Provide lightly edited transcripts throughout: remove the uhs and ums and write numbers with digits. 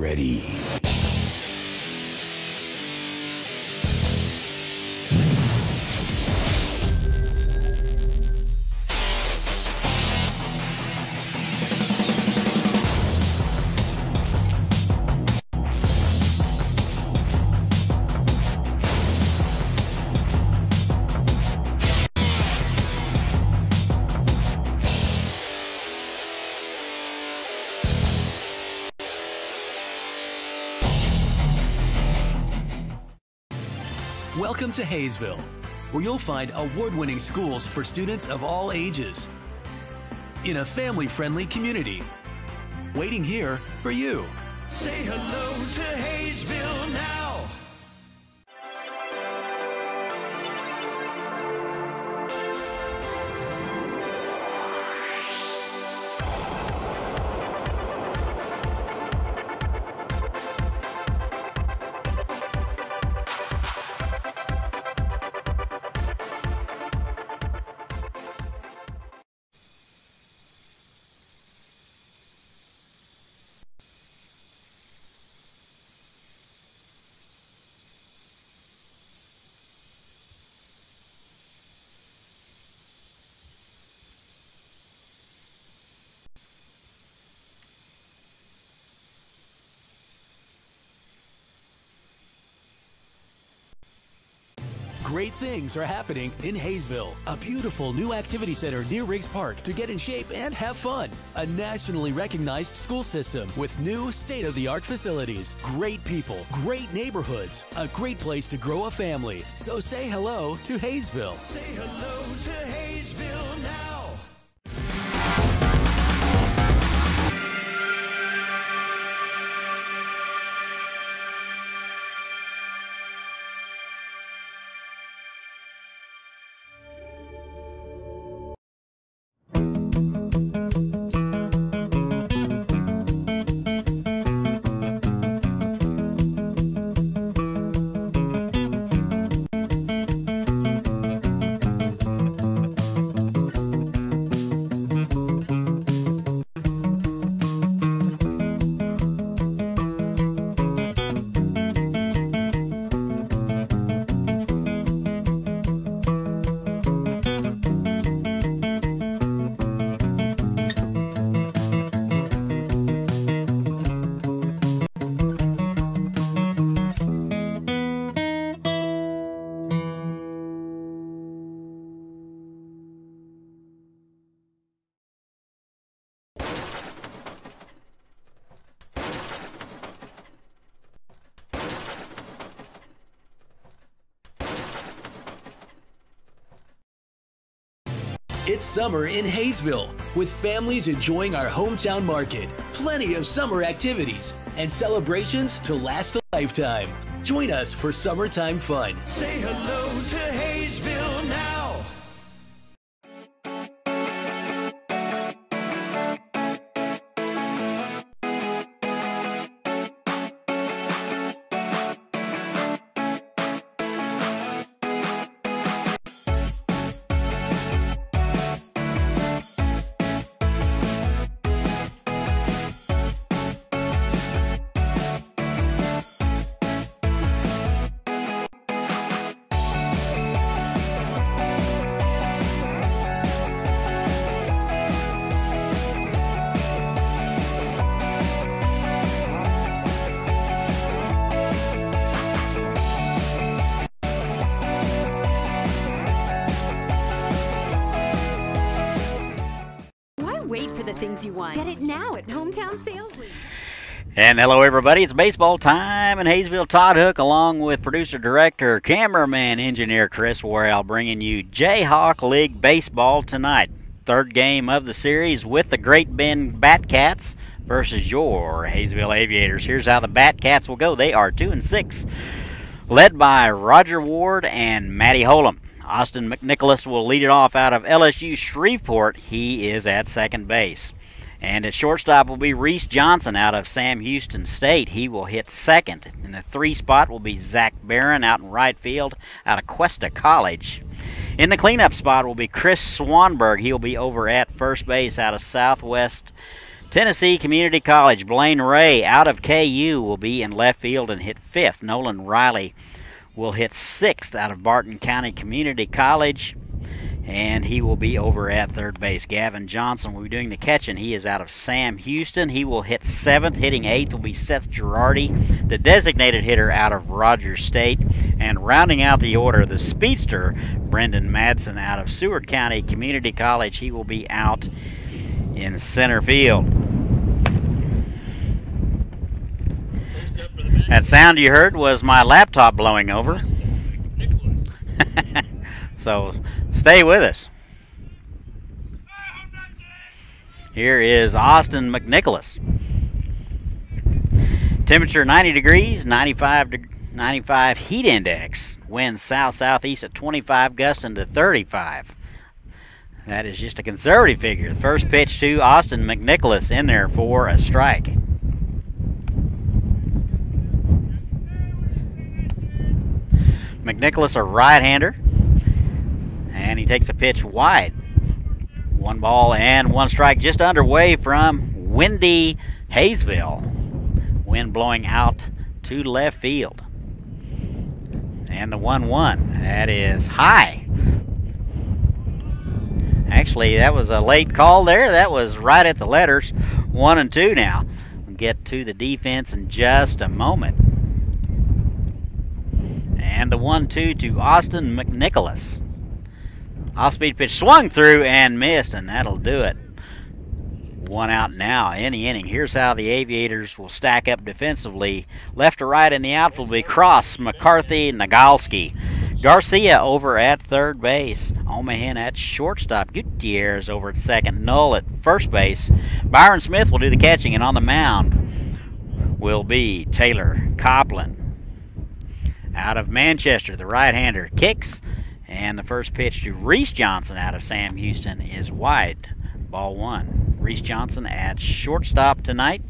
ready. Welcome to Haysville, where you'll find award-winning schools for students of all ages in a family-friendly community. Waiting here for you. Say hello to Haysville now. Great things are happening in Haysville, a beautiful new activity center near Riggs Park to get in shape and have fun. A nationally recognized school system with new state-of-the-art facilities, great people, great neighborhoods, a great place to grow a family. So say hello to Haysville. Say hello to Haysville now. It's summer in Haysville, with families enjoying our hometown market, plenty of summer activities, and celebrations to last a lifetime. Join us for summertime fun. Say hello to Haysville now. Wait for the things you want. Get it now at Hometown Sales League. And hello, everybody. It's baseball time in Haysville. Todd Hook, along with producer, director, cameraman, engineer Chris Worrell, bringing you Jayhawk League baseball tonight. Third game of the series with the Great Bend Batcats versus your Haysville Aviators. Here's how the Batcats will go. They are 2-6, led by Roger Ward and Matty Holem. Austin McNicholas will lead it off out of LSU Shreveport. He is at second base. And at shortstop will be Reese Johnson out of Sam Houston State. He will hit second. In the 3 spot will be Zach Barron out in right field out of Cuesta College. In the cleanup spot will be Chris Swanberg. He will be over at first base out of Southwest Tennessee Community College, Blaine Ray out of KU will be in left field and hit 5th. Nolan Riley will hit 6th out of Barton County Community College, and he will be over at third base. Gavin Johnson will be doing the catching. He is out of Sam Houston. He will hit 7th. Hitting 8th will be Seth Girardi, the designated hitter out of Rogers State. And rounding out the order, the speedster, Brendan Madsen out of Seward County Community College. He will be out in center field. That sound you heard was my laptop blowing over. So stay with us. Here is Austin McNicholas. Temperature 90 degrees, 95 heat index. Wind south-southeast at 25, gusting to 35. That is just a conservative figure. The first pitch to Austin McNicholas in there for a strike. McNicholas, a right-hander, and he takes a pitch wide. 1 ball and 1 strike, just underway from windy Haysville. Wind blowing out to left field. And the 1-1, that is high. Actually, that was a late call there. That was right at the letters. 1 and 2 now. We'll get to the defense in just a moment. And the 1-2 to Austin McNicholas. Off-speed pitch swung through and missed, and that'll do it. 1 out now in the inning. Here's how the Aviators will stack up defensively. Left to right in the outfield will be Cross, McCarthy, Nagalski. Garcia over at third base. Omahan at shortstop. Gutierrez over at second. Null at first base. Byron Smith will do the catching, and on the mound will be Taylor Copland. Out of Manchester, the right-hander kicks, and the first pitch to Reese Johnson out of Sam Houston is wide. Ball 1. Reese Johnson at shortstop tonight.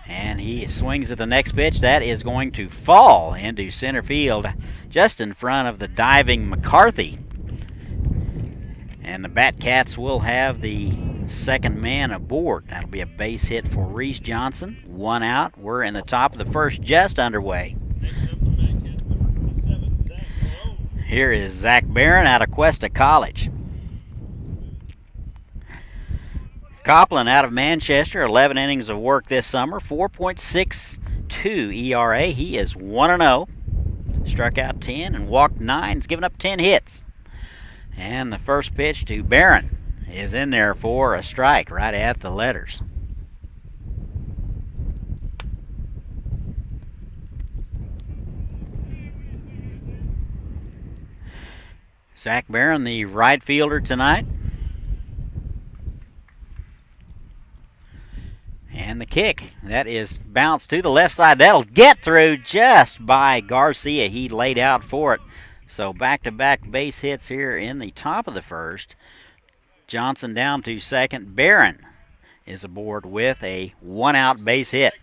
And he swings at the next pitch. That is going to fall into center field just in front of the diving McCarthy. And the Batcats will have the second man aboard. That'll be a base hit for Reese Johnson. 1 out. We're in the top of the first, just underway. Here is Zach Barron out of Cuesta College. Copland out of Manchester, 11 innings of work this summer, 4.62 ERA. He is 1-0. Struck out 10 and walked 9. He's given up 10 hits. And the first pitch to Barron is in there for a strike right at the letters. Zach Barron, the right fielder tonight. And the kick, that is bounced to the left side. That'll get through just by Garcia. He laid out for it. So back-to-back base hits here in the top of the first. Johnson down to second. Barron is aboard with a 1-out base hit.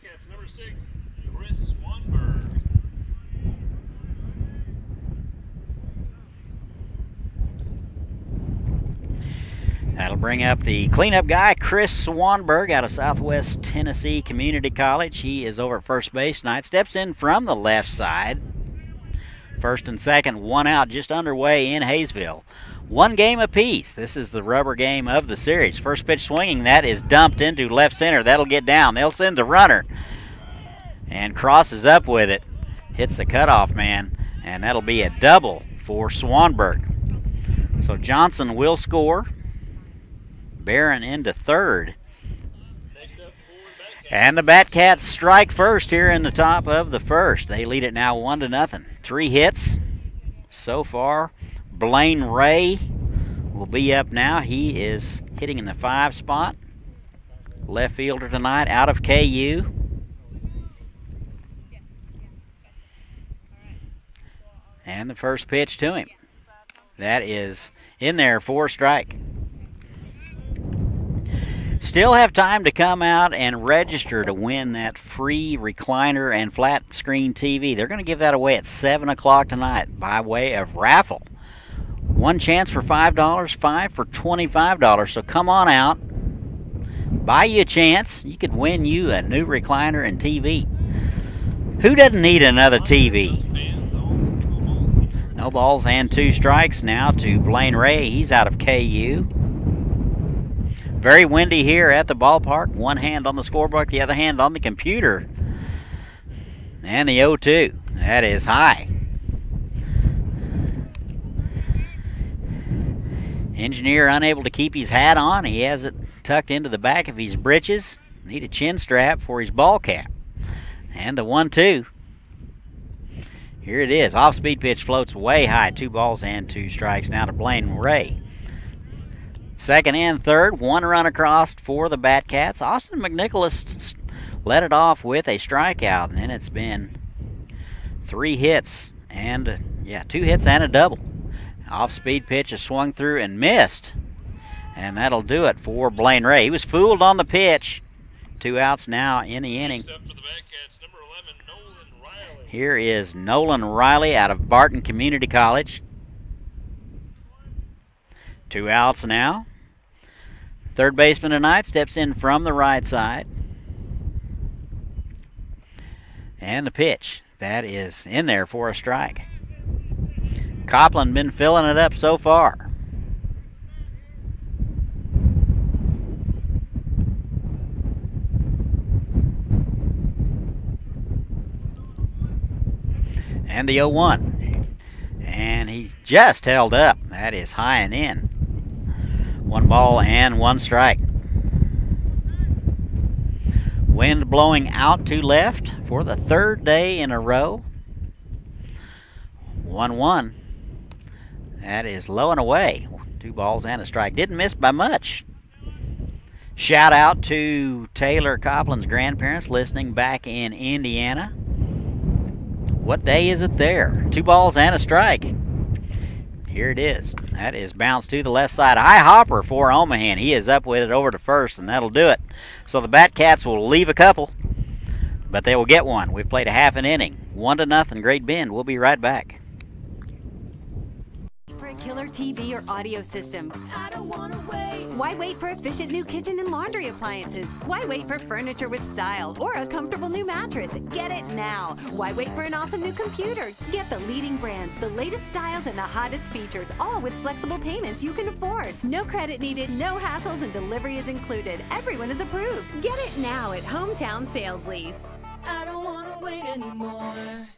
That'll bring up the cleanup guy, Chris Swanberg, out of Southwest Tennessee Community College. He is over at first base tonight. Steps in from the left side. First and second, 1 out, just underway in Haysville. 1 game apiece. This is the rubber game of the series. First pitch swinging, that is dumped into left center. That'll get down. They'll send the runner. And crosses up with it. Hits the cutoff man. And that'll be a double for Swanberg. So Johnson will score. Barron into third. And the Batcats strike first here in the top of the first. They lead it now 1-0. 3 hits so far. Blaine Ray will be up now. He is hitting in the 5 spot. Left fielder tonight out of KU. And the first pitch to him. That is in there for a strike. Still have time to come out and register to win that free recliner and flat screen TV. They're going to give that away at 7 o'clock tonight by way of raffle. One chance for $5, 5 for $25. So come on out. Buy you a chance. You could win you a new recliner and TV. Who doesn't need another TV? No balls and 2 strikes now to Blaine Ray. He's out of KU. Very windy here at the ballpark. One hand on the scorebook, the other hand on the computer. And the 0-2. That is high. Engineer unable to keep his hat on. He has it tucked into the back of his breeches. Need a chin strap for his ball cap. And the 1-2. Here it is. Off-speed pitch floats way high. 2 balls and 2 strikes now to Blaine Ray. Second and third. 1 run across for the Batcats. Austin McNicholas led it off with a strikeout. And then it's been 3 hits. And, 2 hits and a double. Off-speed pitch is swung through and missed. And that'll do it for Blaine Ray. He was fooled on the pitch. 2 outs now in the inning. Here is Nolan Riley out of Barton Community College. 2 outs now. Third baseman tonight steps in from the right side. And the pitch. That is in there for a strike. Copland been filling it up so far. And the 0-1. And he just held up. That is high and in. 1 ball and 1 strike. Wind blowing out to left for the 3rd day in a row. 1-1. That is low and away. 2 balls and a strike. Didn't miss by much. Shout out to Taylor Copland's grandparents listening back in Indiana. What day is it there? 2 balls and a strike. Here it is. That is bounced to the left side. High hopper for Omahan. He is up with it over to first, and that'll do it. So the Batcats will leave a couple, but they will get one. We've played a half an inning. 1-0, Great Bend. We'll be right back. For a killer TV or audio system, I don't wanna wait. why wait for efficient new kitchen and laundry appliances? Why wait for furniture with style or a comfortable new mattress? Get it now. Why wait for an awesome new computer? Get the leading brands, the latest styles, and the hottest features, all with flexible payments you can afford. No credit needed, no hassles, and delivery is included. Everyone is approved. Get it now at Hometown Sales Lease. I don't wanna wait anymore.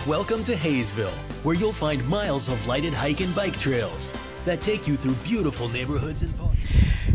Welcome to Haysville, where you'll find miles of lighted hike and bike trails that take you through beautiful neighborhoods and parks.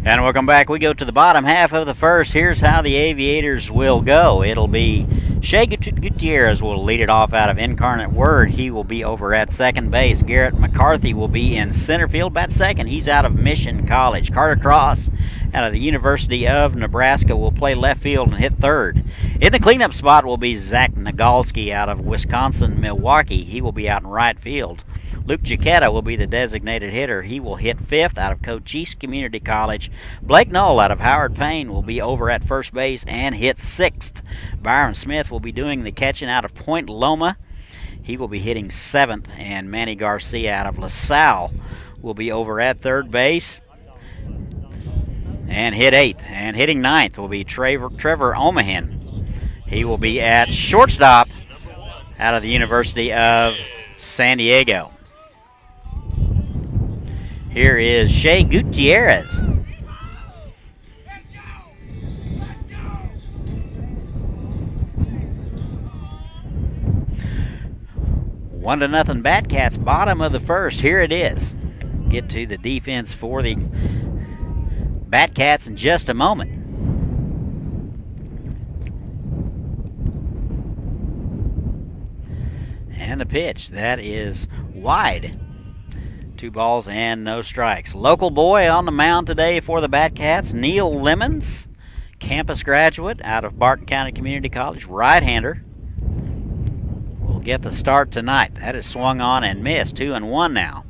And welcome back. We go to the bottom half of the first. Here's how the Aviators will go. It'll be Shea Gutierrez will lead it off out of Incarnate Word. He will be over at second base. Garrett McCarthy will be in center field. Bat second, he's out of Mission College. Carter Cross out of the University of Nebraska will play left field and hit third. In the cleanup spot will be Zach Nagalski out of Wisconsin, Milwaukee. He will be out in right field. Luke Giacchetta will be the designated hitter. He will hit fifth out of Cochise Community College. Blake Knoll out of Howard Payne will be over at first base and hit sixth. Byron Smith will be doing the catching out of Point Loma. He will be hitting seventh. And Manny Garcia out of LaSalle will be over at third base and hit eighth. And hitting ninth will be Trevor Omahan. He will be at shortstop out of the University of San Diego. Here is Shea Gutierrez. One to nothing Batcats, bottom of the first. Here it is. Get to the defense for the Batcats in just a moment. And the pitch, that is wide. 2 balls and no strikes. Local boy on the mound today for the Batcats, Neil Lemons, campus graduate out of Barton County Community College, right-hander. Will get the start tonight. That is swung on and missed, 2-1 now.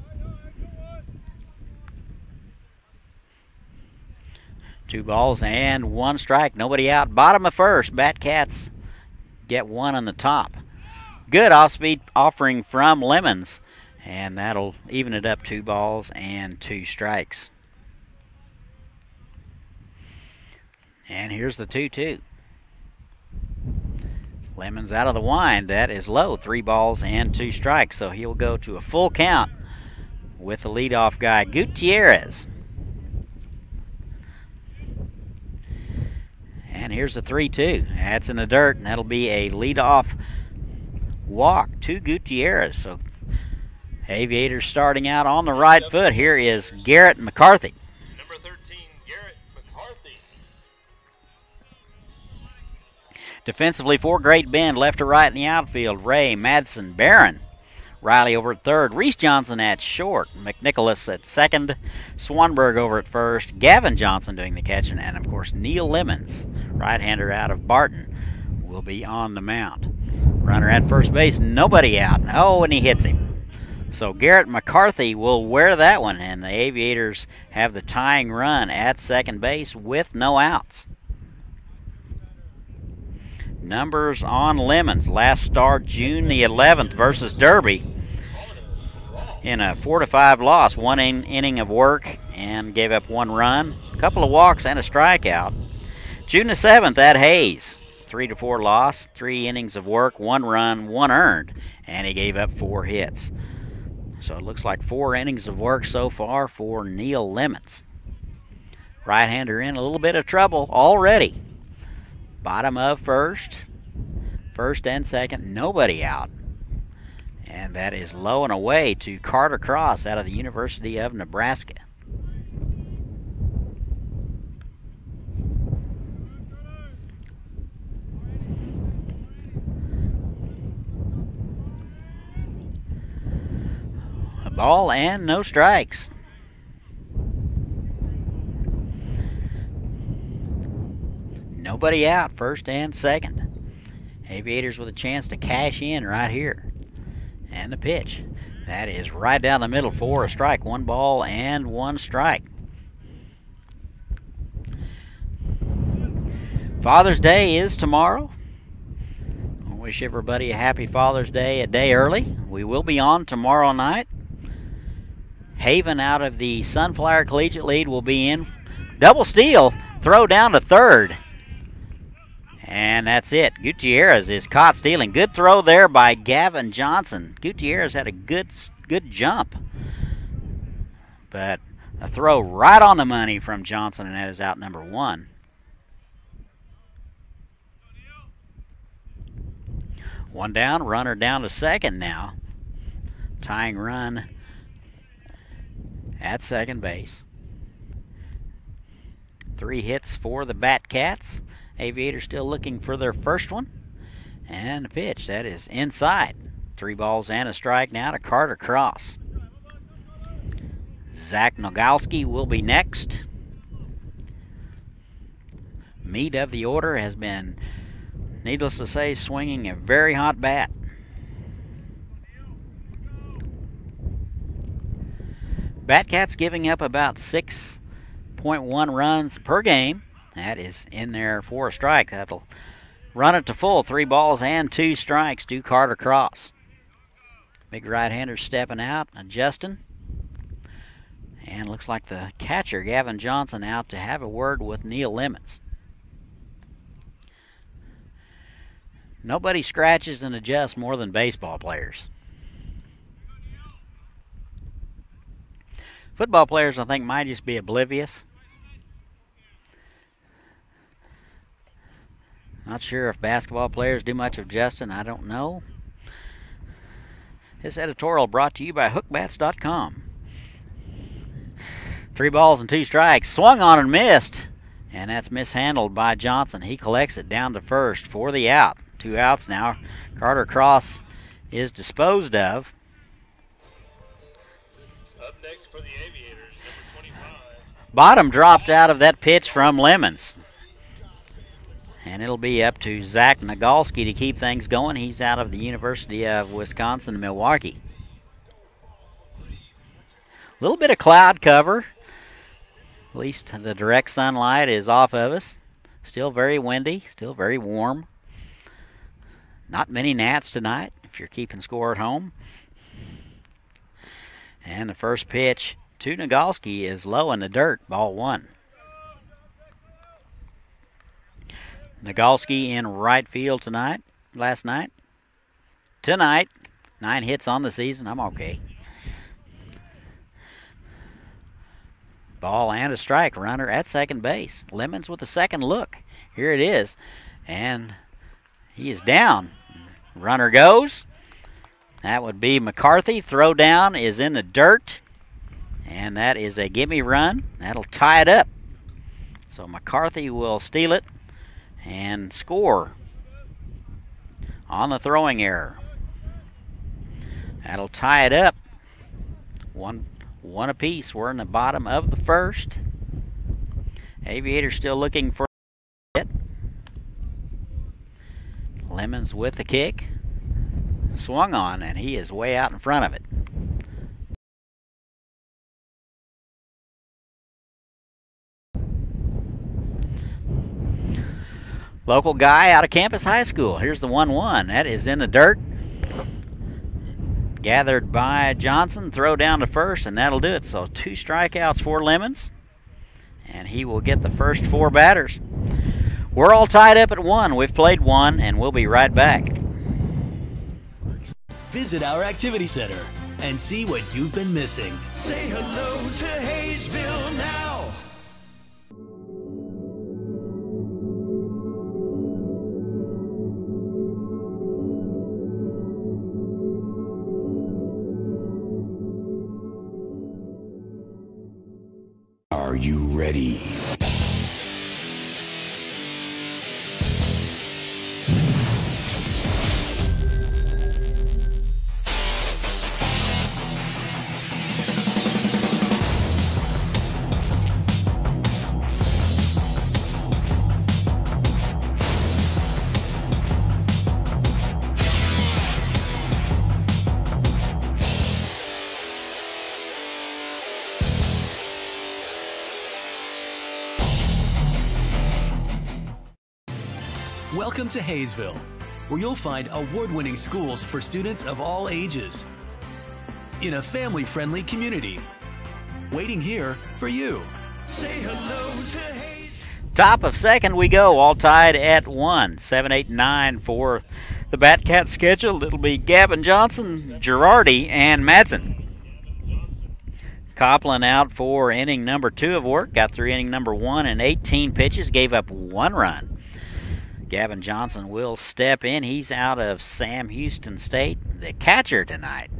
2 balls and 1 strike. Nobody out. Bottom of first. Batcats get 1 on the top. Good off-speed offering from Lemons. And that'll even it up. 2 balls and 2 strikes. And here's the 2-2. Lemons out of the wind. That is low. 3 balls and 2 strikes. So he'll go to a full count with the leadoff guy, Gutierrez. And here's the 3-2. That's in the dirt, and that'll be a leadoff walk to Gutierrez. So Aviators starting out on the right foot. Here is Garrett McCarthy. Number 13, Garrett McCarthy. Defensively for Great Bend, left to right in the outfield, Ray, Madsen, Barron. Riley over at third, Reese Johnson at short, McNicholas at second, Swanberg over at first, Gavin Johnson doing the catching, and of course Neil Lemons, right-hander out of Barton, will be on the mound. Runner at first base, nobody out. Oh, and he hits him. So Garrett McCarthy will wear that one, and the Aviators have the tying run at second base with no outs. Numbers on Lemons. Last start June the 11th versus Derby in a 4-5 loss. 1 inning of work and gave up 1 run, a couple of walks and a strikeout. June the 7th at Hayes. 3-4 loss, 3 innings of work, 1 run, 1 earned, and he gave up 4 hits. So it looks like 4 innings of work so far for Neil Lemons. Right-hander in a little bit of trouble already. Bottom of first and second, nobody out. And that is low and away to Carter Cross out of the University of Nebraska. A ball and no strikes. Nobody out, first and second. Aviators with a chance to cash in right here. And the pitch. That is right down the middle for a strike. 1 ball and 1 strike. Father's Day is tomorrow. I wish everybody a happy Father's Day a day early. We will be on tomorrow night. Haven out of the Sunflower Collegiate lead will be in. Double steal. Throw down to third. And that's it. Gutierrez is caught stealing. Good throw there by Gavin Johnson. Gutierrez had a good jump. But a throw right on the money from Johnson, and that is out number 1. One down, runner down to second now. Tying run at second base. 3 hits for the Batcats. Aviators still looking for their first one. And the pitch, that is inside. 3 balls and a strike now to Carter Cross. Zach Nogowski will be next. Meat of the order has been, needless to say, swinging a very hot bat. Batcats giving up about 6.1 runs per game. That is in there for a strike. That'll run it to full. 3 balls and 2 strikes to Carter Cross. Big right-hander stepping out, adjusting. And looks like the catcher, Gavin Johnson, out to have a word with Neil Lemons. Nobody scratches and adjusts more than baseball players. Football players, I think, might just be oblivious. Not sure if basketball players do much adjusting. I don't know. This editorial brought to you by hookbats.com. 3 balls and 2 strikes. Swung on and missed. And that's mishandled by Johnson. He collects it down to first for the out. 2 outs now. Carter Cross is disposed of. Up next for the Aviators, number 25. Bottom dropped out of that pitch from Lemons. And it'll be up to Zach Nagalski to keep things going. He's out of the University of Wisconsin-Milwaukee. A little bit of cloud cover. At least the direct sunlight is off of us. Still very windy, still very warm. Not many gnats tonight if you're keeping score at home. And the first pitch to Nagalski is low in the dirt, ball 1. Nagalski in right field last night. Tonight, 9 hits on the season. I'm okay. Ball and a strike. Runner at second base. Lemons with a second look. Here it is. And he is down. Runner goes. That would be McCarthy. Throw down is in the dirt. And that is a gimme run. That'll tie it up. So McCarthy will steal it and score on the throwing error. That'll tie it up. One apiece. We're in the bottom of the first. Aviators still looking for a hit. Lemons with the kick. Swung on, and he is way out in front of it. Local guy out of Campus High School. Here's the 1-1. That is in the dirt. Gathered by Johnson. Throw down to first, and that'll do it. So 2 strikeouts for Lemons. And he will get the first 4 batters. We're all tied up at 1. We've played 1, and we'll be right back. Visit our activity center and see what you've been missing. Say hello to Haysville now. Are you ready? Welcome to Haysville, where you'll find award-winning schools for students of all ages in a family-friendly community. Waiting here for you. Say hello to Haysville. Top of second we go, all tied at 1. 7, 8, 9 for the Batcat schedule. It'll be Gavin Johnson, Girardi, and Madsen. Copeland out for inning number 2 of work. Got through inning number 1 and 18 pitches. Gave up 1 run. Gavin Johnson will step in. He's out of Sam Houston State, the catcher tonight.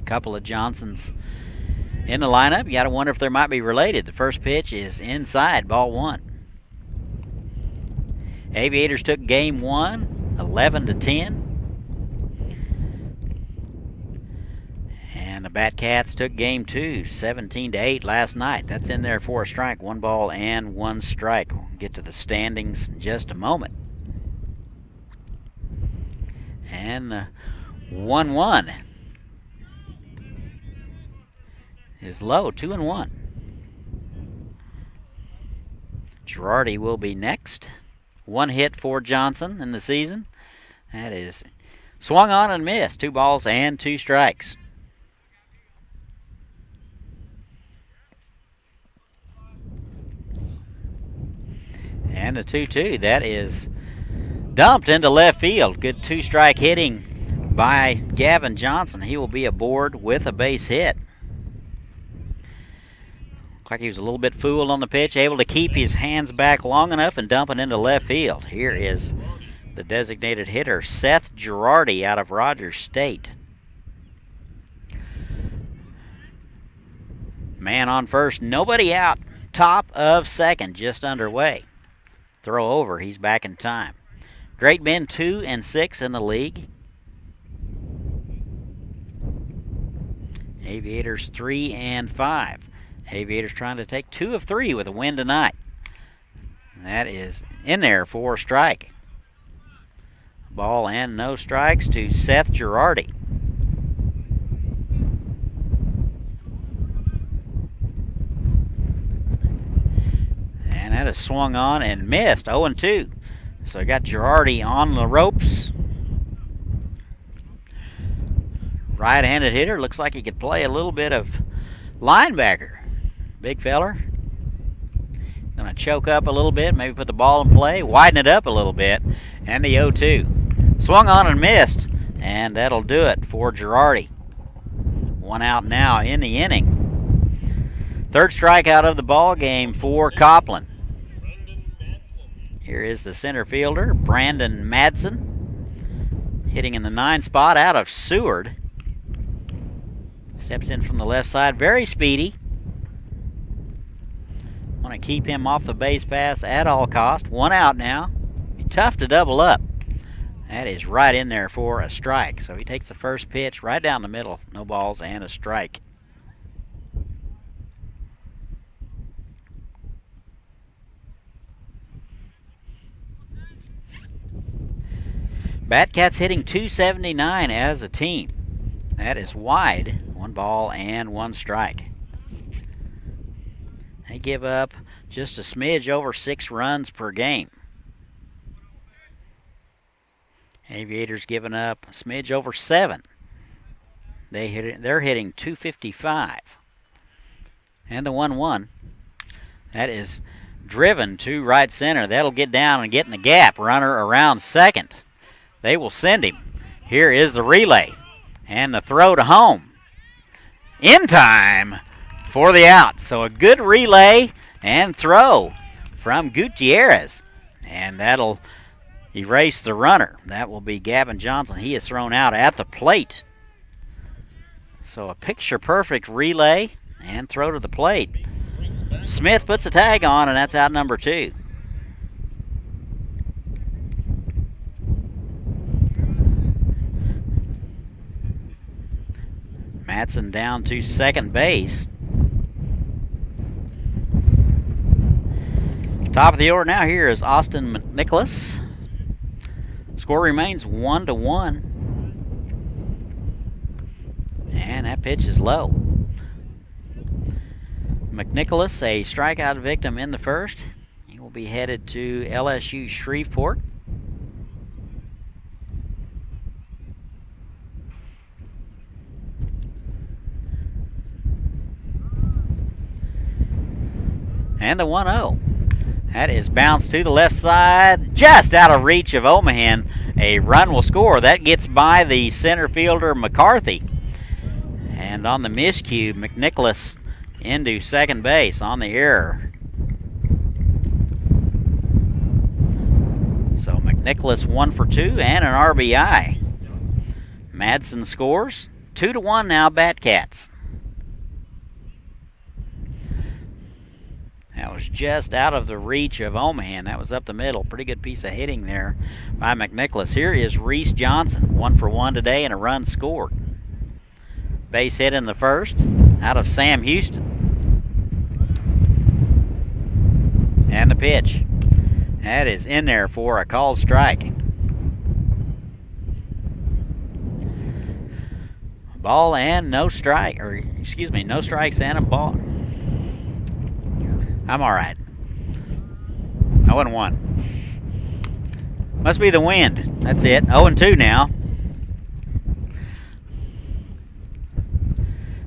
A couple of Johnsons in the lineup. You got to wonder if they might be related. The first pitch is inside, ball 1. Aviators took game 1, 11-10. And the Batcats took game 2, 17-8 last night. That's in there for a strike. 1 ball and 1 strike. We'll get to the standings in just a moment. And 1-1 is low, 2-1. Girardi will be next. 1 hit for Johnson in the season. That is swung on and missed. 2 balls and 2 strikes. And a 2-2. That is dumped into left field. Good 2-strike hitting by Gavin Johnson. He will be aboard with a base hit. Looks like he was a little bit fooled on the pitch, able to keep his hands back long enough and dump it into left field. Here is the designated hitter, Seth Girardi, out of Rogers State. Man on first, nobody out. Top of second, just underway. Throw over, he's back in time. Great men 2 and 6 in the league. Aviators 3 and 5. Aviators trying to take 2 of 3 with a win tonight. That is in there for a strike. Ball and no strikes to Seth Girardi. And that is swung on and missed, 0-2. So I got Girardi on the ropes. Right-handed hitter, looks like he could play a little bit of linebacker. Big feller. Gonna choke up a little bit, maybe put the ball in play, widen it up a little bit, and the 0-2. Swung on and missed, and that'll do it for Girardi. 1 out now in the inning. 3rd strikeout of the ball game for Copland. Here is the center fielder, Brandon Madsen, hitting in the 9 spot out of Seward. Steps in from the left side, very speedy. Want to keep him off the base pass at all cost. 1 out now. Be tough to double up. That is right in there for a strike. So he takes the first pitch right down the middle. No balls and a strike. Batcats hitting .279 as a team. That is wide. 1 ball and 1 strike. They give up just a smidge over 6 runs per game. Aviators giving up a smidge over 7. They're hitting .255. And the 1-1. That is driven to right center. That'll get down and get in the gap. Runner around second. They will send him. Here is the relay. And the throw to home. In time for the out. So a good relay and throw from Gutierrez. And that'll erase the runner. That will be Gavin Johnson. He is thrown out at the plate. So a picture-perfect relay and throw to the plate. Smith puts a tag on, and that's out number 2. Madsen down to second base. Top of the order now here is Austin McNicholas. Score remains 1-1. And that pitch is low. McNicholas, a strikeout victim in the first. He will be headed to LSU Shreveport. And the 1-0. That is bounced to the left side, just out of reach of Omahan. A run will score. That gets by the center fielder McCarthy. And on the miscue, McNicholas into second base on the error. So McNicholas 1 for 2 and an RBI. Madsen scores. 2-1 now, Batcats. That was just out of the reach of Omahan. That was up the middle. Pretty good piece of hitting there by McNicholas. Here is Reese Johnson. 1 for 1 today and a run scored. Base hit in the first out of Sam Houston. And the pitch. That is in there for a called strike. Ball and no strike, or excuse me, no strikes and a ball. I'm all right. 0-1. Must be the wind. That's it. 0-2 now.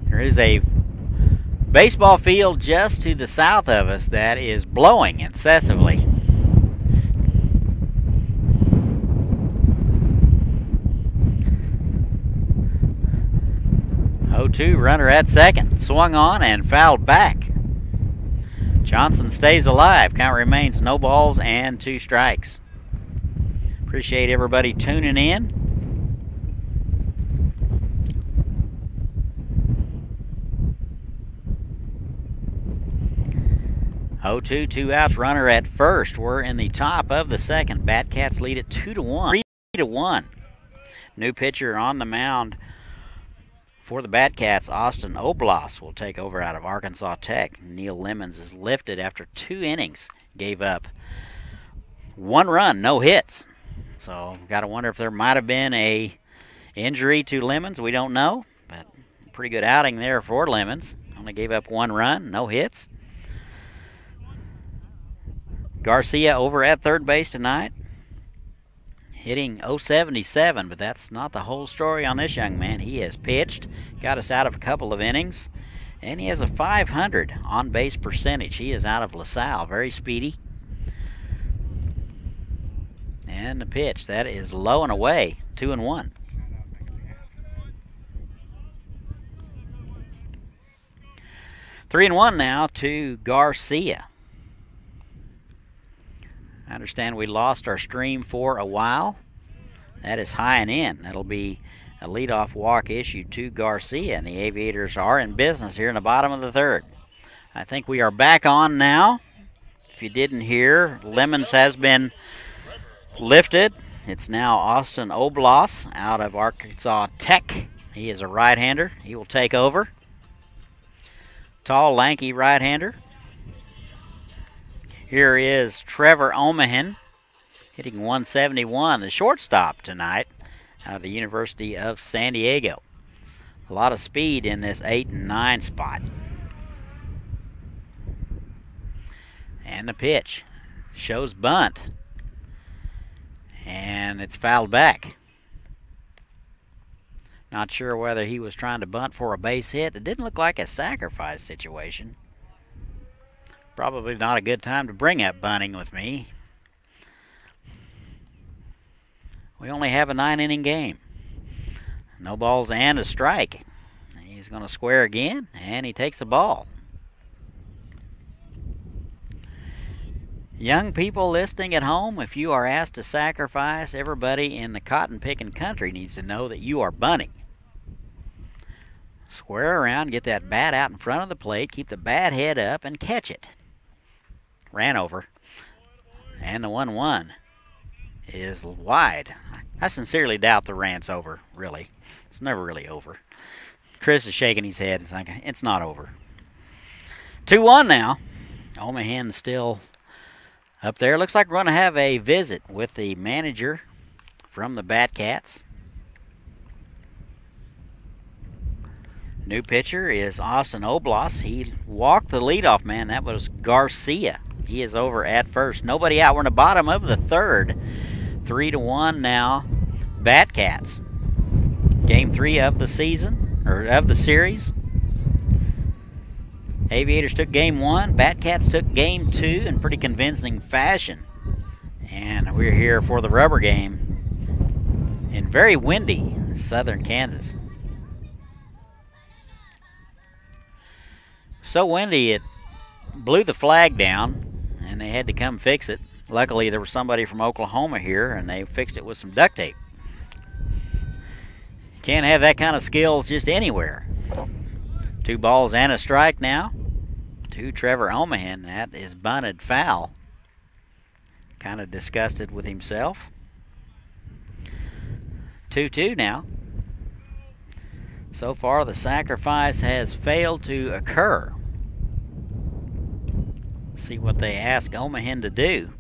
There is a baseball field just to the south of us that is blowing incessantly. Runner at second. Swung on and fouled back. Johnson stays alive. Count remains no balls and 2 strikes. Appreciate everybody tuning in. Oh, 2 outs. Runner at first. We're in the top of the second. Batcats lead it 2-1. 3-1. New pitcher on the mound For the Batcats, Austin Oblas will take over out of Arkansas Tech. Neil Lemons is lifted after 2 innings. Gave up 1 run, no hits. So, got to wonder if there might have been a injury to Lemons. We don't know, but pretty good outing there for Lemons. Only gave up 1 run, no hits. Garcia over at third base tonight, hitting .077, but that's not the whole story on this young man. He has pitched, got us out of a couple of innings, and he has a .500 on-base percentage. He is out of LaSalle, very speedy. And the pitch, that is low and away, 2-1. Three and 1 now to Garcia. I understand we lost our stream for a while. That is high and in. That'll be a leadoff walk issued to Garcia, and the Aviators are in business here in the bottom of the third. I think we are back on now. If you didn't hear, Lemons has been lifted. It's now Austin Oblas out of Arkansas Tech. He is a right-hander. He will take over. Tall, lanky right-hander. Here is Trevor Omahan, hitting .171, the shortstop tonight out of the University of San Diego. A lot of speed in this 8 and 9 spot. And the pitch shows bunt. And it's fouled back. Not sure whether he was trying to bunt for a base hit. It didn't look like a sacrifice situation. Probably not a good time to bring up bunting with me. We only have a 9-inning game. No balls and a strike. He's going to square again, and he takes a ball. Young people listening at home, if you are asked to sacrifice, everybody in the cotton-picking country needs to know that you are bunting. Square around, get that bat out in front of the plate, keep the bat head up, and catch it. Ran over, and the 1-1 is wide. I sincerely doubt the rant's over, really. It's never really over. Chris is shaking his head. It's like, it's not over. 2-1 now. Omahan still up there. Looks like we're going to have a visit with the manager from the Batcats. New pitcher is Austin Oblas. He walked the leadoff man. That was Garcia. He is over at first. Nobody out. We're in the bottom of the third. 3-1 now. Batcats. Game 3 of the season, or of the series. Aviators took game 1. Batcats took game 2 in pretty convincing fashion. And we're here for the rubber game in very windy southern Kansas. So windy it blew the flag down, and they had to come fix it. Luckily, there was somebody from Oklahoma here, and they fixed it with some duct tape. Can't have that kind of skills just anywhere. 2 balls and a strike now to Trevor Omahan. That is bunted foul. Kind of disgusted with himself. 2-2 now. So far, the sacrifice has failed to occur. See what they ask Omahan to do.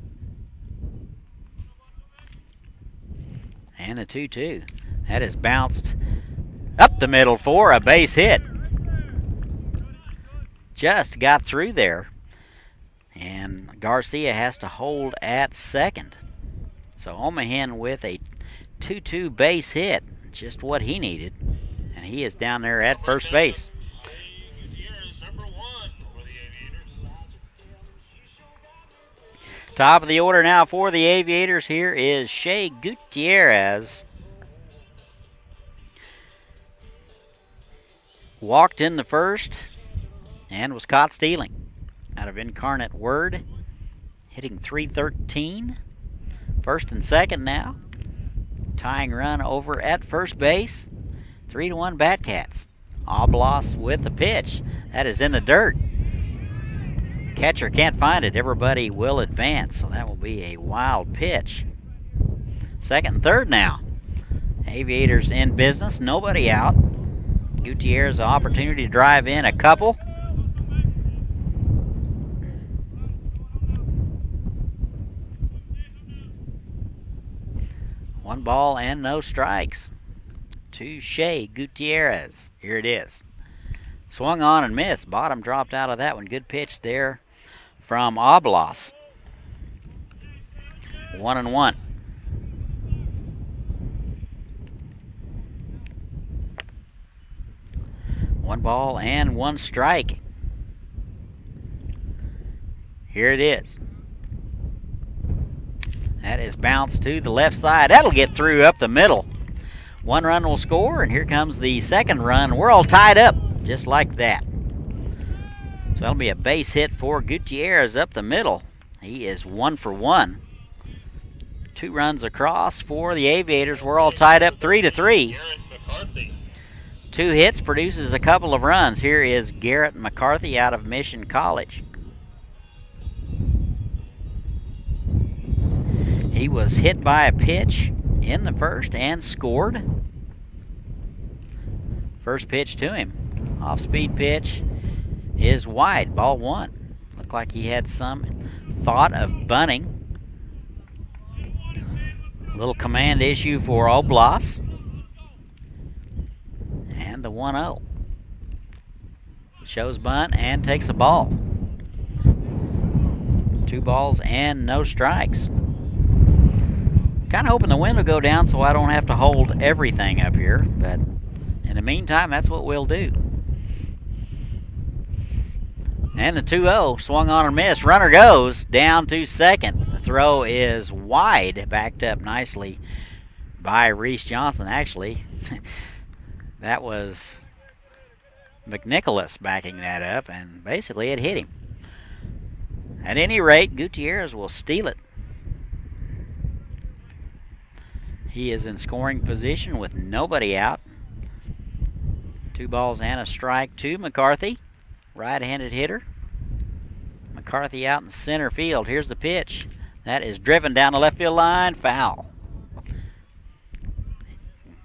And a 2-2. That is bounced up the middle for a base hit. Just got through there. And Garcia has to hold at second. So Omahan with a 2-2 base hit. Just what he needed. And he is down there at first base. Top of the order now for the Aviators. Here is Shea Gutierrez. Walked in the first and was caught stealing. Out of Incarnate Word. Hitting .313. First and second now. Tying run over at first base. 3-1 Batcats. Oblas with the pitch. That is in the dirt. Catcher can't find it. Everybody will advance, so that will be a wild pitch. Second and third now. Aviators in business. Nobody out. Gutierrez, an opportunity to drive in a couple. One ball and no strikes to Shea Gutierrez. Here it is. Swung on and missed. Bottom dropped out of that one. Good pitch there from Oblas. 1-1. One ball and one strike. Here it is. That is bounced to the left side. That'll get through up the middle. One run will score, and here comes the second run. We're all tied up, just like that. So that'll be a base hit for Gutierrez up the middle. He is 1 for 1. 2 runs across for the Aviators. We're all tied up 3-3. McCarthy. 2 hits produces a couple of runs. Here is Garrett McCarthy out of Mission College. He was hit by a pitch in the first and scored. First pitch to him. Off-speed pitch is wide. Ball 1. Looked like he had some thought of bunting. Little command issue for Oblas. And the 1-0. Shows bunt and takes a ball. 2 balls and no strikes. Kind of hoping the wind will go down so I don't have to hold everything up here, but in the meantime, that's what we'll do. And the 2-0 swung on and missed. Runner goes down to second. The throw is wide, backed up nicely by Reese Johnson. Actually, that was McNicholas backing that up, and basically it hit him. At any rate, Gutierrez will steal it. He is in scoring position with nobody out. 2 balls and a strike to McCarthy. Right-handed hitter. McCarthy out in center field. Here's the pitch. That is driven down the left field line. Foul.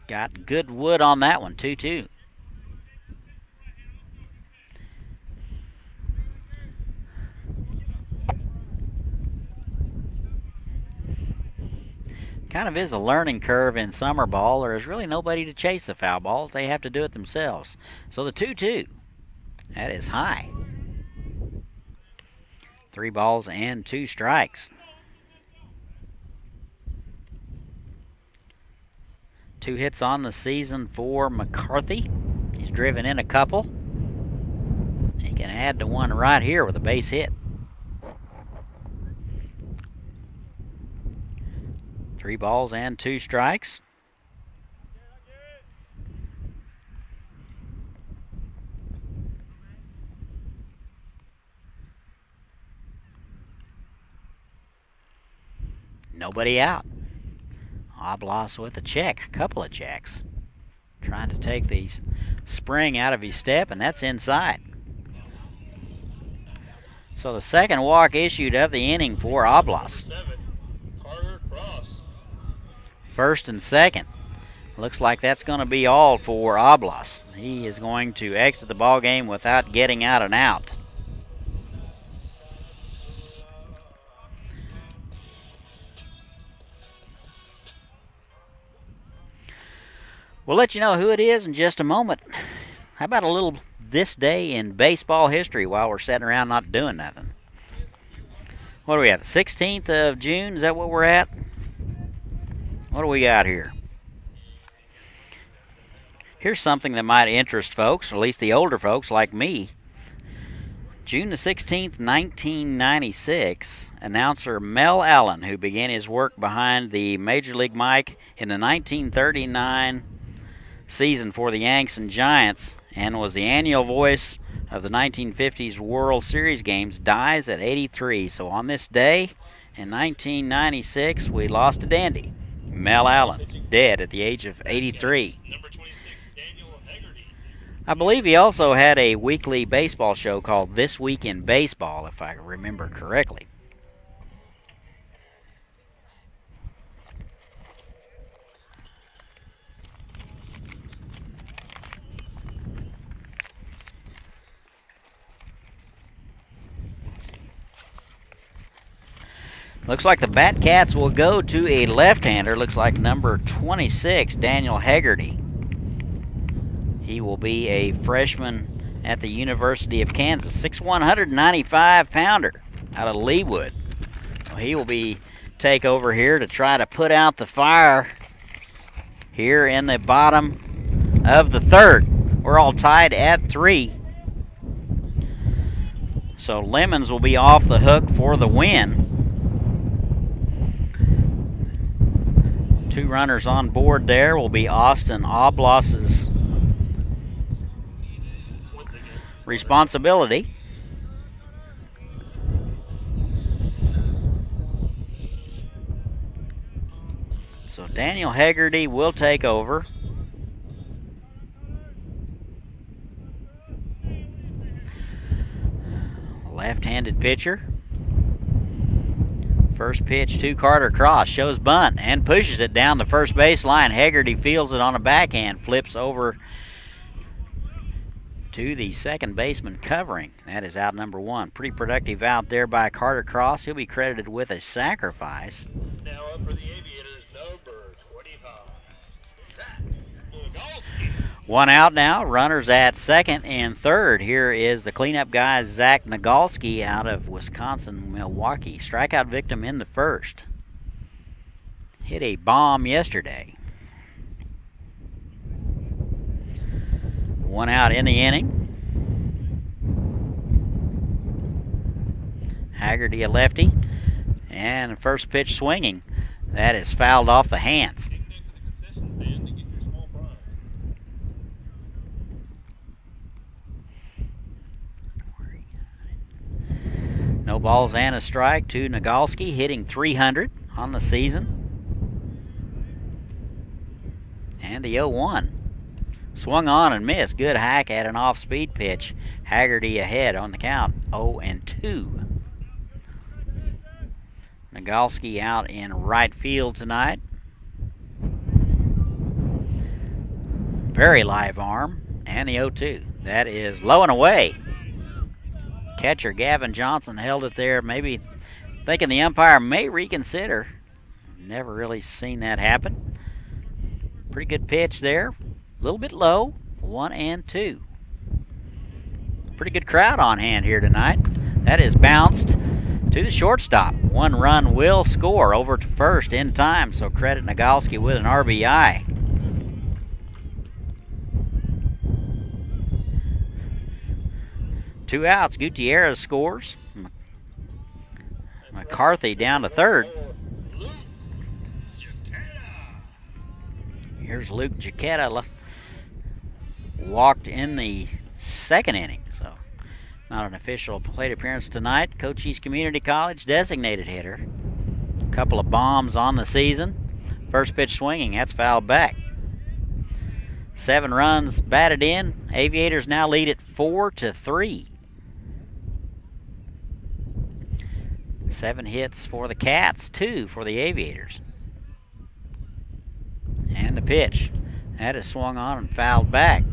Got good wood on that one. 2-2. Kind of is a learning curve in summer ball. There is really nobody to chase the foul balls. They have to do it themselves. So the 2-2. That is high. 3 balls and 2 strikes. 2 hits on the season for McCarthy. He's driven in a couple. He can add to one right here with a base hit. 3 balls and 2 strikes. Nobody out. Oblas with a check, a couple of checks. Trying to take the spring out of his step, and that's inside. So the second walk issued of the inning for Oblas. First and second. Looks like that's going to be all for Oblas. He is going to exit the ball game without getting out an out. We'll let you know who it is in just a moment. How about a little this day in baseball history while we're sitting around not doing nothing? What are we at? The 16th of June? Is that what we're at? What do we got here? Here's something that might interest folks, or at least the older folks like me. June the 16th, 1996, announcer Mel Allen, who began his work behind the Major League mic in the 1939 season for the Yanks and Giants and was the annual voice of the 1950s World Series games, dies at 83. So on this day in 1996, we lost a dandy. Mel Allen, dead at the age of 83. I believe he also had a weekly baseball show called This Week in Baseball, if I remember correctly. Looks like the Batcats will go to a left-hander. Looks like number 26, Daniel Haggerty. He will be a freshman at the University of Kansas. 6'1", 195-pounder out of Leewood. Well, he will take over here to try to put out the fire here in the bottom of the third. We're all tied at 3. So Lemons will be off the hook for the win. 2 runners on board there will be Austin Oblas's responsibility. So Daniel Haggerty will take over. Left-handed pitcher. First pitch to Carter Cross, shows bunt and pushes it down the first base line. Haggerty fields it on a backhand, flips over to the second baseman covering. That is out number 1. Pretty productive out there by Carter Cross. He'll be credited with a sacrifice. Now up for the Aviators, number 25. One out now, runners at second and third. Here is the cleanup guy, Zach Nagalski out of Wisconsin, Milwaukee. Strikeout victim in the first. Hit a bomb yesterday. One out in the inning. Haggerty a lefty. And first pitch swinging. That is fouled off the hands. No balls and a strike to Nagalski, hitting .300 on the season. And the 0-1. Swung on and missed. Good hack at an off-speed pitch. Haggerty ahead on the count, 0-2. Nagalski out in right field tonight. Very live arm. And the 0-2. That is low and away. Catcher Gavin Johnson held it there, maybe thinking the umpire may reconsider. Never really seen that happen. Pretty good pitch there. A little bit low, 1-2. Pretty good crowd on hand here tonight. That is bounced to the shortstop. 1 run will score over to first in time, so credit Nagalski with an RBI. Two outs. Gutierrez scores. McCarthy down to third. Here's Luke Giacchetta. Walked in the second inning, so not an official plate appearance tonight. Cochise Community College designated hitter. A couple of bombs on the season. First pitch swinging. That's fouled back. 7 runs batted in. Aviators now lead it 4-3. 7 hits for the Cats, 2 for the Aviators. And the pitch. That is swung on and fouled back.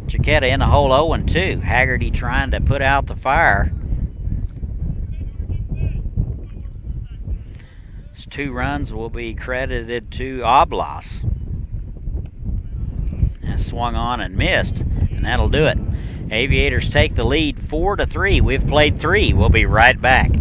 Giacchetta in the hole, 0-2. Haggerty trying to put out the fire. Those 2 runs will be credited to Oblas. And swung on and missed, and that'll do it. Aviators take the lead 4-3. We've played 3. We'll be right back.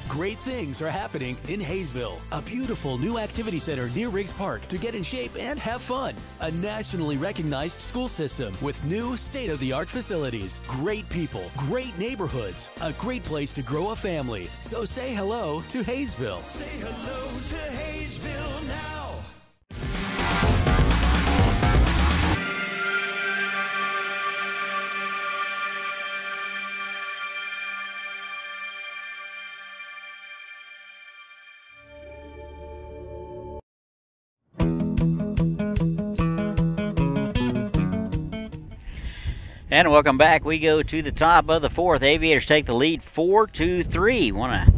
Great things are happening in Haysville. A beautiful new activity center near Riggs Park to get in shape and have fun. A nationally recognized school system with new state-of-the-art facilities. Great people, great neighborhoods, a great place to grow a family. So say hello to Haysville. Say hello to Haysville now. And welcome back. We go to the top of the fourth. Aviators take the lead 4-3. Want to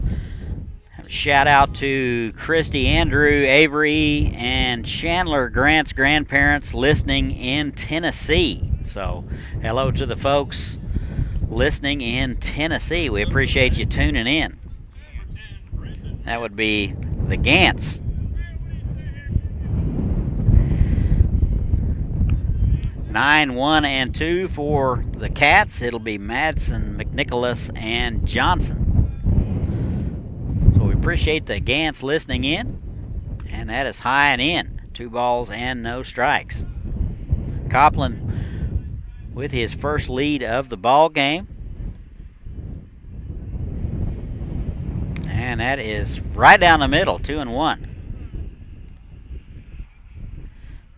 have a shout out to Christy, Andrew, Avery, and Chandler Grant's grandparents listening in Tennessee. So hello to the folks listening in Tennessee. We appreciate you tuning in. That would be the Gants. 9, 1, and 2 for the Cats. It'll be Madsen, McNicholas, and Johnson. So we appreciate the Gants listening in. And that is high and in. 2 balls and no strikes. Copland with his first lead of the ball game. And that is right down the middle, 2-1.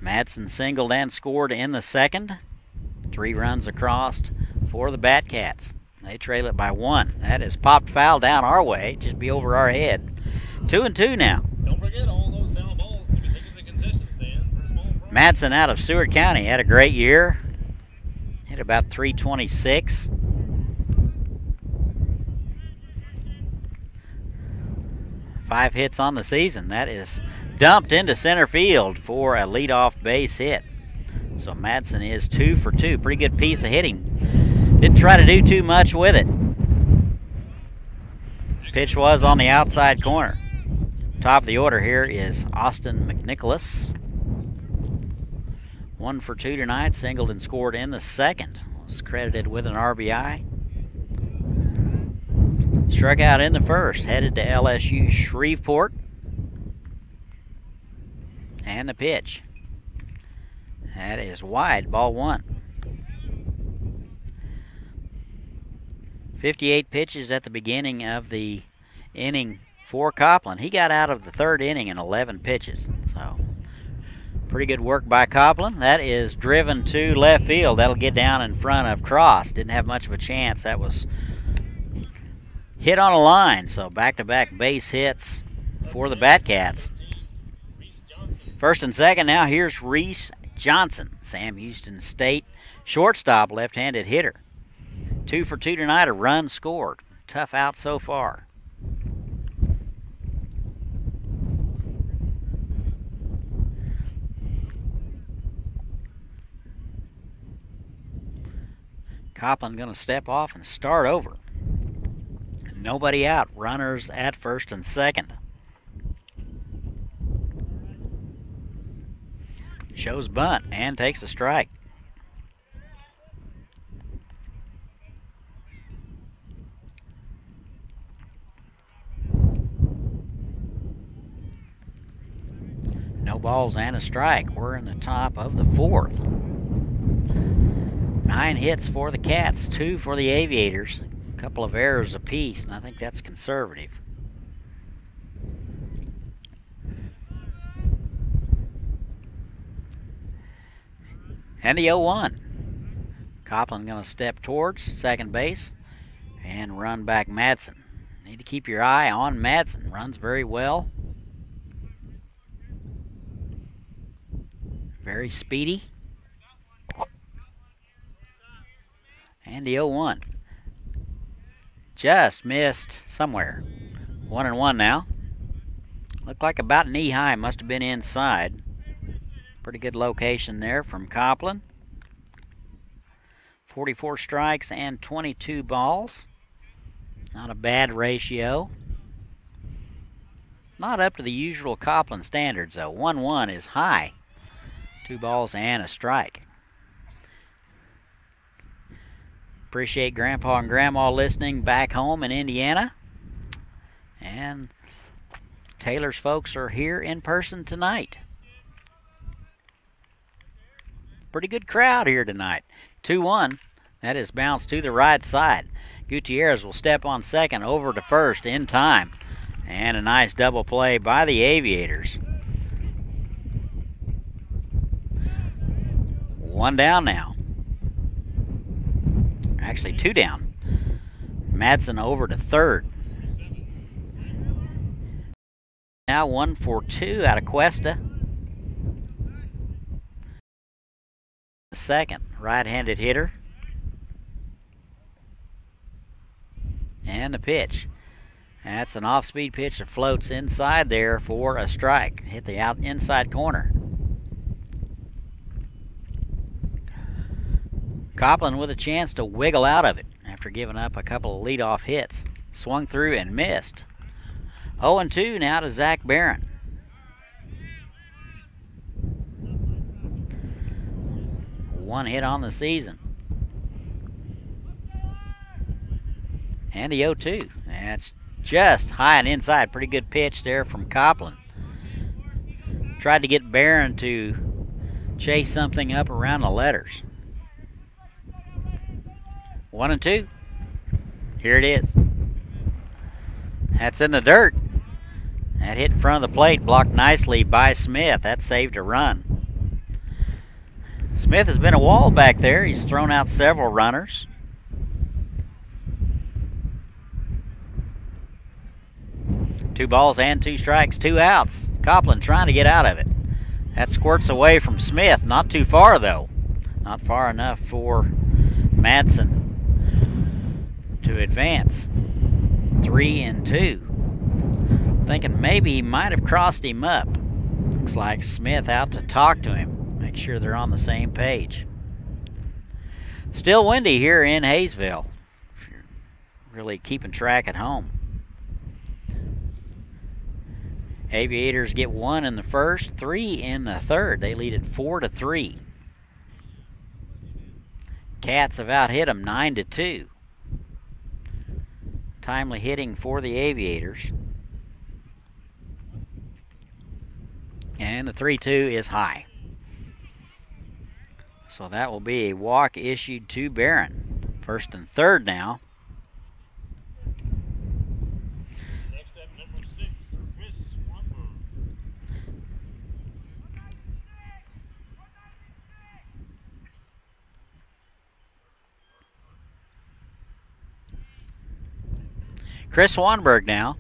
Madsen singled and scored in the second. 3 runs across for the Batcats. They trail it by 1. That is popped foul down our way, just be over our head. 2-2 now. Don't forget all those foul balls to be taken to the concession stand for a small price. Madsen out of Seward County had a great year. Hit about 326. Five hits on the season. That is dumped into center field for a leadoff base hit. So Madsen is 2 for 2. Pretty good piece of hitting. Didn't try to do too much with it. Pitch was on the outside corner. Top of the order here is Austin McNicholas. 1 for 2 tonight. Singled and scored in the second. Was credited with an RBI. Struck out in the first. Headed to LSU Shreveport. And the pitch. That is wide, ball 1. 58 pitches at the beginning of the inning for Copland. He got out of the third inning in 11 pitches. So, pretty good work by Copland. That is driven to left field. That'll get down in front of Cross. Didn't have much of a chance. That was hit on a line. So, back-to-back base hits for the Batcats. First and second now, here's Reese Johnson, Sam Houston State shortstop, left-handed hitter. 2 for 2 tonight, a run scored. Tough out so far. Copland going to step off and start over. Nobody out, runners at first and second. Shows bunt and takes a strike. No balls and a strike. We're in the top of the fourth. 9 hits for the Cats, 2 for the Aviators. A couple of errors apiece, and I think that's conservative. And the 0-1. Copland going to step towards second base and run back Madsen. Need to keep your eye on Madsen. Runs very well. Very speedy. And the 0-1. Just missed somewhere. 1-1 now. Looked like about knee high. Must have been inside. Pretty good location there from Copland. 44 strikes and 22 balls. Not a bad ratio. Not up to the usual Copland standards though. 1-1 is high. 2 balls and a strike. Appreciate Grandpa and Grandma listening back home in Indiana. And Taylor's folks are here in person tonight. Pretty good crowd here tonight. 2-1. That is bounced to the right side. Gutierrez will step on second over to first in time. And a nice double play by the Aviators. 1 down now. Actually 2 down. Madsen over to third. Now 1 for 2 out of Cuesta. Second, right-handed hitter. And the pitch. That's an off-speed pitch that floats inside there for a strike. Hit the inside corner. Copeland with a chance to wiggle out of it after giving up a couple of leadoff hits. Swung through and missed. 0-2 now to Zach Barron. One hit on the season. And the 0-2. That's just high and inside. Pretty good pitch there from Copeland. Tried to get Barron to chase something up around the letters. 1-2. Here it is. That's in the dirt. That hit in front of the plate, blocked nicely by Smith. That saved a run. Smith has been a wall back there. He's thrown out several runners. Two balls and two strikes, two outs. Copeland trying to get out of it. That squirts away from Smith. Not too far, though. Not far enough for Madsen to advance. 3-2. Thinking maybe he might have crossed him up. Looks like Smith out to talk to him. Make sure they're on the same page. Still windy here in Haysville. If you're really keeping track at home. Aviators get 1 in the first, 3 in the third. They lead it 4-3. Cats have out hit them 9-2. Timely hitting for the Aviators. And the 3-2 is high. So that will be a walk issued to Barron. First and third now. Next up, number 6, Chris Swanberg. Chris Swanberg now.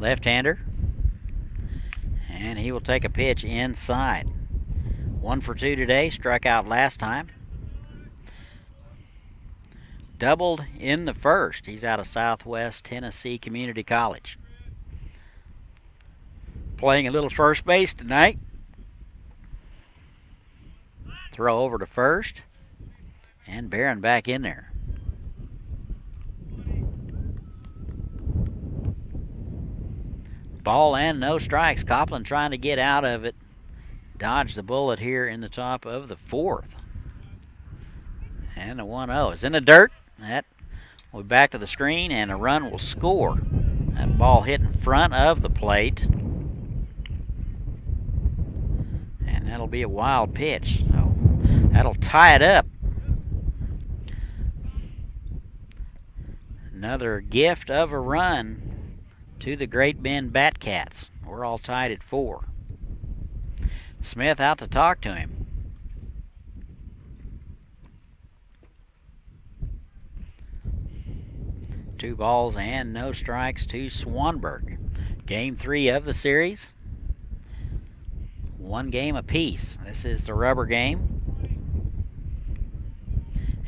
Left-hander. And he will take a pitch inside. 1 for 2 today, struck out last time. Doubled in the first. He's out of Southwest Tennessee Community College. Playing a little first base tonight. Throw over to first. And Barron back in there. Ball and no strikes. Copeland trying to get out of it. Dodged the bullet here in the top of the fourth. And the 1-0 is in the dirt. That will be back to the screen and a run will score. That ball hit in front of the plate. And that'll be a wild pitch. So that'll tie it up. Another gift of a run to the Great Bend Batcats. We're all tied at 4. Smith out to talk to him. Two balls and no strikes to Swanberg. Game 3 of the series. 1 game apiece. This is the rubber game.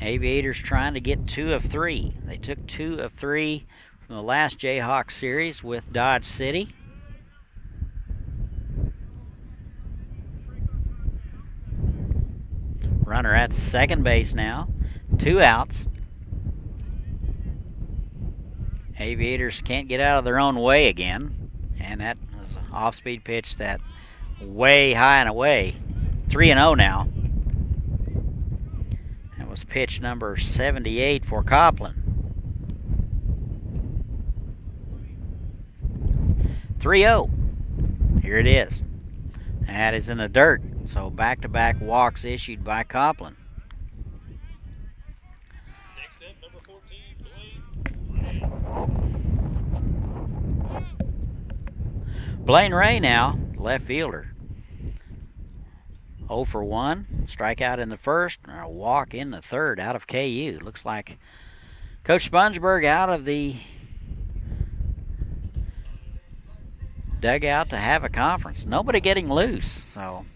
Aviators trying to get 2 of 3. They took 2 of 3 from the last Jayhawk series with Dodge City. Runner at second base now. 2 outs. Aviators can't get out of their own way again. And that was an off-speed pitch that way high and away. 3-0 now. That was pitch number 78 for Copeland. 3-0. Here it is. That is in the dirt. So back-to-back walks issued by Copeland. Next up, number 14, Blaine Ray now, left fielder. 0 for 1. Strikeout in the first, and a walk in the third out of KU. Looks like Coach Spongeburg out of the dugout to have a conference. Nobody getting loose, so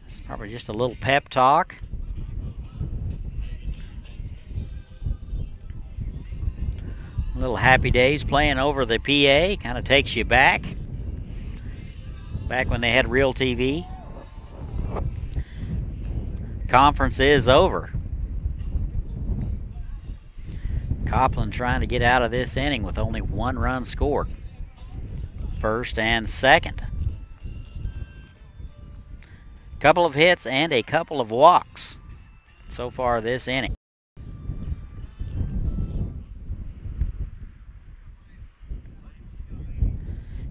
it's probably just a little pep talk. Little happy days playing over the PA. Kind of takes you back. Back when they had real TV. Conference is over. Copland trying to get out of this inning with only 1 run scored. First and second. Couple of hits and a couple of walks so far this inning.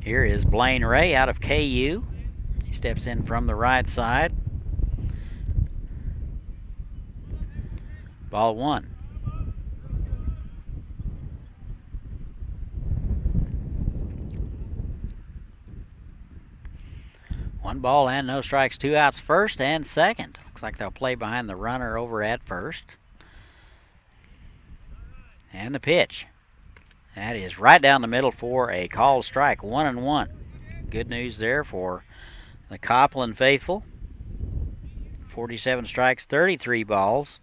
Here is Blaine Ray out of KU. He steps in from the right side. Ball 1. One ball and no strikes, 2 outs, first and second. Looks like they'll play behind the runner over at first. And the pitch. That is right down the middle for a called strike, 1-1. Good news there for the Copland faithful. 47 strikes, 33 balls.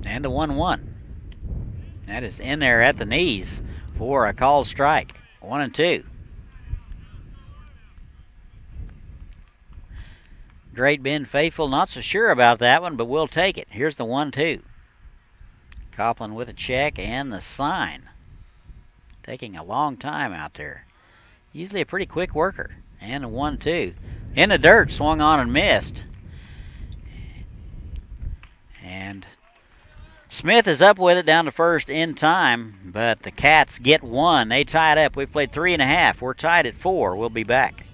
And the 1-1. That is in there at the knees for a called strike. 1-2. Great Bend faithful, not so sure about that one, but we'll take it. Here's the 1-2. Copland with a check and the sign. Taking a long time out there. Usually a pretty quick worker. And a 1-2. In the dirt, swung on and missed. And Smith is up with it down to first in time, but the Cats get 1. They tie it up. We've played 3.5. We're tied at 4. We'll be back.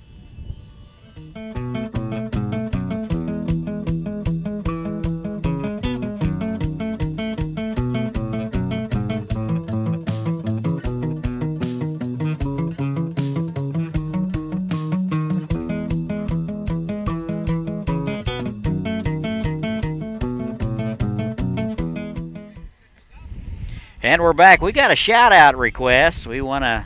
And we're back. We got a shout-out request. We want to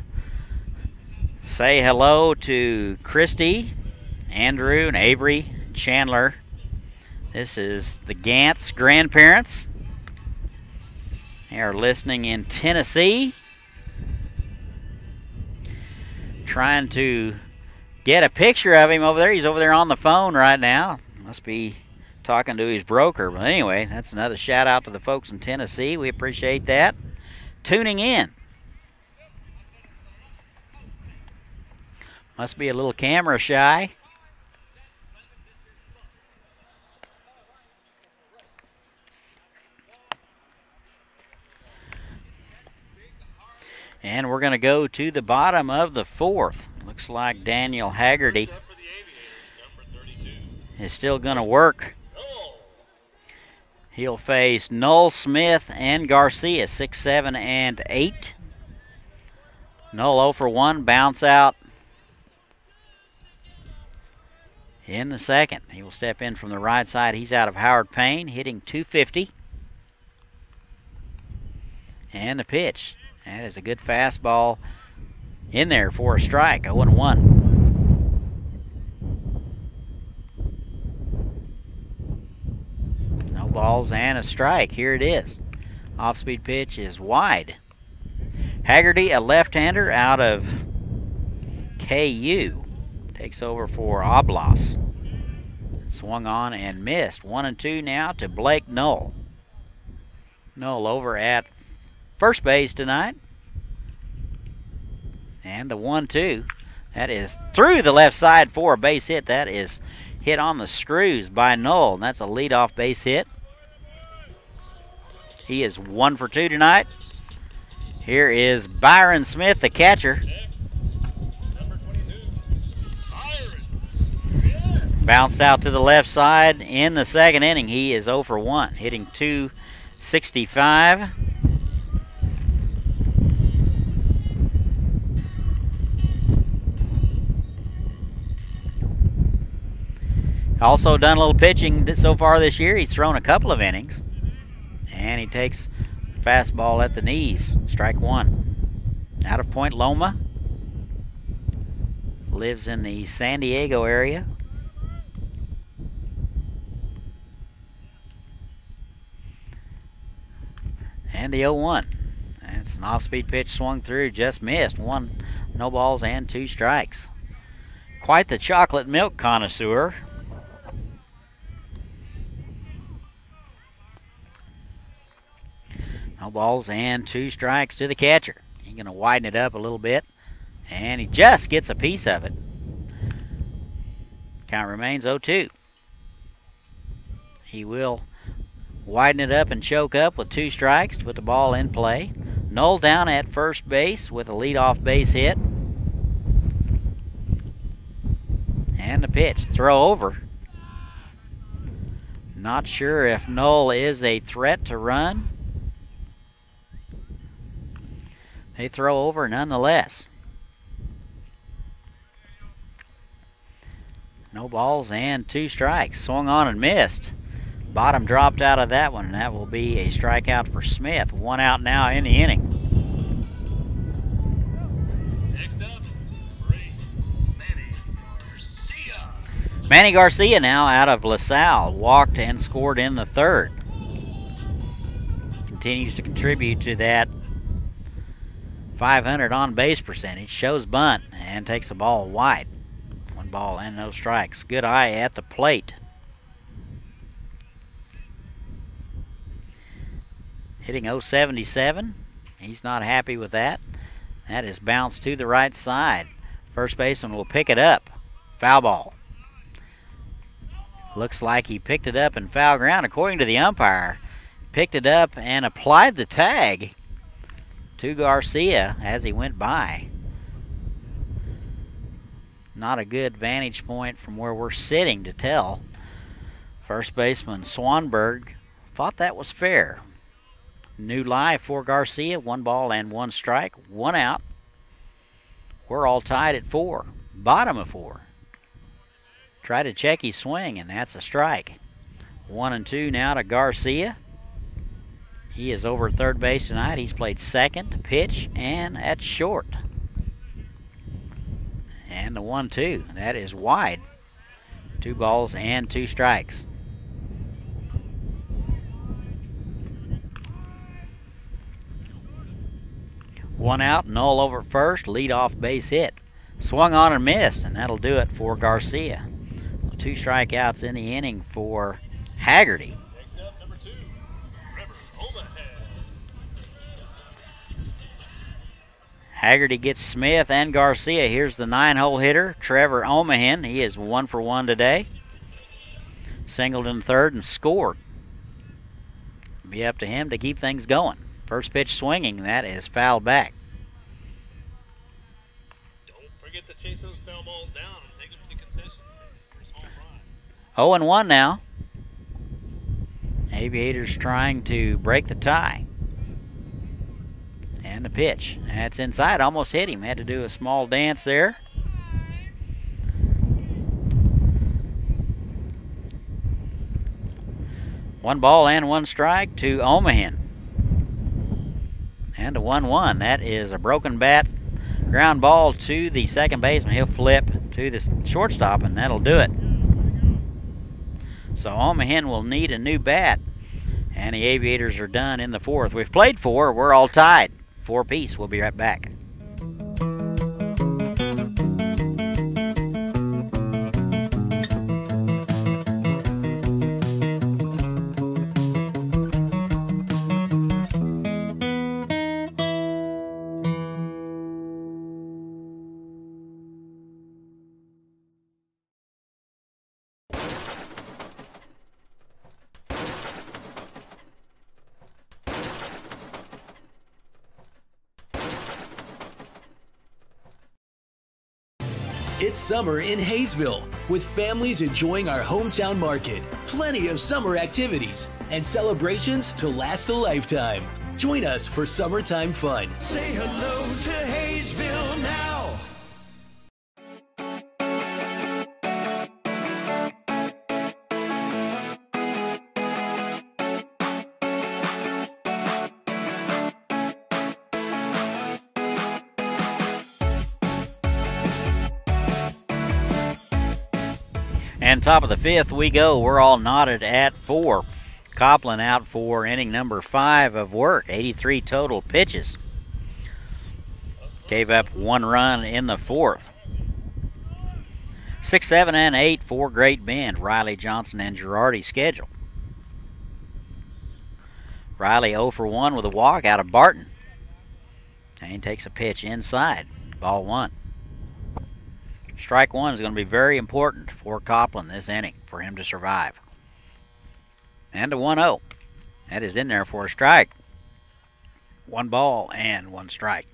say hello to Christy, Andrew, and Avery Chandler. This is the Gantz grandparents. They are listening in Tennessee. Trying to get a picture of him over there. He's over there on the phone right now. Must be talking to his broker. But anyway, that's another shout-out to the folks in Tennessee. We appreciate that. Tuning in. Must be a little camera shy. And we're going to go to the bottom of the 4th. Looks like Daniel Haggerty is still going to work. He'll face Noel, Smith, and Garcia, 6, 7, and 8. Noel 0 for 1, bounce out in the second. He will step in from the right side. He's out of Howard Payne, hitting .250. And the pitch. That is a good fastball in there for a strike, 0-1. Balls and a strike. Here it is. Off-speed pitch is wide. Haggerty, a left-hander out of KU, takes over for Oblas. Swung on and missed. 1-2 now to Blake Knoll. Knoll over at first base tonight. And the 1-2. That is through the left side for a base hit. That is hit on the screws by Knoll. And that's a leadoff base hit. He is 1 for 2 tonight. Here is Byron Smith, the catcher. Bounced out to the left side in the second inning. He is 0 for 1, hitting .265. Also done a little pitching so far this year. He's thrown a couple of innings. And he takes fastball at the knees. Strike 1. Out of Point Loma. Lives in the San Diego area. And the 0-1. That's an off-speed pitch swung through, just missed. No balls and 2 strikes. Quite the chocolate milk connoisseur. No balls and 2 strikes to the catcher. He's going to widen it up a little bit, and he just gets a piece of it. Count remains 0-2. He will widen it up and choke up with 2 strikes to put the ball in play. Knoll down at first base with a leadoff base hit. And the pitch, throw over. Not sure if Knoll is a threat to run. They throw over nonetheless. No balls and 2 strikes. Swung on and missed. Bottom dropped out of that one, and that will be a strikeout for Smith. 1 out now in the inning. Next up, Manny Garcia. Manny Garcia now out of LaSalle. Walked and scored in the 3rd. Continues to contribute to that .500 on base percentage. Shows bunt and takes a ball wide. 1 ball and no strikes. Good eye at the plate. Hitting .077. He's not happy with that. That is bounced to the right side. First baseman will pick it up. Foul ball. Looks like he picked it up in foul ground according to the umpire. Picked it up and applied the tag to Garcia as he went by. Not a good vantage point from where we're sitting to tell. First baseman Swanberg thought that was fair. New live for Garcia. 1 ball and 1 strike. 1 out. We're all tied at 4. Bottom of 4. Try to check his swing, and that's a strike. 1-2 now to Garcia. He is over at third base tonight. He's played second, pitch, and at short. And the 1-2. That is wide. 2 balls and 2 strikes. One out, Knoll over at first, leadoff base hit. Swung on and missed, and that'll do it for Garcia. 2 strikeouts in the inning for Haggerty. Next up, number 2, Trevor Omaha. Haggerty gets Smith and Garcia. Here's the 9-hole hitter, Trevor Omahan. He is 1 for 1 today. Singled in 3rd and scored. Be up to him to keep things going. First pitch swinging, that is fouled back. Don't forget to chase those foul balls down and take them to the concession stand for a small prize. 0-1 now. Aviators trying to break the tie. And the pitch. That's inside, almost hit him. Had to do a small dance there. One ball and 1 strike to Omahan. And a 1-1. That is a broken bat. Ground ball to the second baseman. He'll flip to the shortstop, and that'll do it. So Omahan will need a new bat. And the Aviators are done in the 4th. We've played 4. We're all tied. 4 apiece. We'll be right back. It's summer in Haysville, with families enjoying our hometown market. Plenty of summer activities and celebrations to last a lifetime. Join us for summertime fun. Say hello to Haysville now. And top of the 5th we go. We're all knotted at 4. Copeland out for inning number 5 of work, 83 total pitches. Gave up 1 run in the 4th. 6, 7, and 8 for Great Bend, Riley, Johnson, and Girardi scheduled. Riley 0 for 1 with a walk out of Barton. And takes a pitch inside. Ball 1. Strike 1 is going to be very important for Copeland this inning for him to survive. And a 1-0. That is in there for a strike. 1 ball and 1 strike.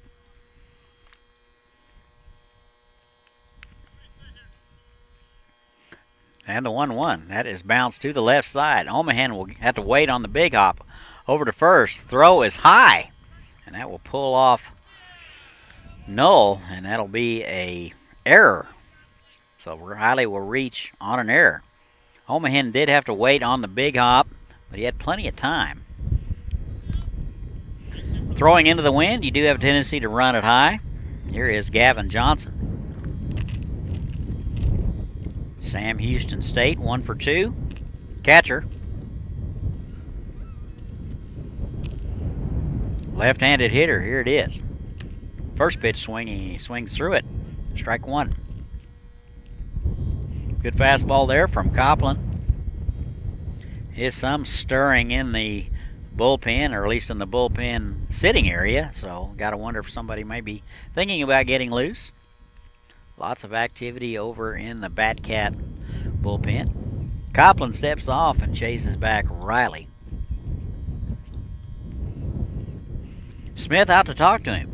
And the 1-1. That is bounced to the left side. Omahan will have to wait on the big hop. Over to first. Throw is high. And that will pull off Null. And that'll be a error. So Riley will reach on an error. Omahan did have to wait on the big hop, but he had plenty of time. Throwing into the wind, you do have a tendency to run it high. Here is Gavin Johnson. Sam Houston State, 1 for 2. Catcher. Left-handed hitter, here it is. First pitch swinging, he swings through it. Strike 1. Good fastball there from Copeland. Is some stirring in the bullpen, or at least in the bullpen sitting area, so got to wonder if somebody may be thinking about getting loose. Lots of activity over in the Batcat bullpen. Copeland steps off and chases back Riley. Smith out to talk to him.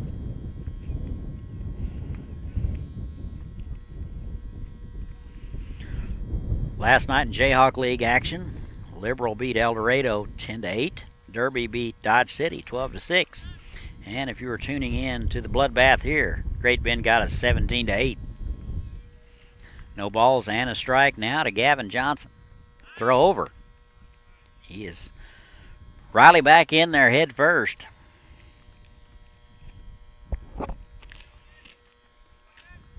Last night in Jayhawk League action, Liberal beat El Dorado 10-8. Derby beat Dodge City 12-6. And if you were tuning in to the bloodbath here, Great Bend got a 17-8. No balls and a strike now to Gavin Johnson. Throw over. He is Riley back in there head first.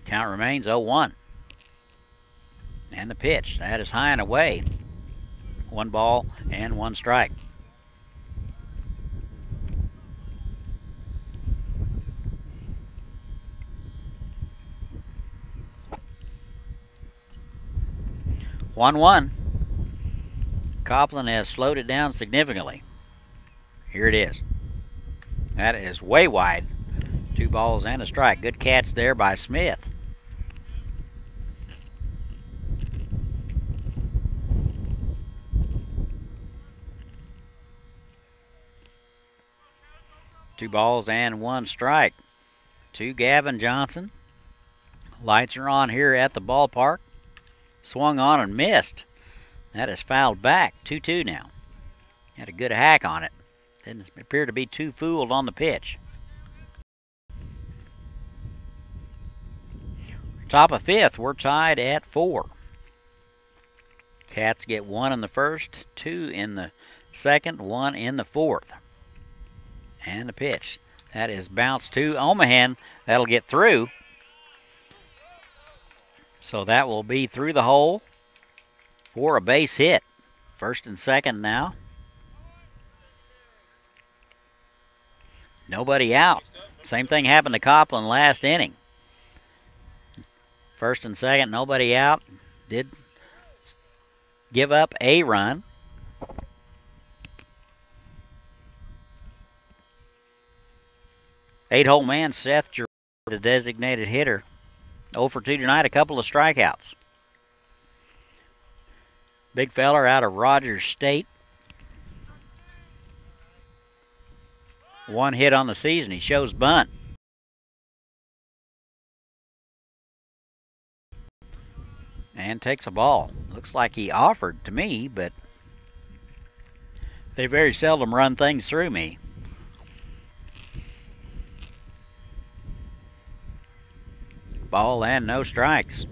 Count remains 0-1. And the pitch. That is high and away. 1 ball and 1 strike. One. Copeland has slowed it down significantly. Here it is. That is way wide. 2 balls and a strike. Good catch there by Smith. Two balls and 1 strike to Gavin Johnson. Lights are on here at the ballpark. Swung on and missed. That is fouled back. 2-2 now. Had a good hack on it. Didn't appear to be too fooled on the pitch. Top of 5th, we're tied at 4. Cats get 1 in the first, 2 in the second, 1 in the 4th. And the pitch. That is bounced to Omahan. That'll get through. So that will be through the hole for a base hit. First and second now. Nobody out. Same thing happened to Copeland last inning. First and second, nobody out. Did give up a run. Eight-hole man Seth Gerard, the designated hitter. 0 for 2 tonight, a couple of strikeouts. Big feller out of Rogers State. 1 hit on the season. He shows bunt. And takes a ball. Looks like he offered to me, but they very seldom run things through me. Ball and no strikes.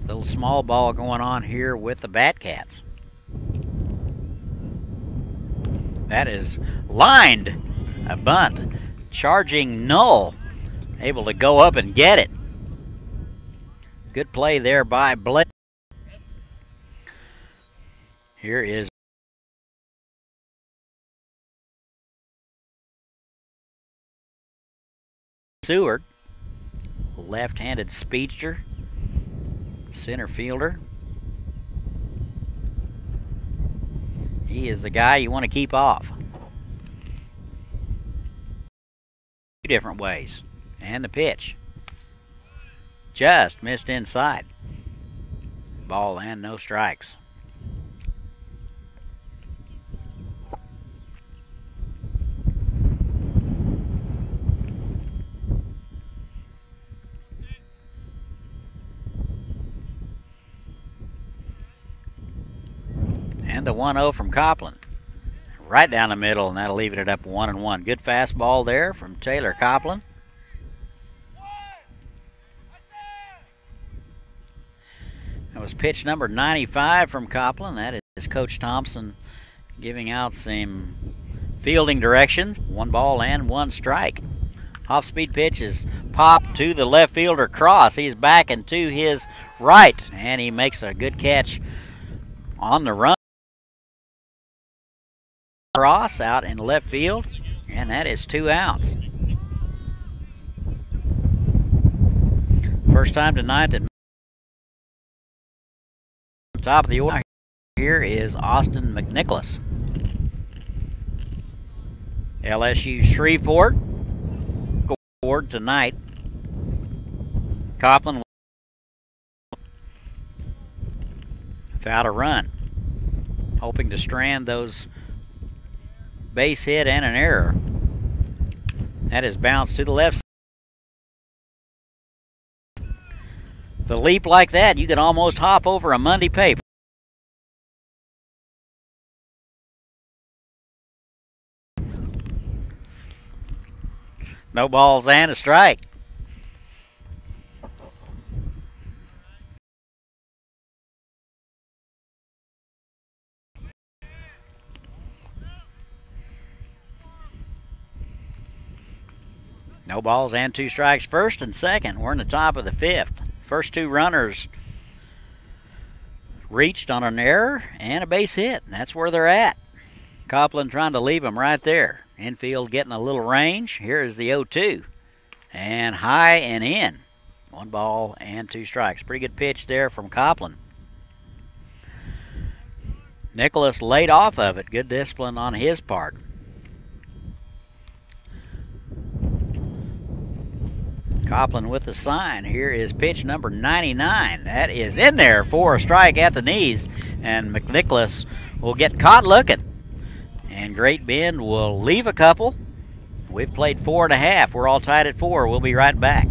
Little small ball going on here with the Batcats. That is lined. A bunt. Charging Null. Able to go up and get it. Good play there by Blake. Here is Seward, left-handed speedster, center fielder. He is the guy you want to keep off. Two different ways. And the pitch. Just missed inside. Ball and no strikes. And the 1-0 from Copland. Right down the middle, and that'll leave it up 1-1. Good fastball there from Taylor Copland. That was pitch number 95 from Copland. That is Coach Thompson giving out some fielding directions. 1 ball and 1 strike. Off-speed pitch is popped to the left fielder Cross. He's back and to his right, and he makes a good catch on the run. Cross out in left field, and that is 2 outs. First time tonight that top of the order here is Austin McNicholas. LSU Shreveport scored tonight. Copland without a run, hoping to strand those base hit and an error. That is bounced to the left. The leap like that, you could almost hop over a Monday paper. No balls and a strike. No balls and 2 strikes. First and second. We're in the top of the 5th. First 2 runners reached on an error and a base hit. And that's where they're at. Copland trying to leave them right there. Infield getting a little range. Here is the 0-2. And high and in. 1 ball and 2 strikes. Pretty good pitch there from Copland. Nicholas laid off of it. Good discipline on his part. Copland with the sign. Here is pitch number 99. That is in there for a strike at the knees. And McNicholas will get caught looking. And Great Bend will leave a couple. We've played 4.5. We're all tied at 4. We'll be right back.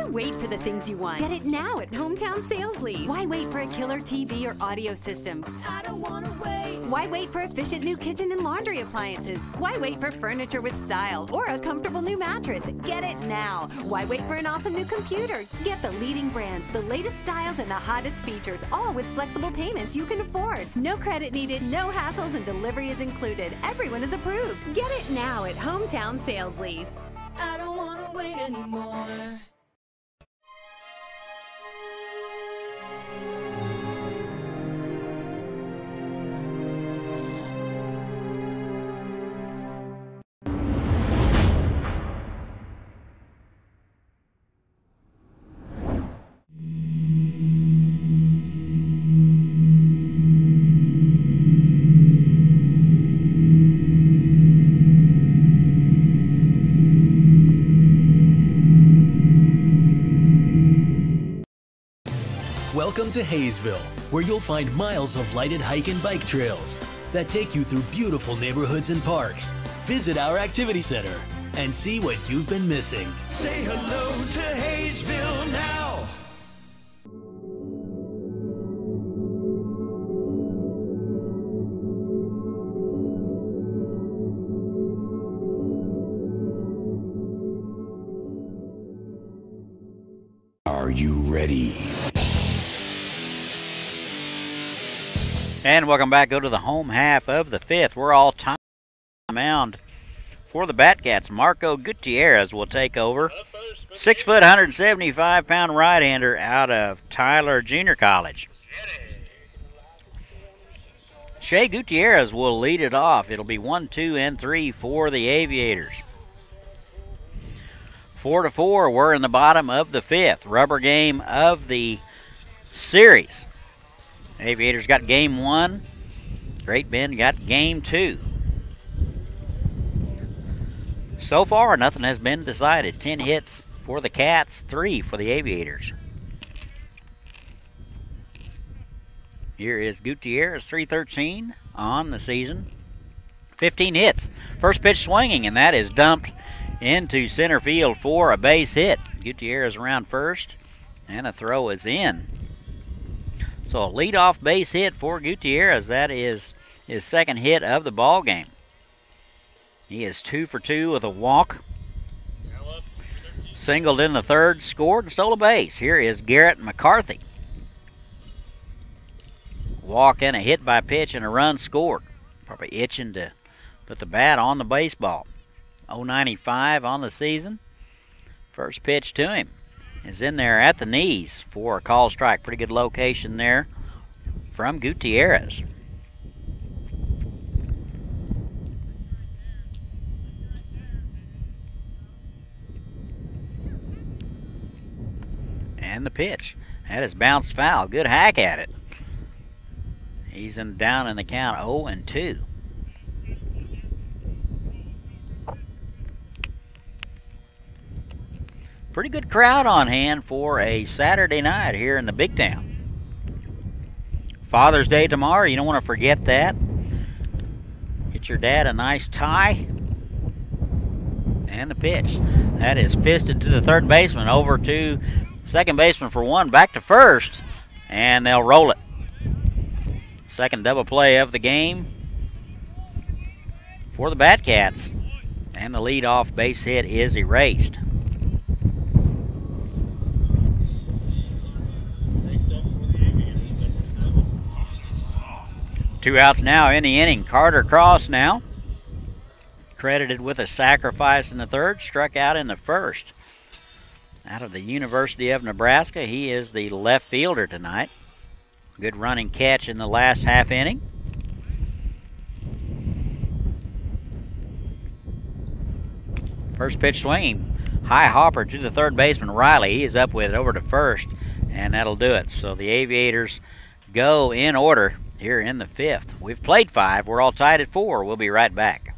Wait for the things you want. Get it now at Hometown Sales Lease. Why wait for a killer TV or audio system? I don't want to wait. Why wait for efficient new kitchen and laundry appliances? Why wait for furniture with style or a comfortable new mattress? Get it now. Why wait for an awesome new computer? Get the leading brands, the latest styles, and the hottest features, all with flexible payments you can afford. No credit needed, no hassles, and delivery is included. Everyone is approved. Get it now at Hometown Sales Lease. I don't want to wait anymore. Welcome to Haysville, where you'll find miles of lighted hike and bike trails that take you through beautiful neighborhoods and parks. Visit our activity center and see what you've been missing. Say hello to Haysville now. ready? And welcome back. Go to the home half of the fifth. We're all time mound for the Batcats. Marco Gutierrez will take over. 6 foot, 175-pound right-hander out of Tyler Junior College. Shea Gutierrez will lead it off. It'll be 1, 2, and 3 for the Aviators. 4-4, we're in the bottom of the fifth. Rubber game of the series. Aviators got game 1. Great Bend got game 2. So far, nothing has been decided. 10 hits for the Cats, 3 for the Aviators. Here is Gutierrez, 313 on the season. 15 hits. First pitch swinging, and that is dumped into center field for a base hit. Gutierrez around first, and a throw is in. So a leadoff base hit for Gutierrez. That is his second hit of the ball game. He is 2 for 2 with a walk. Singled in the third, scored and stole a base. Here is Garrett McCarthy. Walk and a hit by pitch and a run scored. Probably itching to put the bat on the baseball. 0.95 on the season. First pitch to him is in there at the knees for a call strike. Pretty good location there from Gutierrez. And the pitch. That is bounced foul. Good hack at it. He's down in the count 0-2. Pretty good crowd on hand for a Saturday night here in the big town. Father's Day tomorrow, you don't want to forget that. Get your dad a nice tie. And the pitch. That is fisted to the third baseman, over to second baseman for one, back to first, and they'll roll it. Second double play of the game for the Batcats, and the leadoff base hit is erased. Two outs now in the inning. Carter Cross now, credited with a sacrifice in the third, struck out in the first. Out of the University of Nebraska, he is the left fielder tonight. Good running catch in the last half inning. First pitch swinging. High hopper to the third baseman, Riley. He is up with it over to first, and that'll do it. So the Aviators go in order here in the fifth. We've played 5. We're all tied at 4. We'll be right back.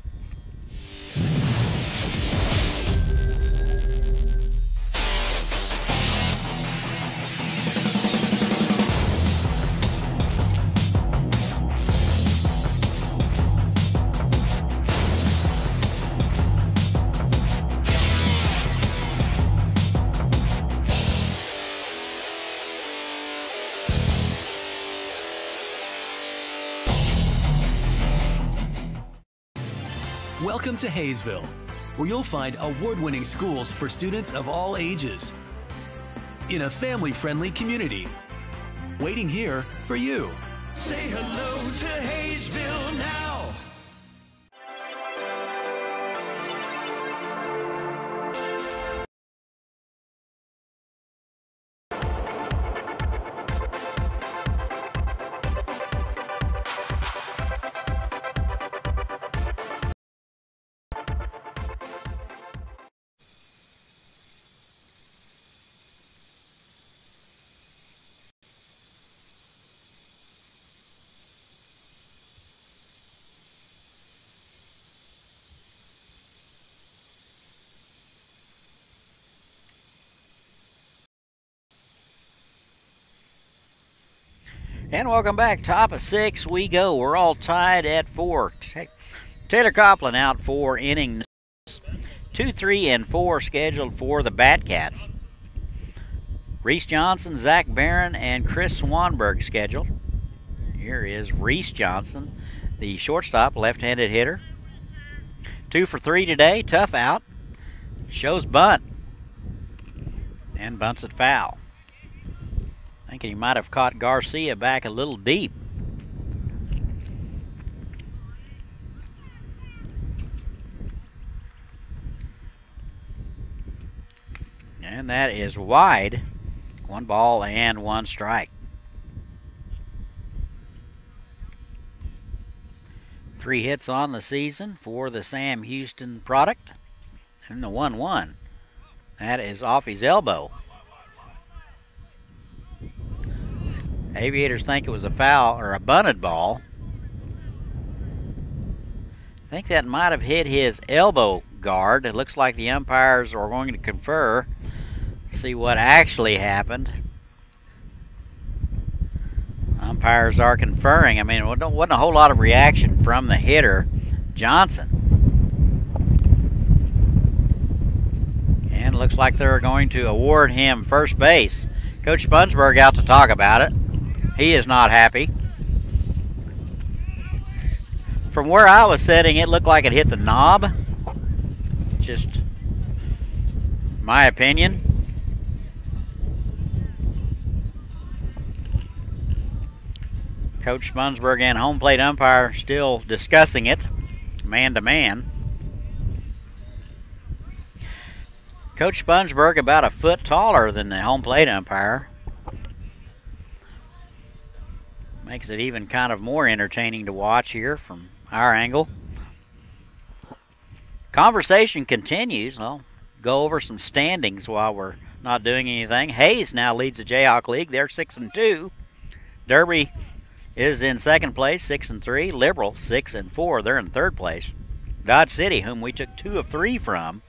Welcome to Haysville, where you'll find award-winning schools for students of all ages in a family-friendly community. Waiting here for you. Say hello to Haysville now. And welcome back. Top of 6 we go. We're all tied at 4. Taylor Copeland out for innings 2, 3, and 4 scheduled for the Batcats. Reese Johnson, Zach Barron, and Chris Swanberg scheduled. Here is Reese Johnson, the shortstop, left-handed hitter. 2 for 3 today. Tough out. Shows bunt. And bunts it foul. Thinking he might have caught Garcia back a little deep. And that is wide. 1 ball and 1 strike. 3 hits on the season for the Sam Houston product. And the 1-1. That is off his elbow. Aviators think it was a foul or a bunted ball. I think that might have hit his elbow guard. It looks like the umpires are going to confer, see what actually happened. Umpires are conferring. I mean, it wasn't a whole lot of reaction from the hitter, Johnson. And it looks like they're going to award him first base. Coach Spongeburg out to talk about it. He is not happy. From where I was sitting, it looked like it hit the knob. Just my opinion. Coach Spongeburg and home plate umpire still discussing it, man to man. Coach Spongeburg about a foot taller than the home plate umpire. Makes it even kind of more entertaining to watch here from our angle. Conversation continues. I'll go over some standings while we're not doing anything. Hayes now leads the Jayhawk League. They're 6-2. Derby is in second place, 6-3. Liberal, 6-4. They're in third place. Dodge City, whom we took 2 of 3 from,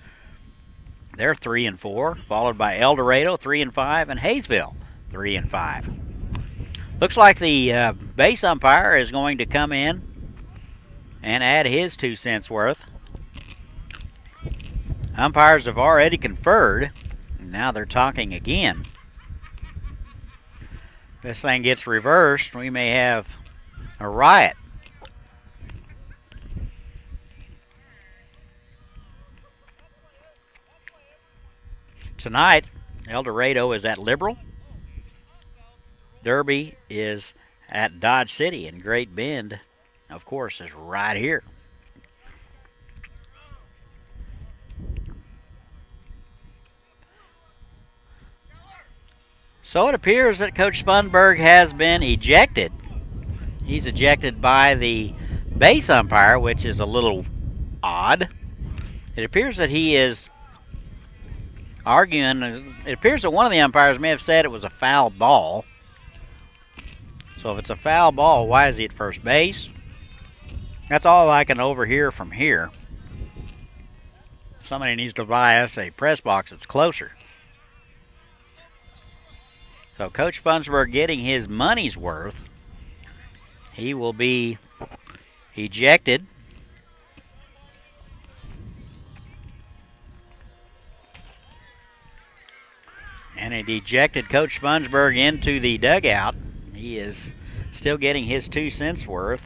they're 3-4, followed by El Dorado, 3-5, and Haysville, 3-5. Looks like the base umpire is going to come in and add his 2 cents worth. Umpires have already conferred, and now they're talking again. If this thing gets reversed, we may have a riot. Tonight, El Dorado is at Liberal. Derby is at Dodge City, and Great Bend, of course, is right here. So it appears that Coach Spongeburg has been ejected. He's ejected by the base umpire, which is a little odd. It appears that he is arguing. It appears that one of the umpires may have said it was a foul ball. So if it's a foul ball, why is he at first base? That's all I can overhear from here. Somebody needs to buy us a press box that's closer. So Coach Spongeburg getting his money's worth. He will be ejected. And it ejected Coach Spongeburg into the dugout. He is still getting his 2 cents worth.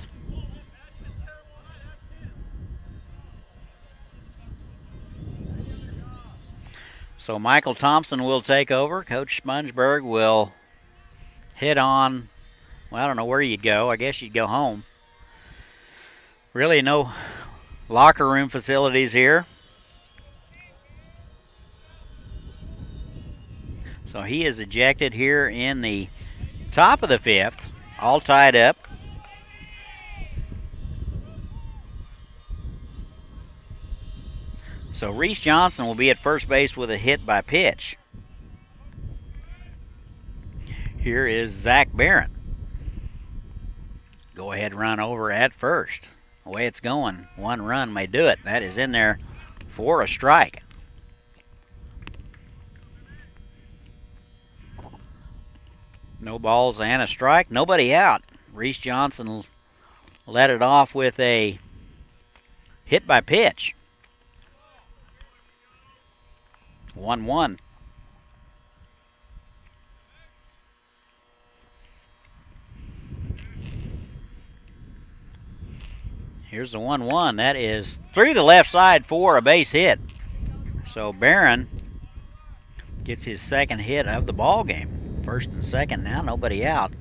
So Michael Thompson will take over. Coach Spongeburg will hit on, well, I don't know where you'd go. I guess you'd go home. Really no locker room facilities here. So he is ejected here in the top of the 5th, all tied up. So Reese Johnson will be at first base with a hit by pitch. Here is Zach Barron. Go ahead, run over at first. The way it's going, 1 run may do it. That is in there for a strike. No balls and a strike. Nobody out. Reese Johnson led it off with a hit by pitch. 1-1. Here's the 1-1. That is through the left side for a base hit. So Barron gets his 2nd hit of the ball game. First and second now, nobody out.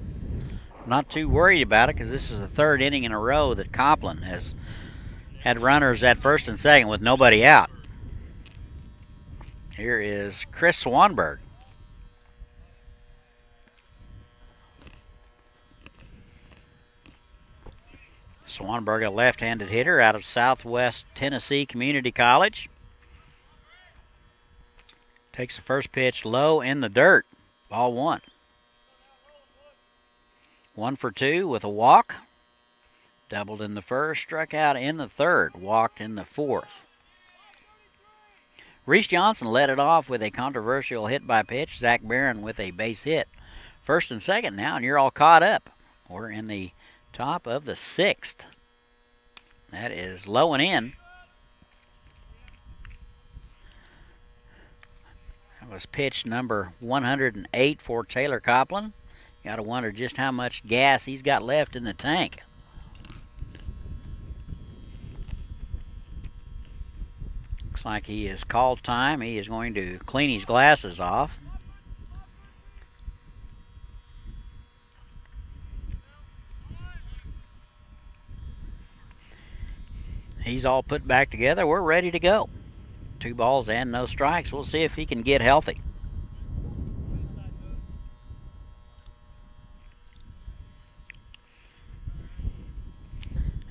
Not too worried about it because this is the third inning in a row that Copland has had runners at first and second with nobody out. Here is Chris Swanberg. Swanberg, a left-handed hitter out of Southwest Tennessee Community College. Takes the first pitch low in the dirt. Ball one. 1 for 2 with a walk. Doubled in the first, struck out in the third, walked in the fourth. Reese Johnson led it off with a controversial hit by pitch. Zach Barron with a base hit. First and second now, and you're all caught up. We're in the top of the sixth. That is low and in. That was pitch number 108 for Taylor Copland. Got to wonder just how much gas he's got left in the tank. Looks like he has called time. He is going to clean his glasses off. He's all put back together. We're ready to go. 2 balls and no strikes. We'll see if he can get healthy.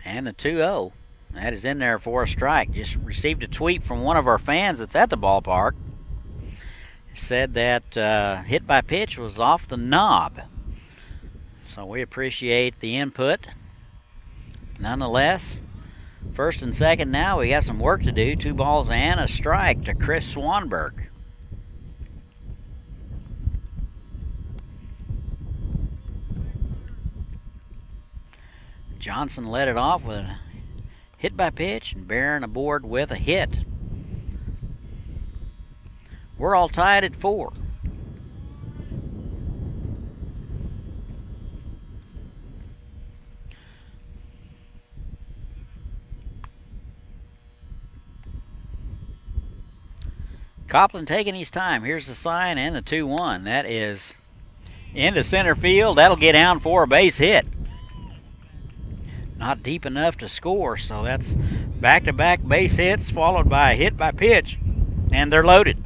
And the 2-0. That is in there for a strike. Just received a tweet from one of our fans that's at the ballpark. It said that hit by pitch was off the knob. So we appreciate the input. Nonetheless, first and second now, we got some work to do. 2 balls and a strike to Chris Swanberg. Johnson led it off with a hit by pitch, and Barron aboard with a hit. We're all tied at 4. Copland taking his time. Here's the sign and the 2-1. That is into center field. That'll get down for a base hit. Not deep enough to score, so that's back-to-back base hits followed by a hit by pitch, and they're loaded.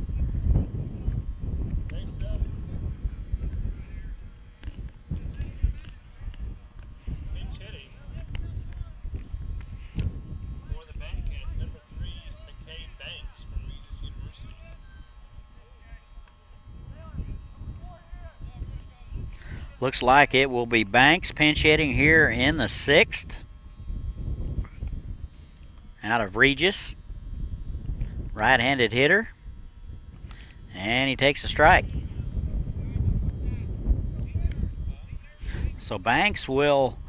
Looks like it will be Banks pinch hitting here in the 6th. Out of Regis. Right-handed hitter. And he takes a strike. So Banks will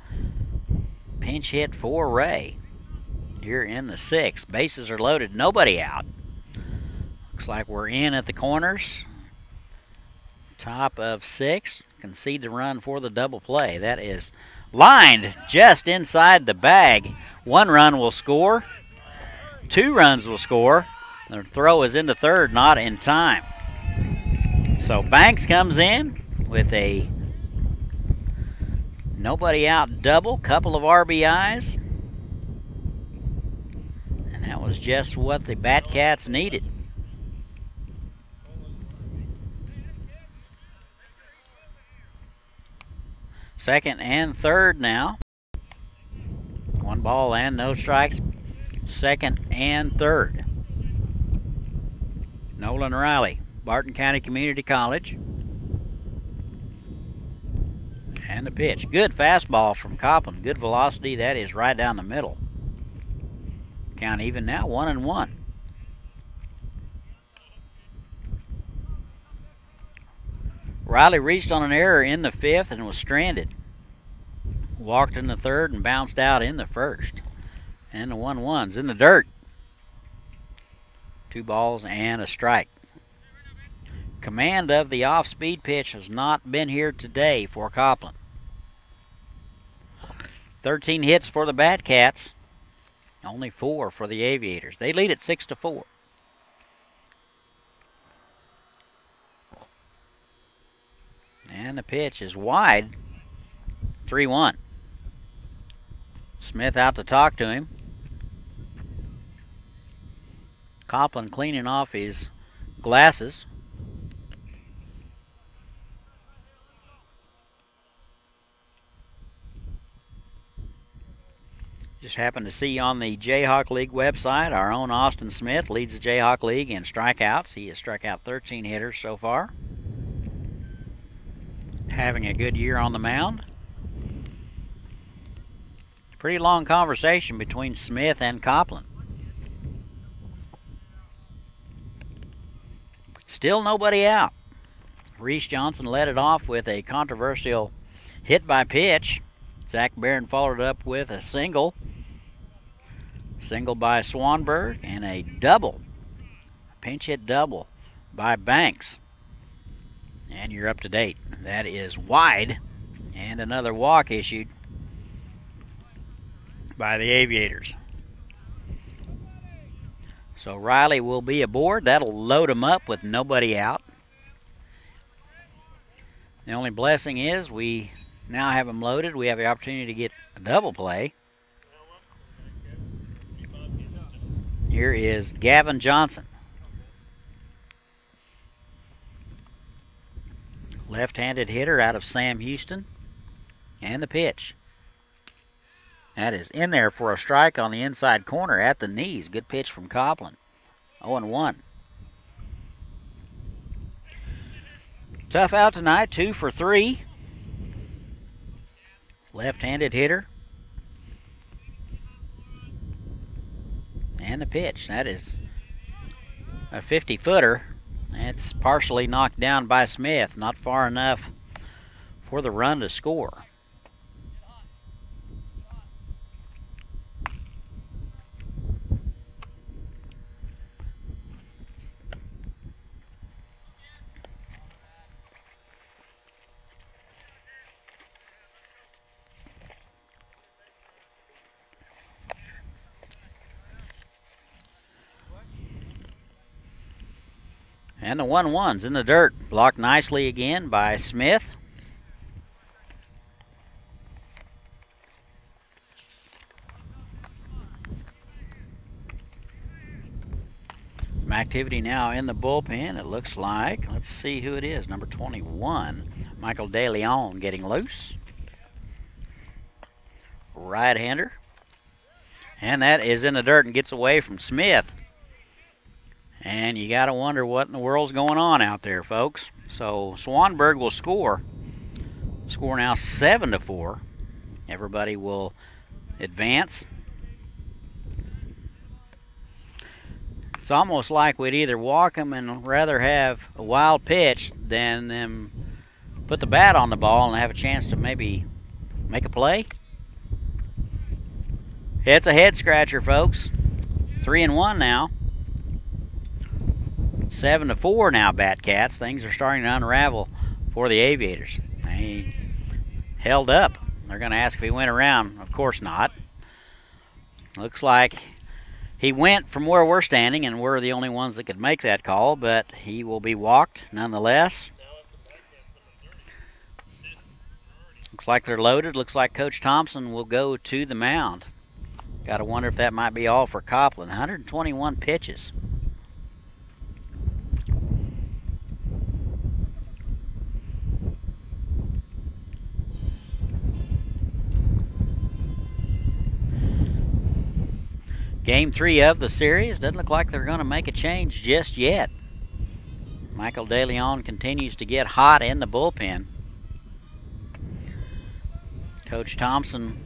pinch hit for Ray here in the 6th. Bases are loaded. Nobody out. Looks like we're in at the corners. Top of 6. Concede the run for the double play. That is lined just inside the bag. 1 run will score. 2 runs will score. The throw is into third, not in time. So Banks comes in with a nobody out double, couple of RBIs. And that was just what the Batcats needed. Second and third now. 1 ball and no strikes. Second and third. Nolan Riley, Barton County Community College. And the pitch. Good fastball from Copland. Good velocity. That is right down the middle. Count even now, 1-1. Riley reached on an error in the 5th and was stranded. Walked in the 3rd and bounced out in the 1st. And the 1-1's in the dirt. 2 balls and a strike. Command of the off-speed pitch has not been here today for Copland. 13 hits for the Batcats. Only 4 for the Aviators. They lead at 6-4. And the pitch is wide. 3-1. Smith out to talk to him. Copeland cleaning off his glasses. Just happened to see on the Jayhawk League website, our own Austin Smith leads the Jayhawk League in strikeouts. He has struck out 13 hitters so far. Having a good year on the mound. Pretty long conversation between Smith and Copeland. Still nobody out. Reese Johnson led it off with a controversial hit by pitch. Zach Barron followed it up with a single. Single by Swanberg and a double. Pinch hit double by Banks. And you're up to date. That is wide. And another walk issued by the Aviators. So Riley will be aboard. That'll load him up with nobody out. The only blessing is we now have him loaded. We have the opportunity to get a double play. Here is Gavin Johnson. Left-handed hitter out of Sam Houston. And the pitch. That is in there for a strike on the inside corner at the knees. Good pitch from Copeland. 0-1. Tough out tonight, 2 for 3. Left-handed hitter. And the pitch. That is a 50-footer. It's partially knocked down by Smith. Not far enough for the run to score. And the 1-1's in the dirt. Blocked nicely again by Smith. Some activity now in the bullpen. It looks like, let's see who it is. Number 21, Michael DeLeon getting loose. Right-hander. And that is in the dirt and gets away from Smith. And you got to wonder what in the world's going on out there, folks. So Swanberg will score. Score now 7-4. Everybody will advance. It's almost like we'd either walk them and rather have a wild pitch than them put the bat on the ball and have a chance to maybe make a play. It's a head scratcher, folks. 3-1 now. 7-4 now, Batcats. Things are starting to unravel for the Aviators. They held up. They're going to ask if he went around. Of course not. Looks like he went from where we're standing, and we're the only ones that could make that call, but he will be walked nonetheless. Looks like they're loaded. Looks like Coach Thompson will go to the mound. Got to wonder if that might be all for Copeland. 121 pitches. Game 3 of the series. Doesn't look like they're going to make a change just yet. Michael DeLeon continues to get hot in the bullpen. Coach Thompson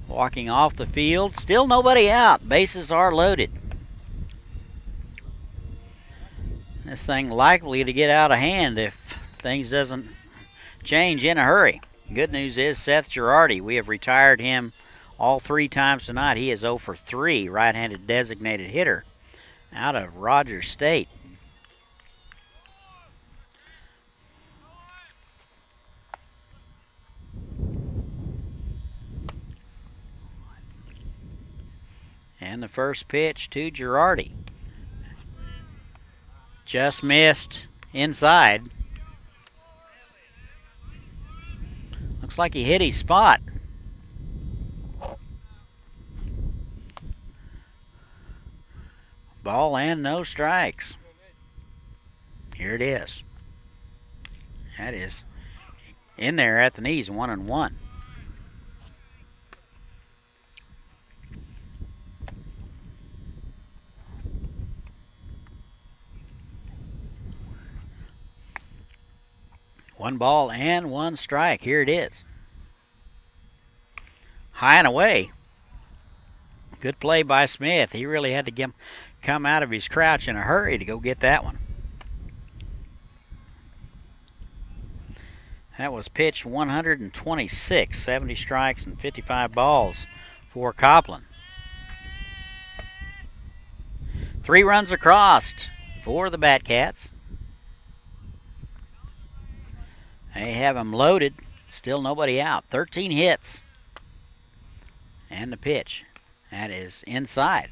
walking off the field. Still nobody out. Bases are loaded. This thing likely to get out of hand if things doesn't change in a hurry. Good news is Seth Girardi. We have retired him all 3 times tonight. He is 0 for 3, right-handed designated hitter out of Rogers State. And the first pitch to Girardi. Just missed inside. Looks like he hit his spot. Ball and no strikes. Here it is. That is in there at the knees, 1-1. One ball and one strike. Here it is. High and away. Good play by Smith. He really had to come out of his crouch in a hurry to go get that one. That was pitch 126, 70 strikes and 55 balls for Copeland. 3 runs across for the Batcats. They have them loaded. Still nobody out. 13 hits. And the pitch. That is inside.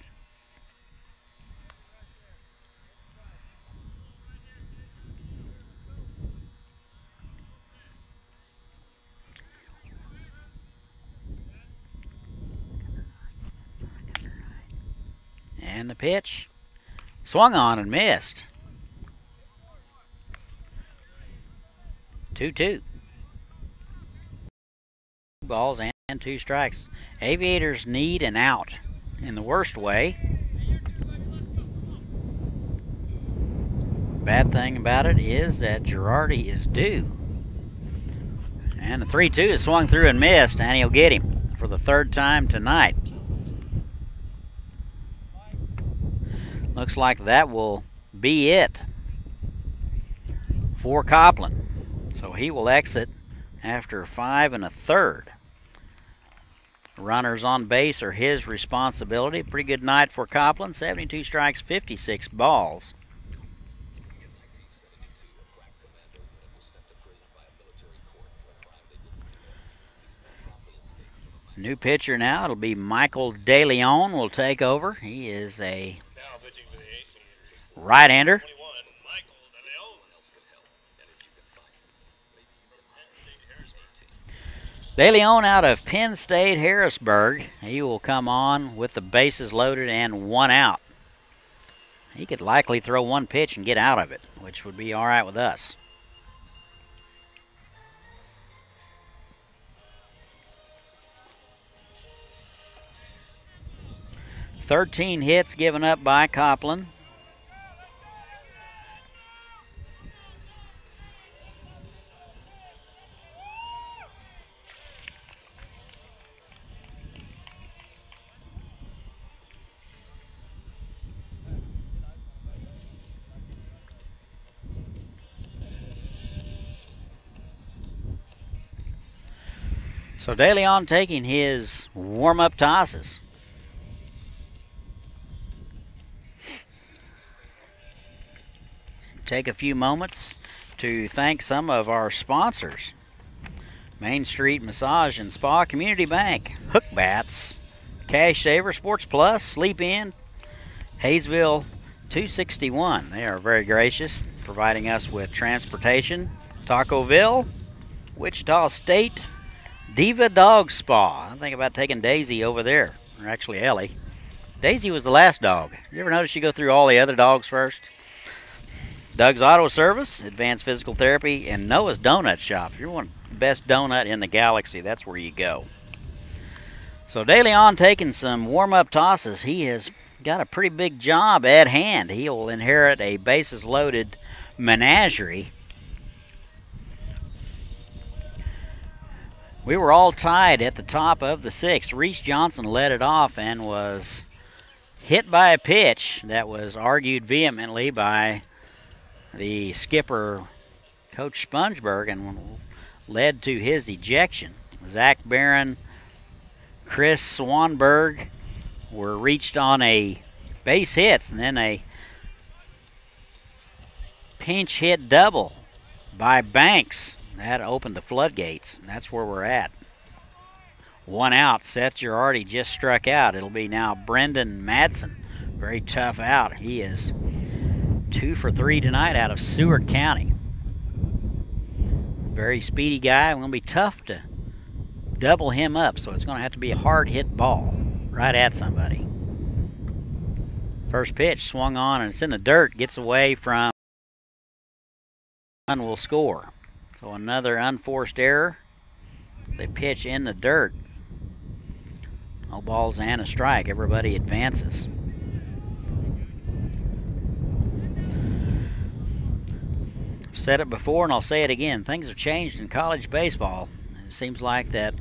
And the pitch. Swung on and missed. 2-2. Balls and 2 strikes. Aviators need an out in the worst way. Bad thing about it is that Girardi is due. And the 3-2 is swung through and missed, and he'll get him for the 3rd time tonight. Looks like that will be it for Copeland. So he will exit after 5 1/3. Runners on base are his responsibility. Pretty good night for Copeland. 72 strikes, 56 balls. New pitcher now. It'll be Michael DeLeon will take over. He is a right-hander. DeLeon out of Penn State Harrisburg. He will come on with the bases loaded and 1 out. He could likely throw 1 pitch and get out of it, which would be all right with us. "13 hits given up by Copeland. So DeLeon taking his warm-up tosses. Take a few moments to thank some of our sponsors. Main Street Massage and Spa, Community Bank, Hook Bats, Cash Saver, Sports Plus, Sleep In, Haysville 261. They are very gracious, providing us with transportation. Tacoville, Wichita State, Diva Dog Spa. I think about taking Daisy over there, or actually Ellie. Daisy was the last dog. You ever notice you go through all the other dogs first? Doug's Auto Service, Advanced Physical Therapy, and Noah's Donut Shop. If you want the best donut in the galaxy, that's where you go. So DeLeon taking some warm-up tosses. He has got a pretty big job at hand. He will inherit a bases-loaded menagerie. We were all tied at the top of the 6th. Reese Johnson led it off and was hit by a pitch that was argued vehemently by the skipper, Coach Spongeberg, and led to his ejection. Zach Barron, Chris Swanberg were reached on a base hits, and then a pinch hit double by Banks. That opened the floodgates, and that's where we're at. 1 out. Seth Girardi just struck out. It'll be now Brendan Madsen. Very tough out. He is 2 for 3 tonight out of Seward County. Very speedy guy. Going to be tough to double him up, so it's going to have to be a hard hit ball right at somebody. First pitch swung on, and it's in the dirt, gets away from will score. So another unforced error. They pitch in the dirt. No balls and a strike. Everybody advances. I've said it before and I'll say it again. Things have changed in college baseball. It seems like that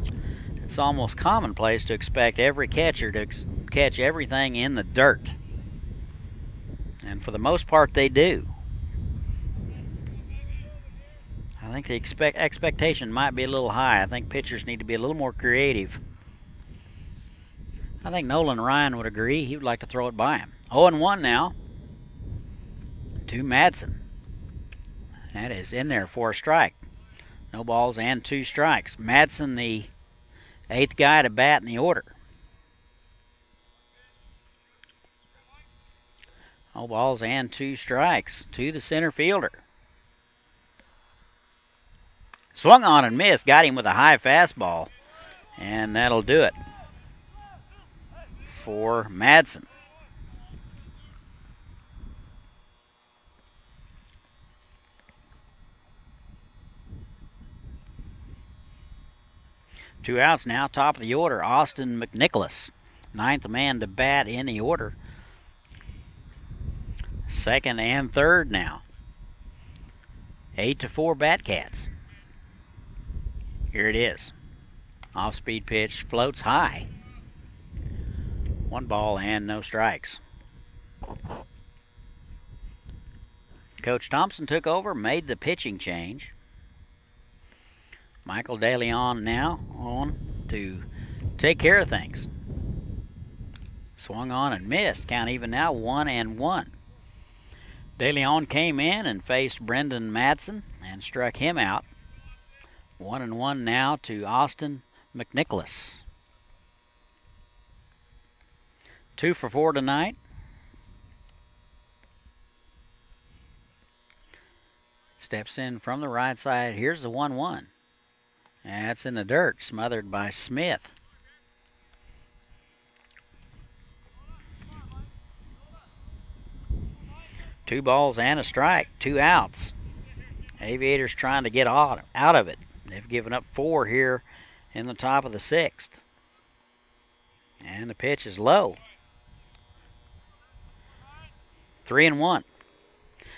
it's almost commonplace to expect every catcher to catch everything in the dirt. And for the most part they do. I think the expectation might be a little high. I think pitchers need to be a little more creative. I think Nolan Ryan would agree. He would like to throw it by him. 0-1 now to Madsen. That is in there for a strike. No balls and 2 strikes. Madsen, the 8th guy to bat in the order. No balls and 2 strikes to the center fielder. Swung on and missed. Got him with a high fastball. And that'll do it for Madsen. Two outs now, top of the order, Austin McNicholas. 9th man to bat in the order. 2nd and 3rd now. 8-4 Batcats. Here it is. Off-speed pitch, floats high. 1 ball and no strikes. Coach Thompson took over, made the pitching change. Michael DeLeon now on to take care of things. Swung on and missed. Count even now, 1-1. DeLeon came in and faced Brendan Madsen and struck him out. 1-1 now to Austin McNicholas. 2 for 4 tonight. Steps in from the right side. Here's the 1-1. That's in the dirt, smothered by Smith. Two balls and a strike, 2 outs. Aviators trying to get out of it. They've given up 4 here in the top of the 6th. And the pitch is low. 3-1.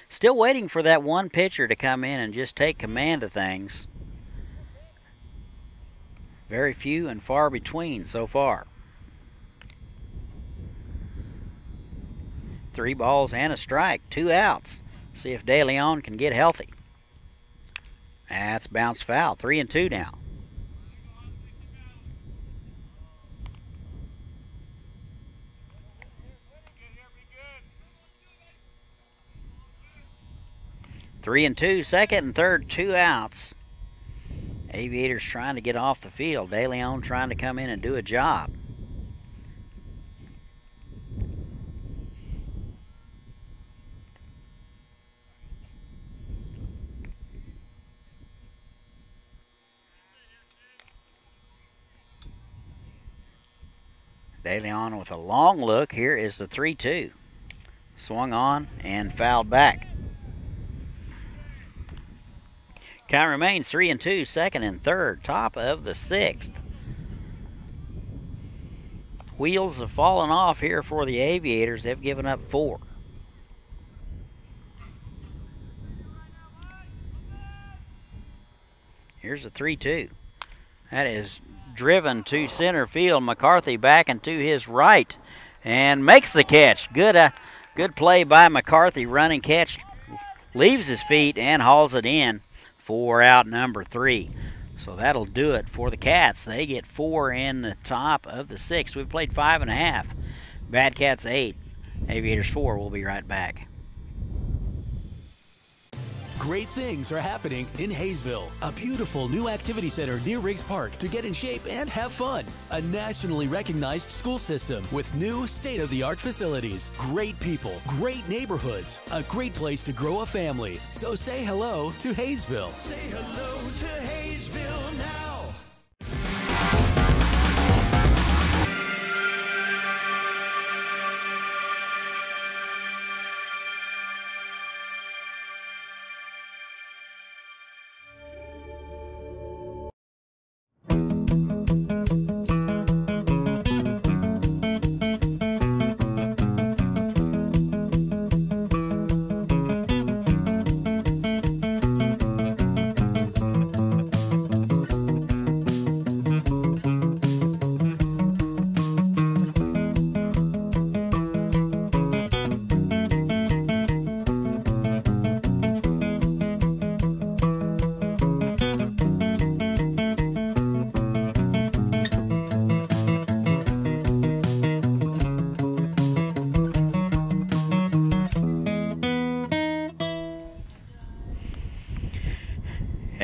Still waiting for that one pitcher to come in and just take command of things. Very few and far between so far. 3 balls and a strike, 2 outs. See if DeLeon can get healthy. That's bounced foul. 3-2 now. Three and two, 2nd and 3rd, 2 outs. Aviators trying to get off the field. DeLeon trying to come in and do a job. DeLeon with a long look. Here is the 3-2. Swung on and fouled back. Count remains 3-2, 2nd and 3rd, top of the 6th. Wheels have fallen off here for the Aviators. They've given up 4. Here's the 3-2. That is driven to center field. McCarthy back and to his right and makes the catch. Good play by McCarthy. Running catch, leaves his feet and hauls it in for out number 3. So that'll do it for the Cats. They get 4 in the top of the 6th. We've played 5.5. Batcats 8. Aviators 4. We'll be right back. Great things are happening in Haysville, a beautiful new activity center near Riggs Park to get in shape and have fun. A nationally recognized school system with new state-of-the-art facilities, great people, great neighborhoods, a great place to grow a family. So say hello to Haysville. Say hello to Haysville now.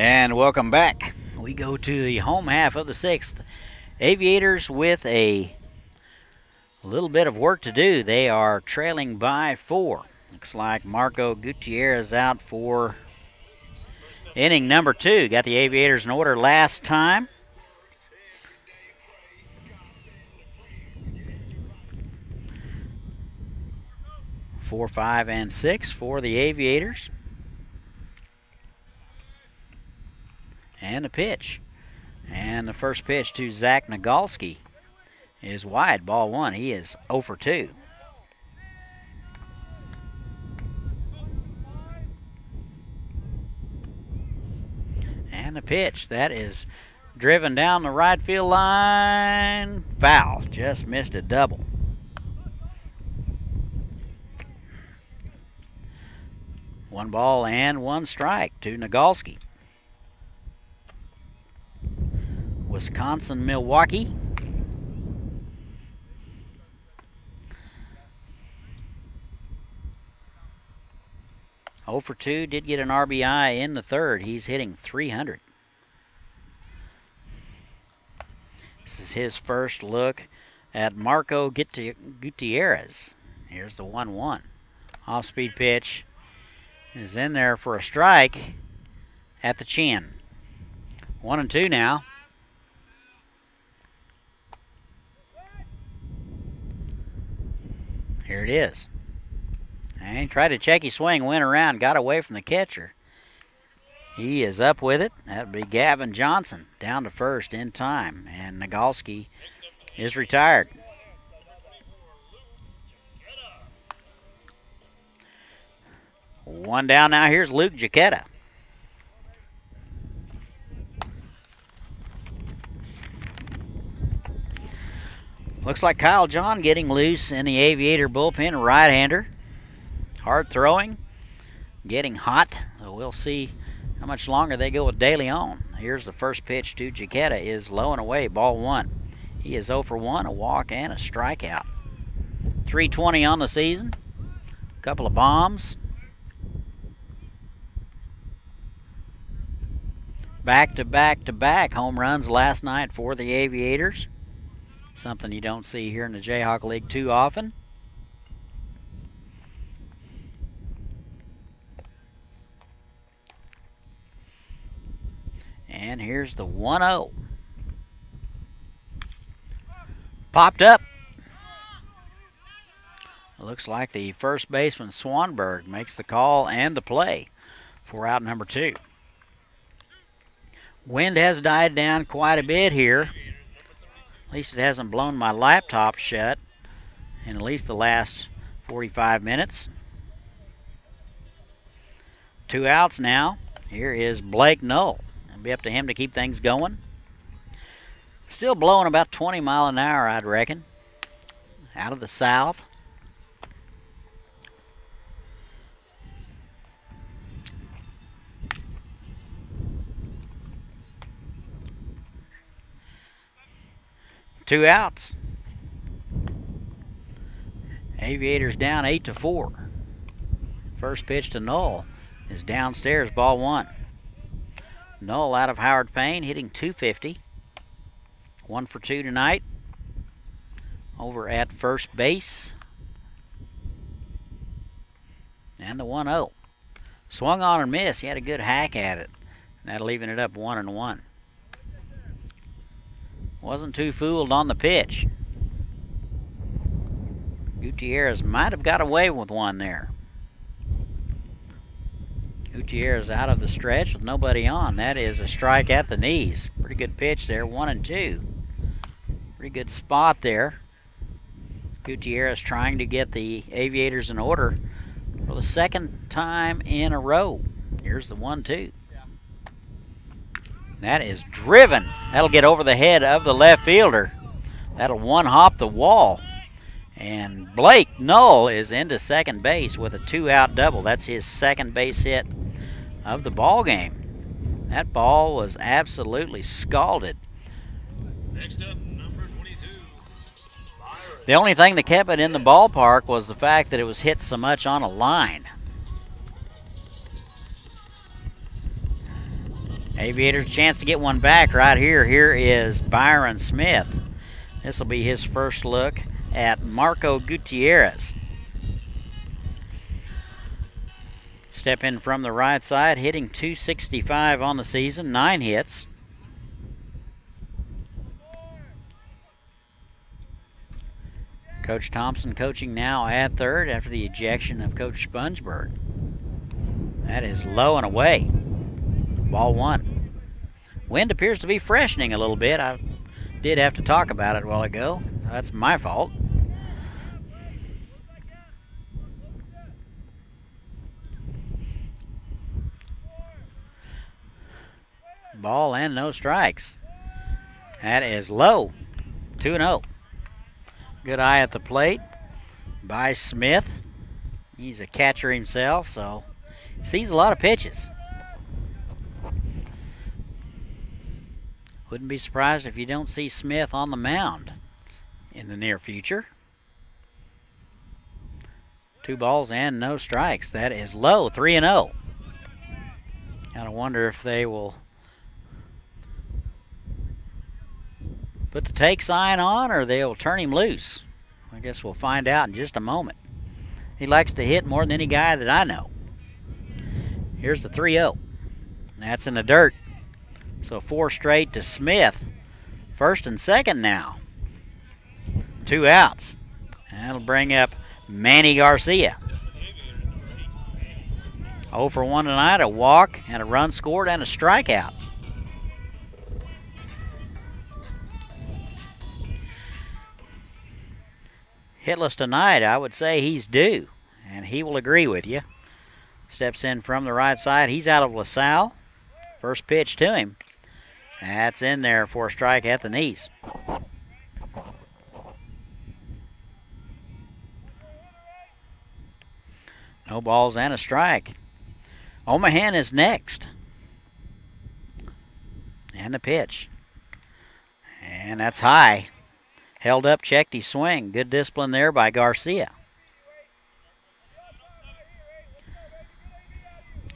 And welcome back. We go to the home half of the 6th. Aviators with a little bit of work to do. They are trailing by 4. Looks like Marco Gutierrez out for inning number 2. Got the Aviators in order last time. Four, 5, and 6 for the Aviators. And a pitch. And the first pitch to Zach Nagalski is wide, ball 1. He is 0 for 2. And the pitch, that is driven down the right field line. Foul, just missed a double. One ball and 1 strike to Nagalski. Wisconsin, Milwaukee. Oh for 2, did get an RBI in the 3rd. He's hitting .300. This is his first look at Marco Gutierrez. Here's the 1-1. Off-speed pitch is in there for a strike at the chin. 1-2 now. Here it is. And he tried to check his swing, went around, got away from the catcher. He is up with it. That would be Gavin Johnson down to first in time. And Nagalski is retired. One down now. Here's Luke Giacchetta. Looks like Kyle John getting loose in the Aviator bullpen, a right-hander. Hard throwing, getting hot. So we'll see how much longer they go with De Leon. Here's the first pitch to Giacchetta, is low and away, ball 1. He is 0 for 1, a walk and a strikeout. 320 on the season, a couple of bombs. Back-to-back-to-back home runs last night for the Aviators. Something you don't see here in the Jayhawk League too often. And here's the 1-0. Popped up. It looks like the first baseman Swanberg makes the call and the play for out number 2. Wind has died down quite a bit here. At least it hasn't blown my laptop shut in at least the last 45 minutes. 2 outs now. Here is Blake Knoll. It'll be up to him to keep things going. Still blowing about 20 miles an hour, I'd reckon. Out of the south. Two outs. Aviators down 8-4. First pitch to Knoll is downstairs, ball 1. Knoll out of Howard Payne, hitting .250. 1 for 2 tonight. Over at first base. And the 1-0. Swung on and missed. He had a good hack at it. That'll even it up 1-1. Wasn't too fooled on the pitch. Gutierrez might have got away with one there. Gutierrez out of the stretch with nobody on. That is a strike at the knees. Pretty good pitch there, 1-2. Pretty good spot there. Gutierrez trying to get the Aviators in order for the second time in a row. Here's the 1-2. That is driven. That'll get over the head of the left fielder. That'll one-hop the wall. And Blake Knoll is into second base with a 2-out double. That's his second base hit of the ball game. That ball was absolutely scalded. Next up, number 22. The only thing that kept it in the ballpark was the fact that it was hit so much on a line. Aviators chance to get one back right here. Here is Byron Smith. This will be his first look at Marco Gutierrez. Step in from the right side, hitting .265 on the season, 9 hits. Coach Thompson coaching now at third after the ejection of Coach Spongeberg. That is low and away. Ball 1. Wind appears to be freshening a little bit. I did have to talk about it a while ago. That's my fault. Ball and no strikes. That is low. 2-0. Good eye at the plate by Smith. He's a catcher himself, so sees a lot of pitches. Wouldn't be surprised if you don't see Smith on the mound in the near future. 2 balls and no strikes. That is low. 3-0. Kind of wonder if they will put the take sign on or they'll turn him loose. I guess we'll find out in just a moment. He likes to hit more than any guy that I know. Here's the 3-0. That's in the dirt. So 4 straight to Smith. First and second now. 2 outs. That'll bring up Manny Garcia. 0 for 1 tonight, a walk and a run scored and a strikeout. Hitless tonight, I would say he's due, and he will agree with you. Steps in from the right side. He's out of LaSalle. First pitch to him. That's in there for a strike at the knees. No balls and a strike. Omahan is next. And the pitch. And that's high. Held up, checked his swing. Good discipline there by Garcia.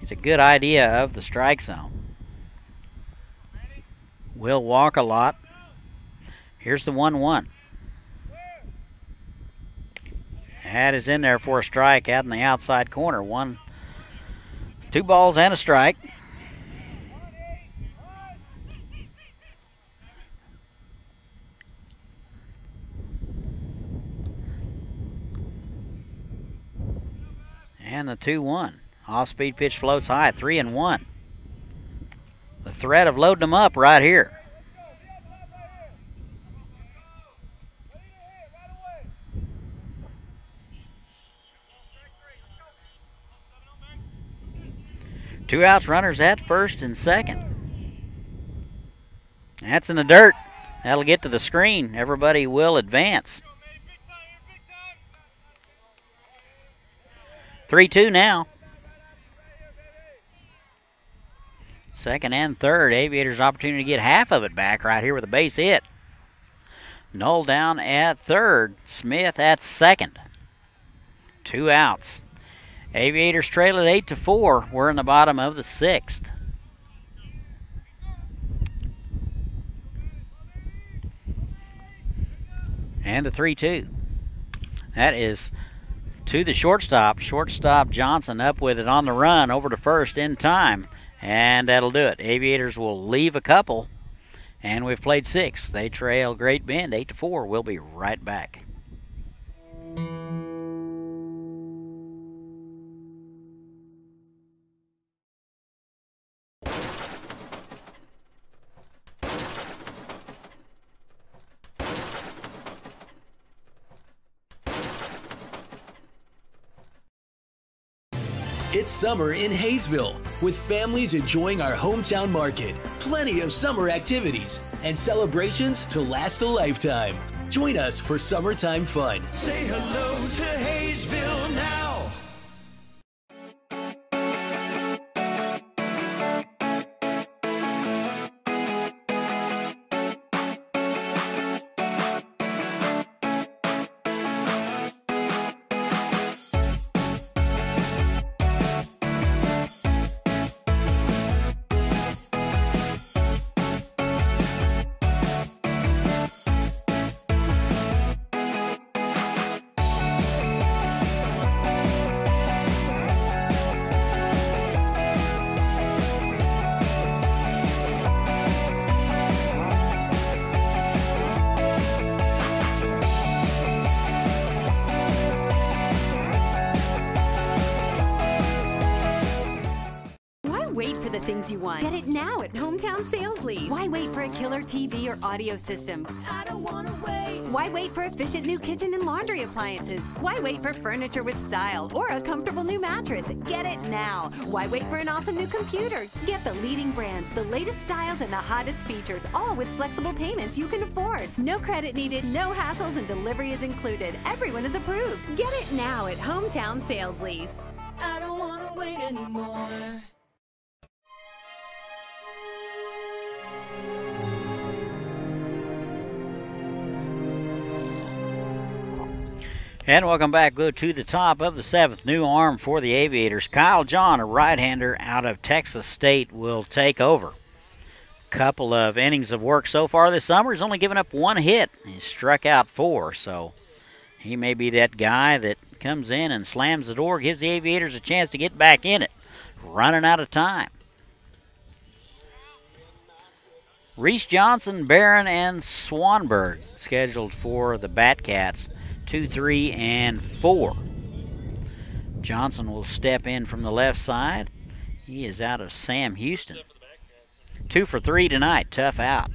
It's a good idea of the strike zone. Will walk a lot. Here's the 1-1. That is in there for a strike out in the outside corner. 2 balls and a strike. And the 2-1. Off-speed pitch floats high, 3-1. The threat of loading them up right here. Two outs, runners at first and second. That's in the dirt. That'll get to the screen. Everybody will advance. 3-2 now. Second and third. Aviators opportunity to get half of it back right here with a base hit. Knoll down at third. Smith at second. 2 outs. Aviators trail at 8-4. We're in the bottom of the 6th. And the 3-2. That is to the shortstop. Shortstop Johnson up with it on the run over to first in time. And that'll do it. Aviators will leave a couple. And we've played 6. They trail Great Bend 8-4. We'll be right back. It's summer in Haysville, with families enjoying our hometown market, plenty of summer activities, and celebrations to last a lifetime. Join us for summertime fun. Say hello to Haysville now. things you want. Get it now at Hometown Sales Lease. Why wait for a killer TV or audio system? I don't wanna wait. Why wait for efficient new kitchen and laundry appliances? Why wait for furniture with style or a comfortable new mattress? Get it now. Why wait for an awesome new computer? Get the leading brands, the latest styles, and the hottest features, all with flexible payments you can afford. No credit needed, no hassles, and delivery is included. Everyone is approved. Get it now at Hometown Sales Lease. I don't wanna wait anymore. And welcome back. Go to the top of the 7th. New arm for the Aviators. Kyle John, a right-hander out of Texas State, will take over. Couple of innings of work so far this summer. He's only given up 1 hit. He struck out 4, so he may be that guy that comes in and slams the door, gives the Aviators a chance to get back in it. Running out of time. Reese Johnson, Barron, and Swanberg scheduled for the Batcats. 2, 3, and 4. Johnson will step in from the left side. He is out of Sam Houston. 2 for 3 tonight. Tough out.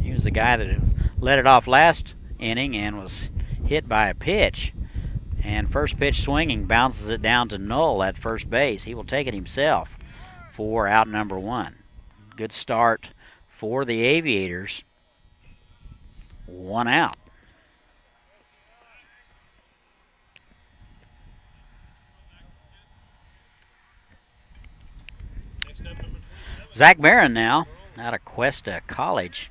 He was the guy that let it off last inning and was hit by a pitch. And first pitch swinging bounces it down to Null at first base. He will take it himself for out number 1. Good start for the Aviators. 1 out. Zach Barron now, out of Cuesta College.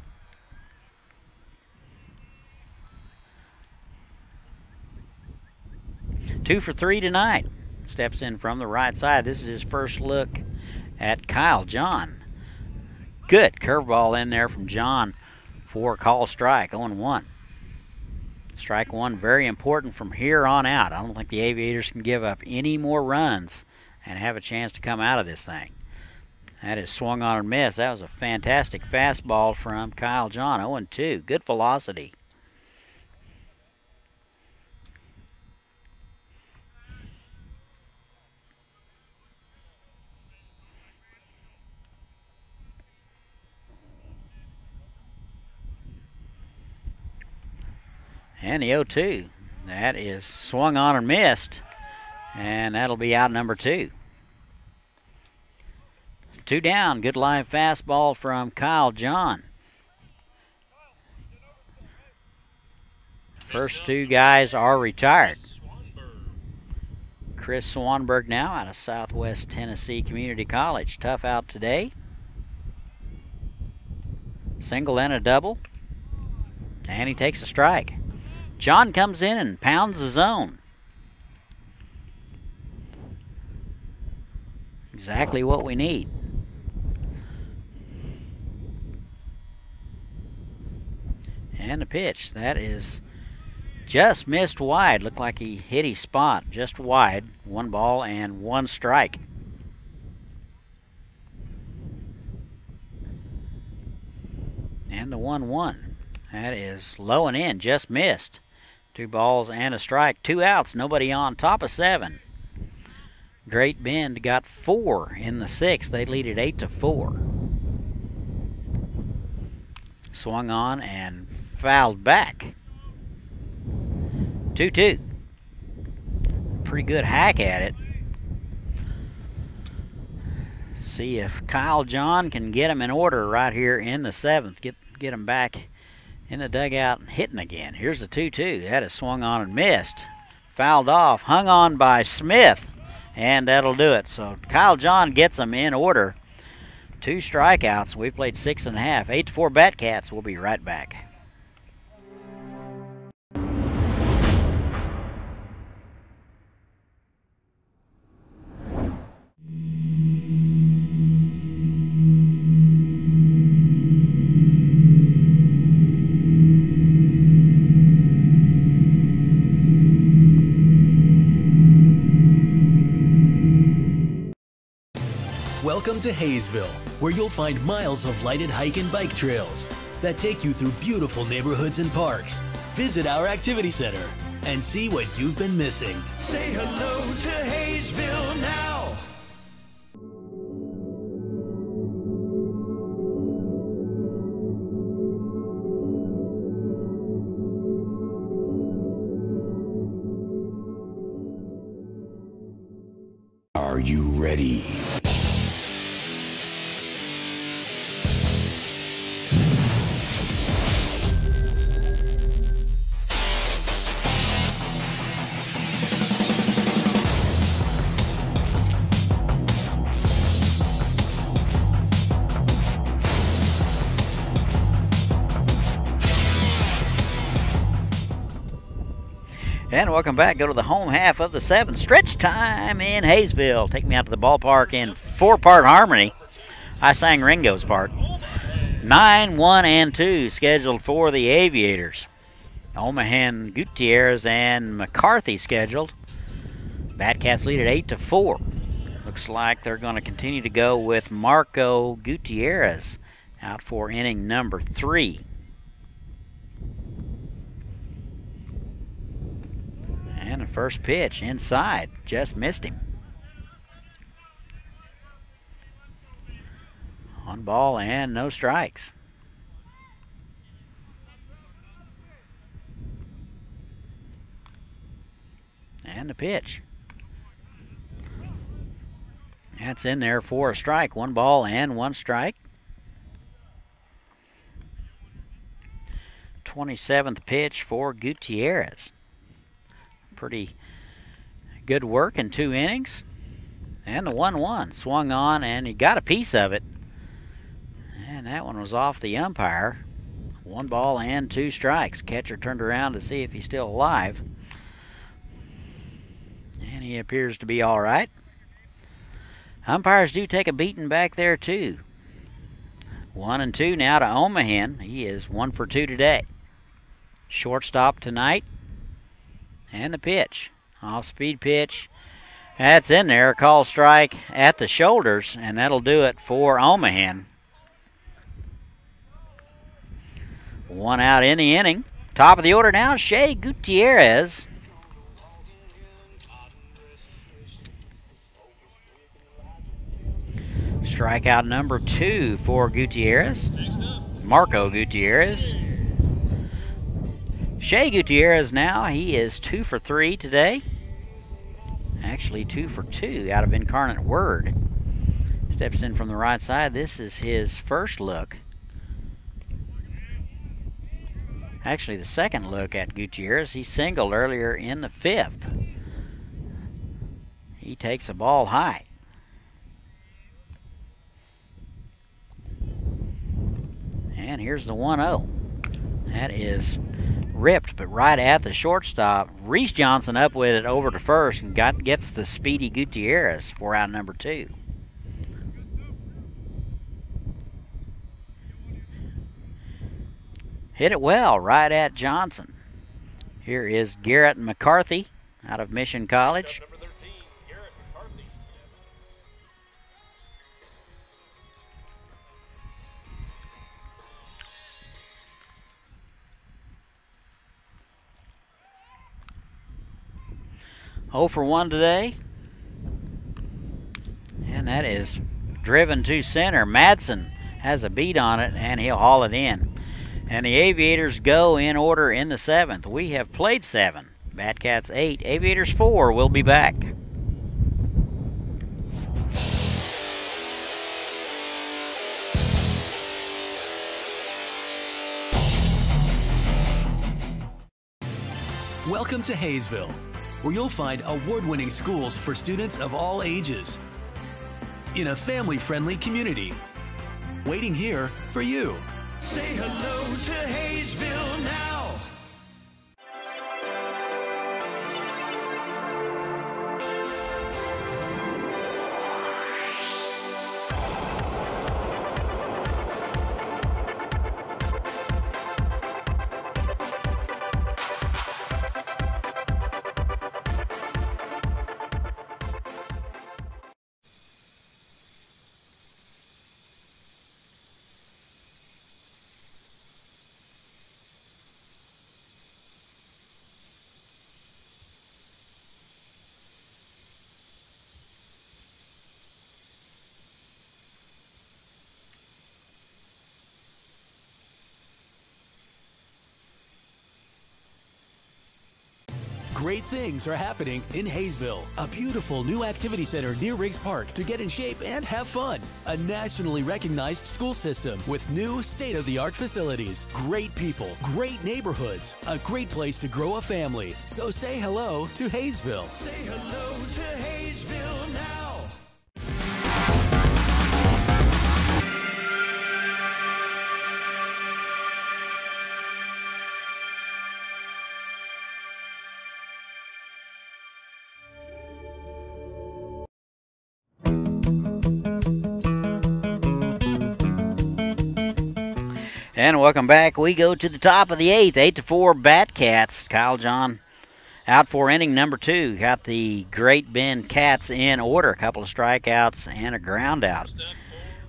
Two for 3 tonight. Steps in from the right side. This is his first look at Kyle John. Good curveball in there from John for a call strike, 0-1. Strike 1 very important from here on out. I don't think the Aviators can give up any more runs and have a chance to come out of this thing. That is swung on and missed. That was a fantastic fastball from Kyle John. 0-2. Good velocity. And the 0-2. That is swung on and missed. And that'll be out number 2. 2 down. Good live fastball from Kyle John. First 2 guys are retired. Chris Swanberg now out of Southwest Tennessee Community College. Tough out today. Single and a double. And he takes a strike. John comes in and pounds the zone. Exactly what we need. And the pitch. That is just missed wide. Looked like he hit his spot just wide. 1 ball and 1 strike. And the 1-1. That is low and in. Just missed. 2 balls and a strike. 2 outs. Nobody on. Top of 7. Great Bend got 4 in the 6th. They lead it 8-4. Swung on and fouled back. 2-2. Pretty good hack at it. See if Kyle John can get him in order right here in the 7th. Get him back in the dugout and hitting again. Here's the 2-2. That is swung on and missed. Fouled off. Hung on by Smith. And that'll do it. So Kyle John gets them in order. 2 strikeouts. We've played 6.5. 8-4 Batcats. We'll be right back. Welcome to Haysville, where you'll find miles of lighted hike and bike trails that take you through beautiful neighborhoods and parks. Visit our activity center and see what you've been missing. Say hello to Haysville now. ready? And welcome back. Go to the home half of the 7th. Stretch time in Haysville. Take me out to the ballpark in 4-part harmony. I sang Ringo's part. 9, 1, and 2 scheduled for the Aviators. Omahan, Gutierrez, and McCarthy scheduled. Batcats lead at 8-4. Looks like they're going to continue to go with Marco Gutierrez out for inning number 3. And the first pitch inside, just missed him. On ball and no strikes. And the pitch. That's in there for a strike. 1 ball and 1 strike. 27th pitch for Gutierrez. Pretty good work in 2 innings. And the 1-1 swung on, and he got a piece of it. And that one was off the umpire. 1 ball and 2 strikes. Catcher turned around to see if he's still alive. And he appears to be all right. Umpires do take a beating back there, too. 1-2 now to Omahan. He is 1 for 2 today. Shortstop tonight. And the pitch. Off-speed pitch. That's in there. Call strike at the shoulders, and that'll do it for Omahan. 1 out in the inning. Top of the order now, Shea Gutierrez. Strikeout number 2 for Gutierrez. Marco Gutierrez. Shea Gutierrez now, he is 2 for 3 today. Actually 2 for 2 out of Incarnate Word. Steps in from the right side. This is his first look. Actually the second look at Gutierrez. He singled earlier in the 5th. He takes a ball high. And here's the 1-0. That is ripped, but right at the shortstop. Reese Johnson up with it over to first and gets the speedy Gutierrez for out number 2. Hit it well right at Johnson. Here is Garrett McCarthy out of Mission College. Number 13, Garrett McCarthy. 0 for 1 today. And that is driven to center. Madsen has a beat on it, and he'll haul it in. And the Aviators go in order in the 7th. We have played 7. Batcats 8. Aviators 4. We'll be back. Welcome to Haysville, where you'll find award-winning schools for students of all ages in a family-friendly community. Waiting here for you. Say hello to Haysville now. Great things are happening in Haysville, a beautiful new activity center near Riggs Park to get in shape and have fun. A nationally recognized school system with new state-of-the-art facilities, great people, great neighborhoods, a great place to grow a family. So say hello to Haysville. Say hello to Haysville now. And welcome back. We go to the top of the 8th, 8-4 Batcats. Kyle John out for inning number 2. Got the Great Bend Cats in order. A couple of strikeouts and a ground out.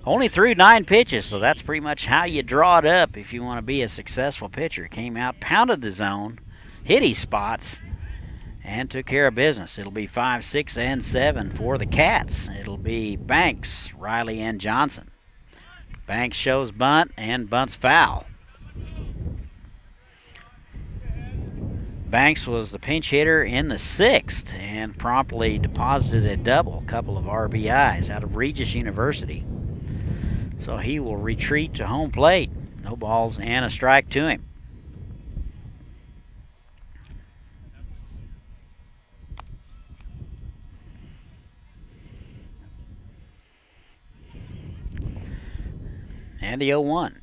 Only threw 9 pitches, so that's pretty much how you draw it up if you want to be a successful pitcher. Came out, pounded the zone, hit his spots, and took care of business. It'll be 5, 6, and 7 for the Cats. It'll be Banks, Riley, and Johnson. Banks shows bunt and bunts foul. Banks was the pinch hitter in the 6th and promptly deposited a double, couple of RBIs out of Regis University. So he will retreat to home plate. No balls and a strike to him. And the 0-1.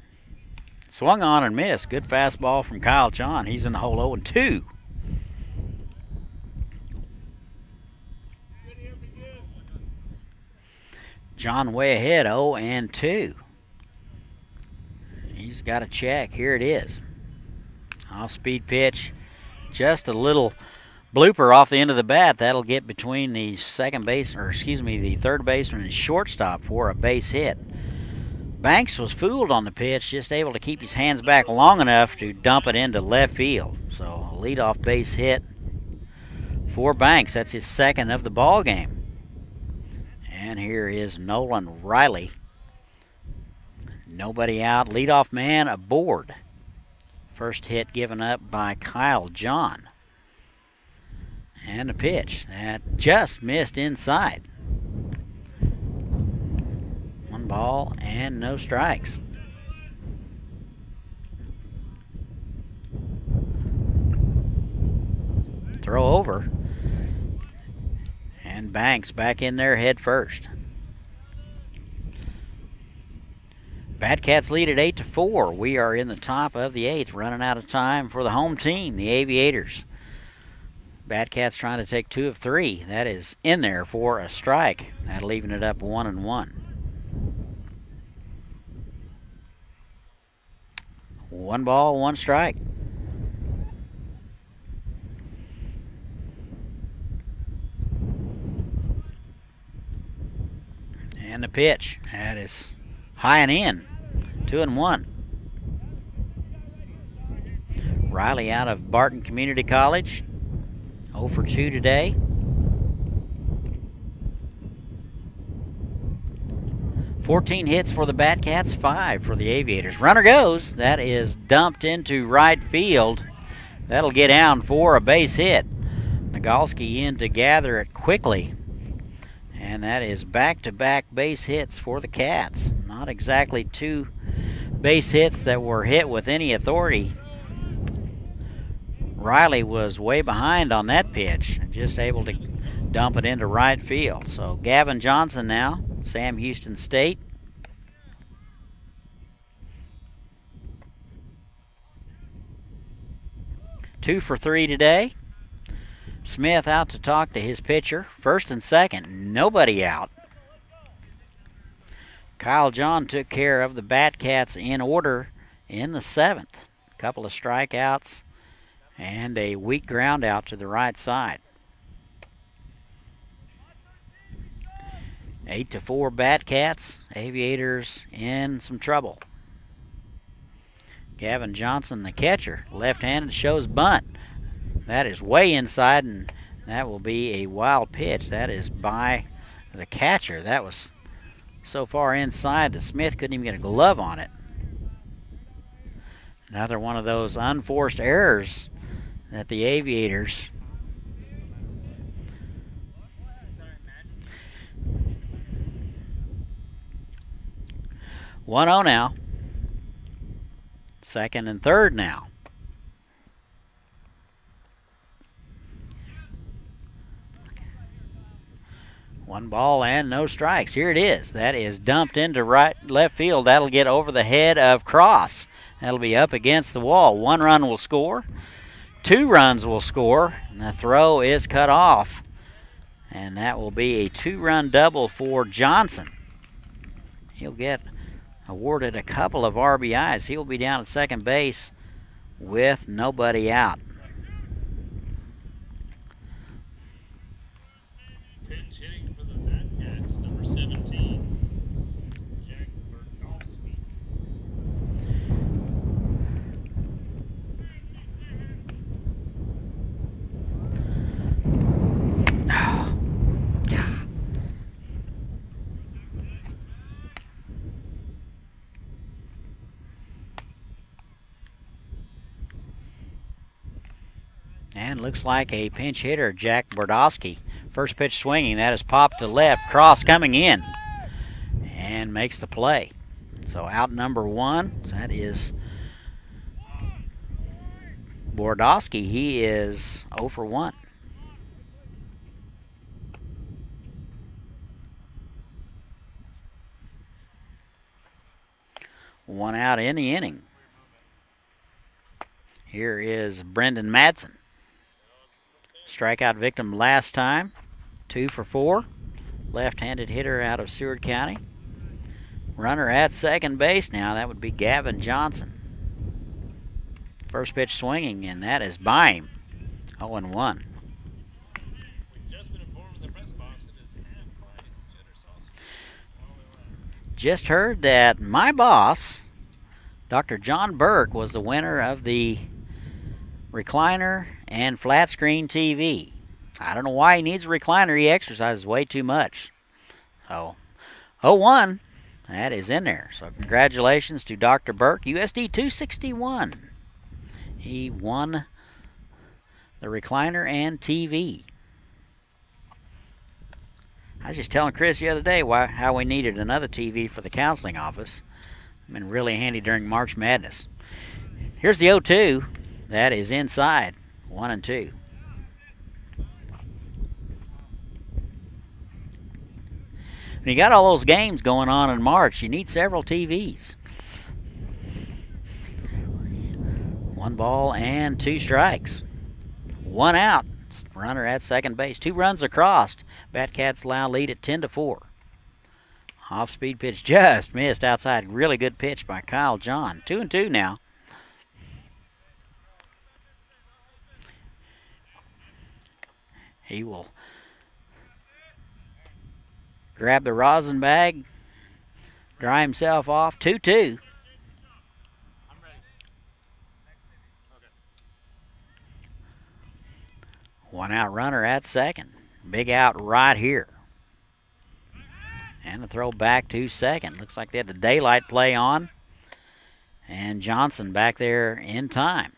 Swung on and missed. Good fastball from Kyle John. He's in the hole 0-2. John way ahead, 0-2. He's got a check. Here it is. Off-speed pitch. Just a little blooper off the end of the bat. That'll get between the the third baseman and shortstop for a base hit. Banks was fooled on the pitch, just able to keep his hands back long enough to dump it into left field. So a leadoff base hit for Banks. That's his 2nd of the ball game. And here is Nolan Riley. Nobody out. Leadoff man aboard. First hit given up by Kyle John. And a pitch that just missed inside. 1 ball and no strikes. Throw over. And Banks back in there head first. Batcats lead at 8-4. We are in the top of the 8th, running out of time for the home team, the Aviators. Batcats trying to take 2 of 3. That is in there for a strike. That leaving it up 1-1. 1 ball, 1 strike. And the pitch. That is high and in. 2-1. Riley out of Barton Community College. 0 for 2 today. 14 hits for the Batcats, 5 for the Aviators. Runner goes. That is dumped into right field. That'll get down for a base hit. Nagalski in to gather it quickly. And that is back-to-back base hits for the Cats. Not exactly 2 base hits that were hit with any authority. Riley was way behind on that pitch, just able to dump it into right field. So Gavin Johnson now, Sam Houston State. Two for 3 today. Smith out to talk to his pitcher. 1st and 2nd, nobody out. Kyle John took care of the Batcats in order in the 7th. Couple of strikeouts and a weak ground out to the right side. 8-4 Batcats. Aviators in some trouble. Gavin Johnson, the catcher, left-handed, shows bunt. That is way inside, and that will be a wild pitch. That is by the catcher. That was so far inside that Smith couldn't even get a glove on it. Another one of those unforced errors that the Aviators 1-0 now. Second and third now. One ball and no strikes. Here it is. That is dumped into left field. That'll get over the head of Cross. That'll be up against the wall. 1 run will score. 2 runs will score. And the throw is cut off. And that will be a 2-run double for Johnson. He'll get awarded a couple of RBIs. He'll be down at second base with nobody out. Pinch hitting for the Batcats, number 17, Jack Bernofsky. And looks like a pinch hitter, Jack Bordowski. First pitch swinging, that is popped to left. Cross coming in and makes the play. So out number 1, that is Bordowski. He is 0 for 1. One out in the inning. Here is Brendan Madsen. Strikeout victim last time. 2 for 4. Left-handed hitter out of Seward County. Runner at second base now. That would be Gavin Johnson. First pitch swinging, and that is by him. 0-1. We've just been informed in the press box that it's half-price cheddar sauce. Just heard that my boss, Dr. John Burke, was the winner of the recliner and flat screen TV. I don't know why he needs a recliner. He exercises way too much. So, 0-1, that is in there. So congratulations to Dr. Burke, USD 261. He won the recliner and TV. I was just telling Chris the other day how we needed another TV for the counseling office. Been really handy during March Madness. Here's the 0-2. That is inside. 1-2. When you got all those games going on in March, you need several TVs. 1 ball and 2 strikes. 1 out. Runner at second base. 2 runs across. Batcats allow lead at 10-4. Off-speed pitch just missed outside. Really good pitch by Kyle John. 2-2 now. He will grab the rosin bag, dry himself off. 2-2. I'm ready. Okay. 1 out runner at second. Big out right here. And the throw back to second. Looks like they had the daylight play on. And Johnson back there in time.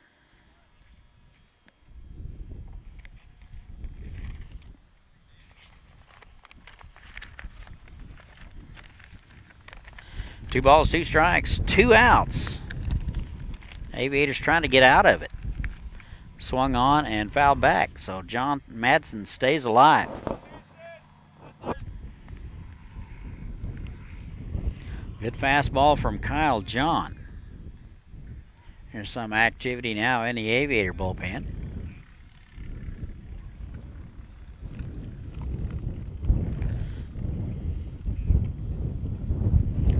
Two balls, 2 strikes, 2 outs. Aviators trying to get out of it. Swung on and fouled back, so John Madsen stays alive. Good fastball from Kyle John. There's some activity now in the Aviator bullpen.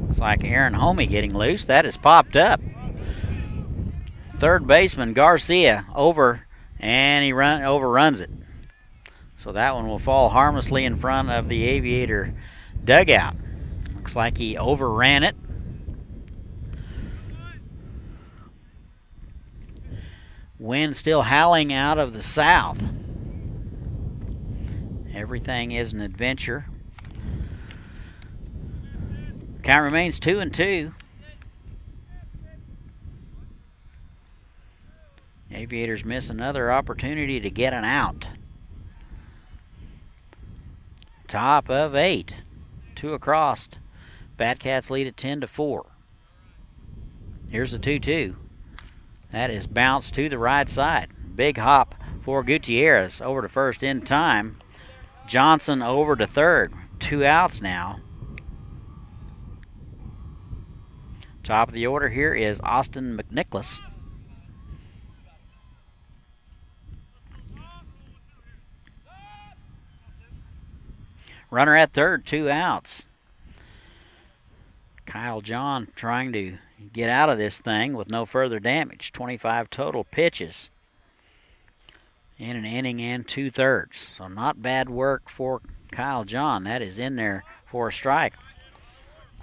Looks like Aaron Homey getting loose. That has popped up. Third baseman Garcia over, and he overruns it. So that one will fall harmlessly in front of the Aviator dugout. Looks like he overran it. Wind still howling out of the south. Everything is an adventure. Count remains 2-2. Aviators miss another opportunity to get an out. Top of 8. 2 across. Batcats lead at 10-4. Here's the 2-2. That is bounced to the right side. Big hop for Gutierrez over to first in time. Johnson over to third. 2 outs now. Top of the order here is Austin McNicholas. Runner at third, 2 outs. Kyle John trying to get out of this thing with no further damage. 25 total pitches in an inning and 2/3. So not bad work for Kyle John. That is in there for a strike.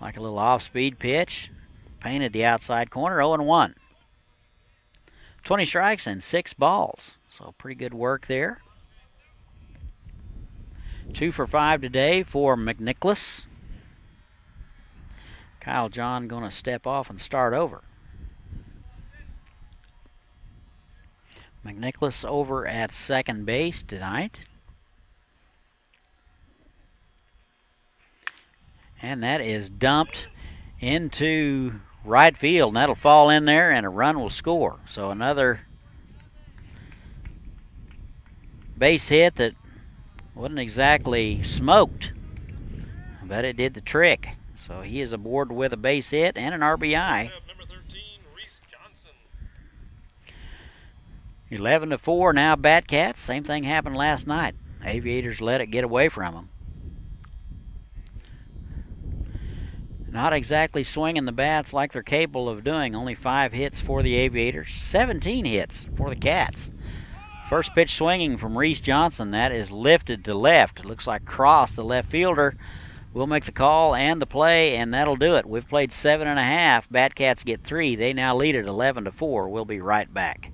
Like a little off-speed pitch. Painted the outside corner, 0-1. 20 strikes and 6 balls. So pretty good work there. 2 for 5 today for McNicholas. Kyle John going to step off and start over. McNicholas over at second base tonight. And that is dumped into right field, and that'll fall in there, and a run will score. So another base hit that wasn't exactly smoked, but it did the trick. So he is aboard with a base hit and an RBI. Number 13, Reese Johnson. 11-4 now, Batcats. Same thing happened last night. Aviators let it get away from them. Not exactly swinging the bats like they're capable of doing. Only 5 hits for the Aviators, 17 hits for the Cats. First pitch swinging from Reese Johnson. That is lifted to left. It looks like cross. The left fielder will make the call and the play, and that'll do it. We've played 7.5. Batcats get 3. They now lead at 11-4. We'll be right back.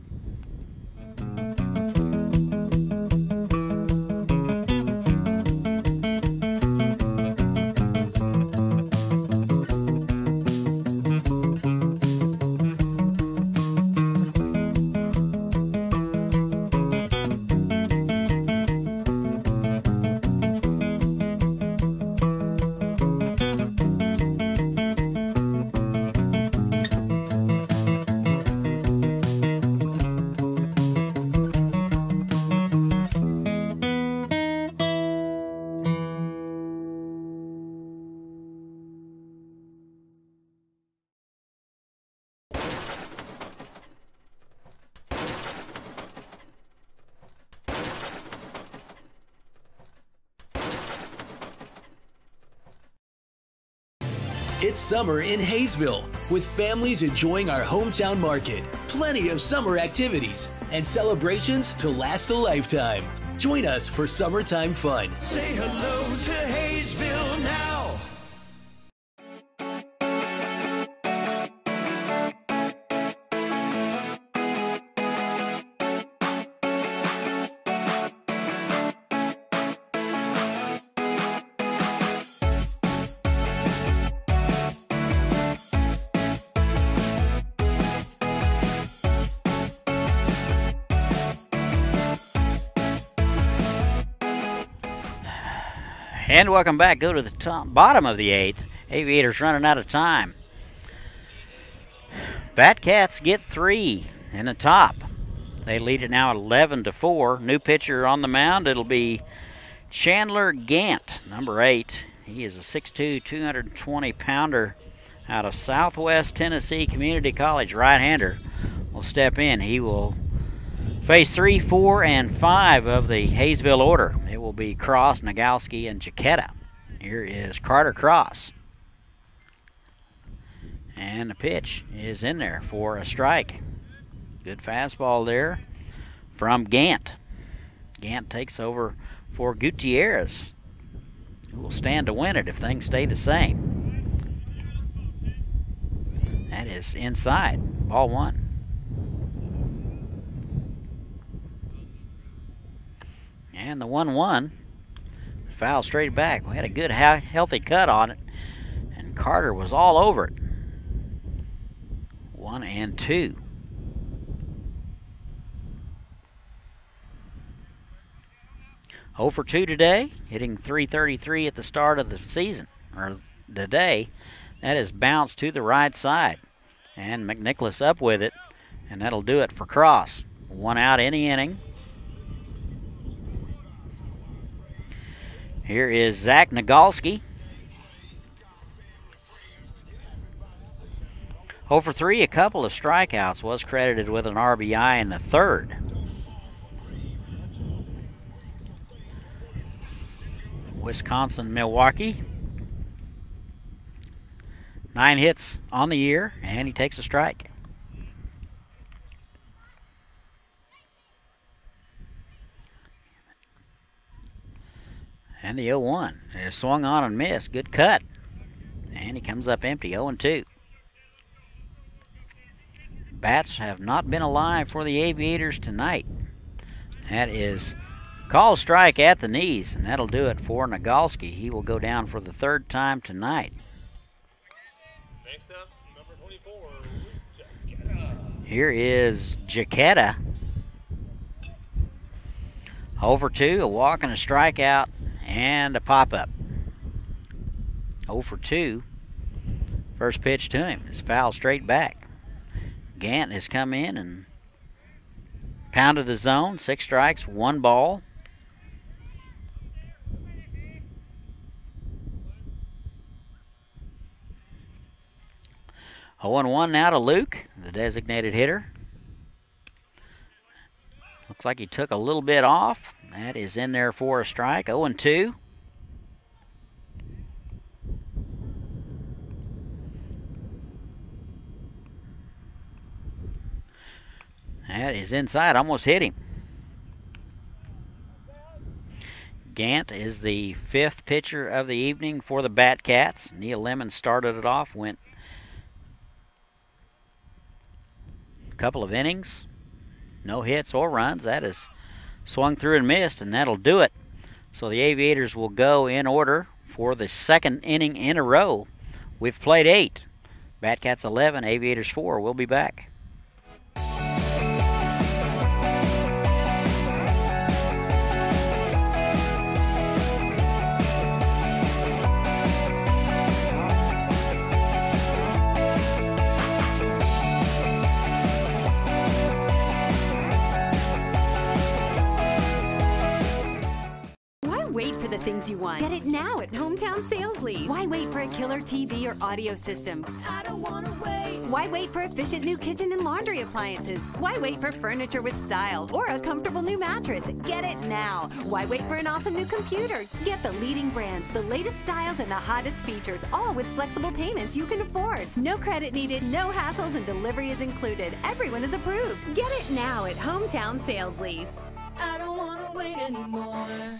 It's summer in Haysville, with families enjoying our hometown market, plenty of summer activities, and celebrations to last a lifetime. Join us for summertime fun. Say hello to Haysville now. And welcome back. Go to the bottom of the 8th. Aviators running out of time. Batcats get 3 in the top. They lead it now 11-4. New pitcher on the mound. It'll be Chandler Gant, number 8. He is a 6'2", 220-pounder out of Southwest Tennessee Community College. Right-hander will step in. He will face 3, 4, and 5 of the Haysville order. It will be Cross, Nagalski, and Jaquetta. Here is Carter Cross. And the pitch is in there for a strike. Good fastball there from Gant. Gant takes over for Gutierrez, who will stand to win it if things stay the same. That is inside. Ball 1. And the 1-1, foul straight back. We had a good healthy cut on it, and Carter was all over it. 1-2. Oh for 2 today, hitting .333 at the start of the season, or the day. That is bounced to the right side. And McNicholas up with it, and that'll do it for Cross. 1 out in the inning. Here is Zach Nagalski. 0 for 3, a couple of strikeouts, was credited with an RBI in the third. Wisconsin, Milwaukee. 9 hits on the year, and he takes a strike. And the 0-1 is swung on and missed. Good cut. And he comes up empty, 0-2. Bats have not been alive for the Aviators tonight. That is call strike at the knees, and that'll do it for Nagalski. He will go down for the 3rd time tonight. Next up, number 24, Jaquetta. Here is Jaquetta. 0 for 2, a walk and a strikeout, and a pop-up. 0 for 2. First pitch to him is fouled straight back. Gant has come in and pounded the zone. 6 strikes, 1 ball. A 1-1 now to Luke, the designated hitter. Looks like he took a little bit off. That is in there for a strike. 0-2. That is inside, almost hit him. Gant is the 5th pitcher of the evening for the Batcats. Neil Lemon started it off, went a couple of innings, no hits or runs. That is swung through and missed, and that'll do it. So the Aviators will go in order for the 2nd inning in a row. We've played 8. Batcats 11, Aviators 4. We'll be back. Wait for the things you want. Get it now at Hometown Sales Lease. Why wait for a killer TV or audio system? I don't wanna wait. Why wait for efficient new kitchen and laundry appliances? Why wait for furniture with style or a comfortable new mattress? Get it now. Why wait for an awesome new computer? Get the leading brands, the latest styles, and the hottest features, all with flexible payments you can afford. No credit needed, no hassles, and delivery is included. Everyone is approved. Get it now at Hometown Sales Lease. I don't wanna wait anymore.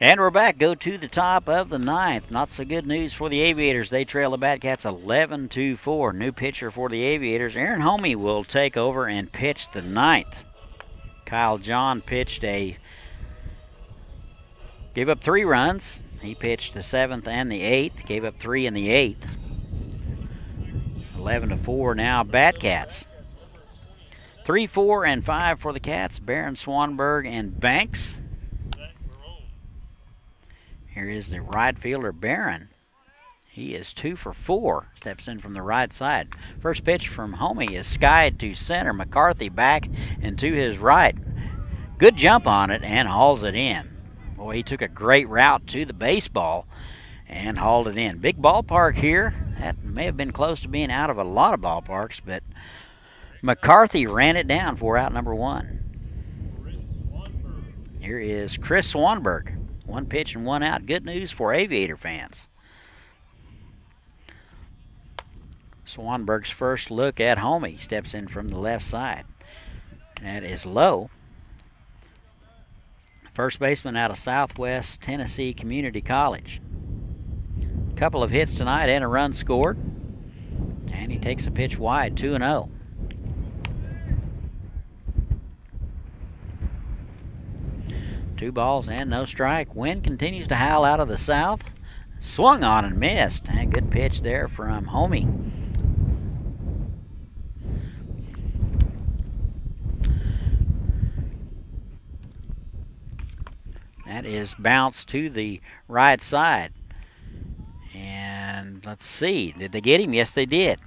And we're back. Go to the top of the 9th. Not so good news for the Aviators. They trail the Batcats 11-4. New pitcher for the Aviators. Aaron Homey will take over and pitch the 9th. Kyle John pitched gave up 3 runs. He pitched the 7th and the 8th. Gave up 3 in the 8th. 11-4 now Batcats. 3, 4, and 5 for the Cats. Barron, Swanberg, and Banks. Here is the right fielder, Barron. He is 2 for 4. Steps in from the right side. First pitch from Homey is skied to center. McCarthy back and to his right. Good jump on it and hauls it in. Boy, he took a great route to the baseball and hauled it in. Big ballpark here. That may have been close to being out of a lot of ballparks, but McCarthy ran it down for out number 1. Here is Chris Swanberg. 1 pitch and 1 out. Good news for Aviator fans. Swanberg's first look at Homey. Steps in from the left side. That is low. First baseman out of Southwest Tennessee Community College. Couple of hits tonight and a run scored. And he takes a pitch wide, 2-0. Two balls and no strike. Wind continues to howl out of the south. Swung on and missed. And good pitch there from Homie. That is bounced to the right side. And let's see, did they get him? Yes, they did.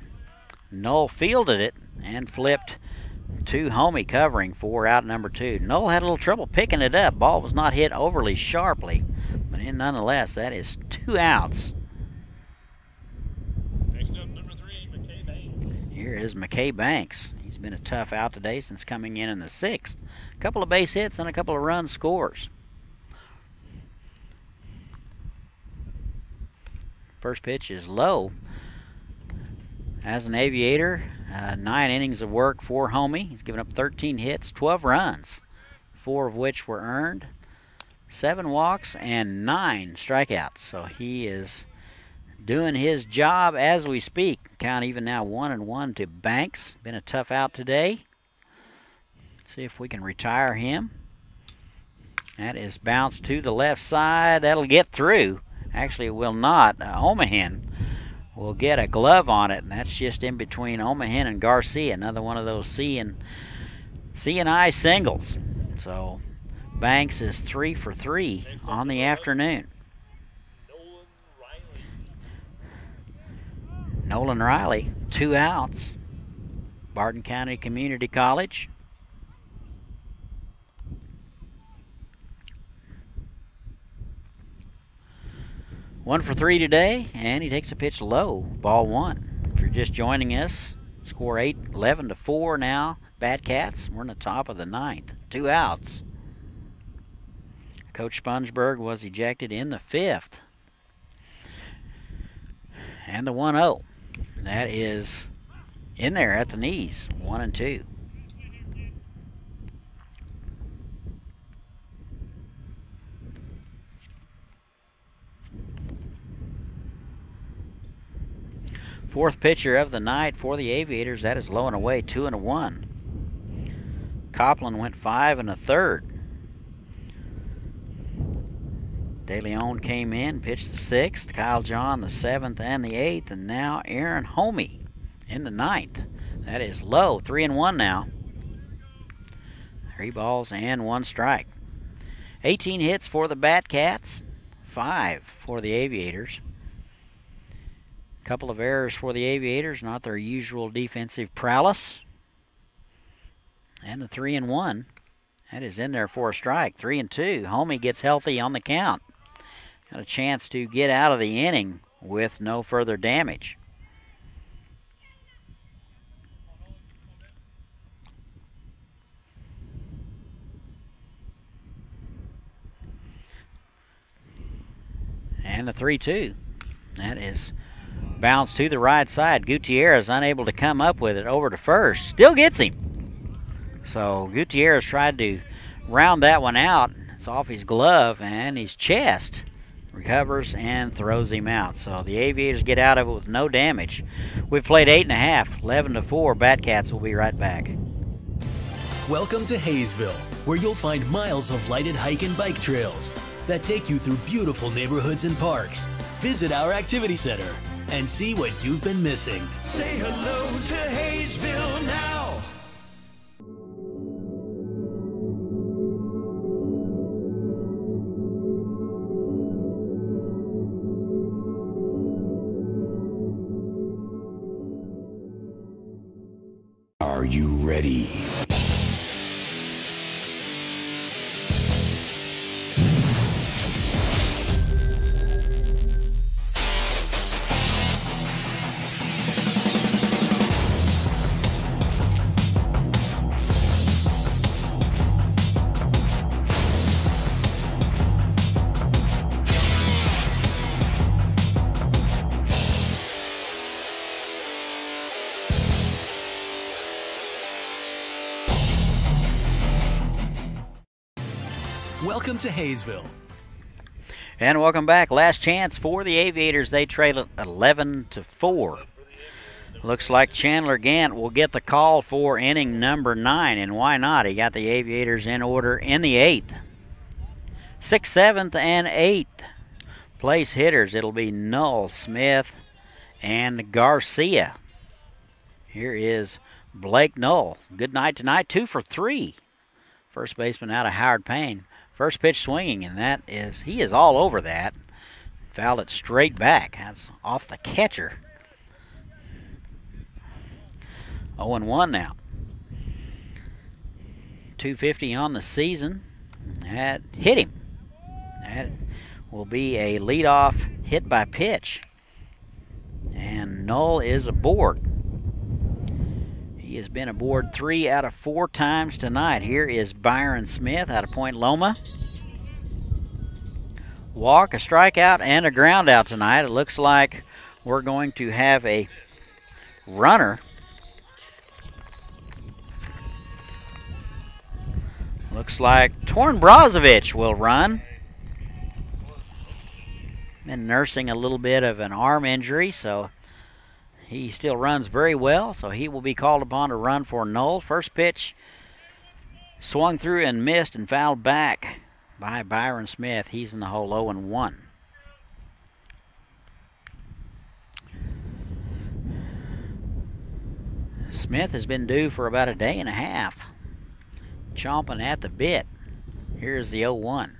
Noel fielded it and flipped to Homie, covering for out number 2. Noel had a little trouble picking it up. Ball was not hit overly sharply, but nonetheless, that is 2 outs. Next up, number 3, McKay Banks. Here is McKay Banks. He's been a tough out today since coming in the 6th. A couple of base hits and a couple of run scores. First pitch is low. As an Aviator, 9 innings of work for Homie. He's given up 13 hits, 12 runs, 4 of which were earned, 7 walks, and 9 strikeouts. So he is doing his job as we speak. Count even now 1-1 to Banks. Been a tough out today. See if we can retire him. That is bounced to the left side. That'll get through. Actually, it will not. Omahen will get a glove on it, and that's just in between Omahen and Garcia. Another one of those C and I singles. So Banks is 3 for 3 on the afternoon. Nolan Riley, 2 outs. Barton County Community College. One for 3 today, and he takes a pitch low, ball 1. If you're just joining us, score 11-4 now. Bad Cats, we're in the top of the 9th. 2 outs. Coach Spongeburg was ejected in the 5th. And the 1-0. That is in there at the knees, 1-2. Fourth pitcher of the night for the Aviators. That is low and away, 2-1. Copland went 5 1/3. De Leon came in, pitched the 6th. Kyle John the 7th and the 8th. And now Aaron Homey in the 9th. That is low, 3-1 now. 3 balls and 1 strike. 18 hits for the Bat Cats, 5 for the Aviators. Couple of errors for the Aviators, not their usual defensive prowess. And the 3-1, that is in there for a strike. 3-2. Homie gets healthy on the count. Got a chance to get out of the inning with no further damage. And the 3-2. That is bounced to the right side. Gutierrez unable to come up with it over to first. Still gets him. So Gutierrez tried to round that one out. It's off his glove and his chest. Recovers and throws him out. So the Aviators get out of it with no damage. We've played 8.5, 11-4. Bat Cats will be right back. Welcome to Haysville, where you'll find miles of lighted hike and bike trails that take you through beautiful neighborhoods and parks. Visit our activity center and see what you've been missing. Say hello to Haysville now. Are you ready? Welcome to Haysville. And welcome back. Last chance for the Aviators. They trail 11-4. Looks like Chandler Gant will get the call for inning number 9, and why not? He got the Aviators in order in the 8th. 6th, 7th, and 8th place hitters. It'll be Null, Smith, and Garcia. Here is Blake Null. Good night tonight, 2 for 3. First baseman out of Howard Payne. First pitch swinging, and he is all over that. Fouled it straight back. That's off the catcher. 0-1 now. 250 on the season. That hit him. That will be a leadoff hit by pitch. And Null is aboard. He has been aboard 3 out of 4 times tonight. Here is Byron Smith out of Point Loma. Walk, a strikeout, and a ground out tonight. It looks like we're going to have a runner. Looks like Torn Brozovic will run. Been nursing a little bit of an arm injury, so he still runs very well, so he will be called upon to run for Null. First pitch swung through and missed and fouled back by Byron Smith. He's in the hole, 0-1. Smith has been due for about a day and a half, chomping at the bit. Here's the 0-1.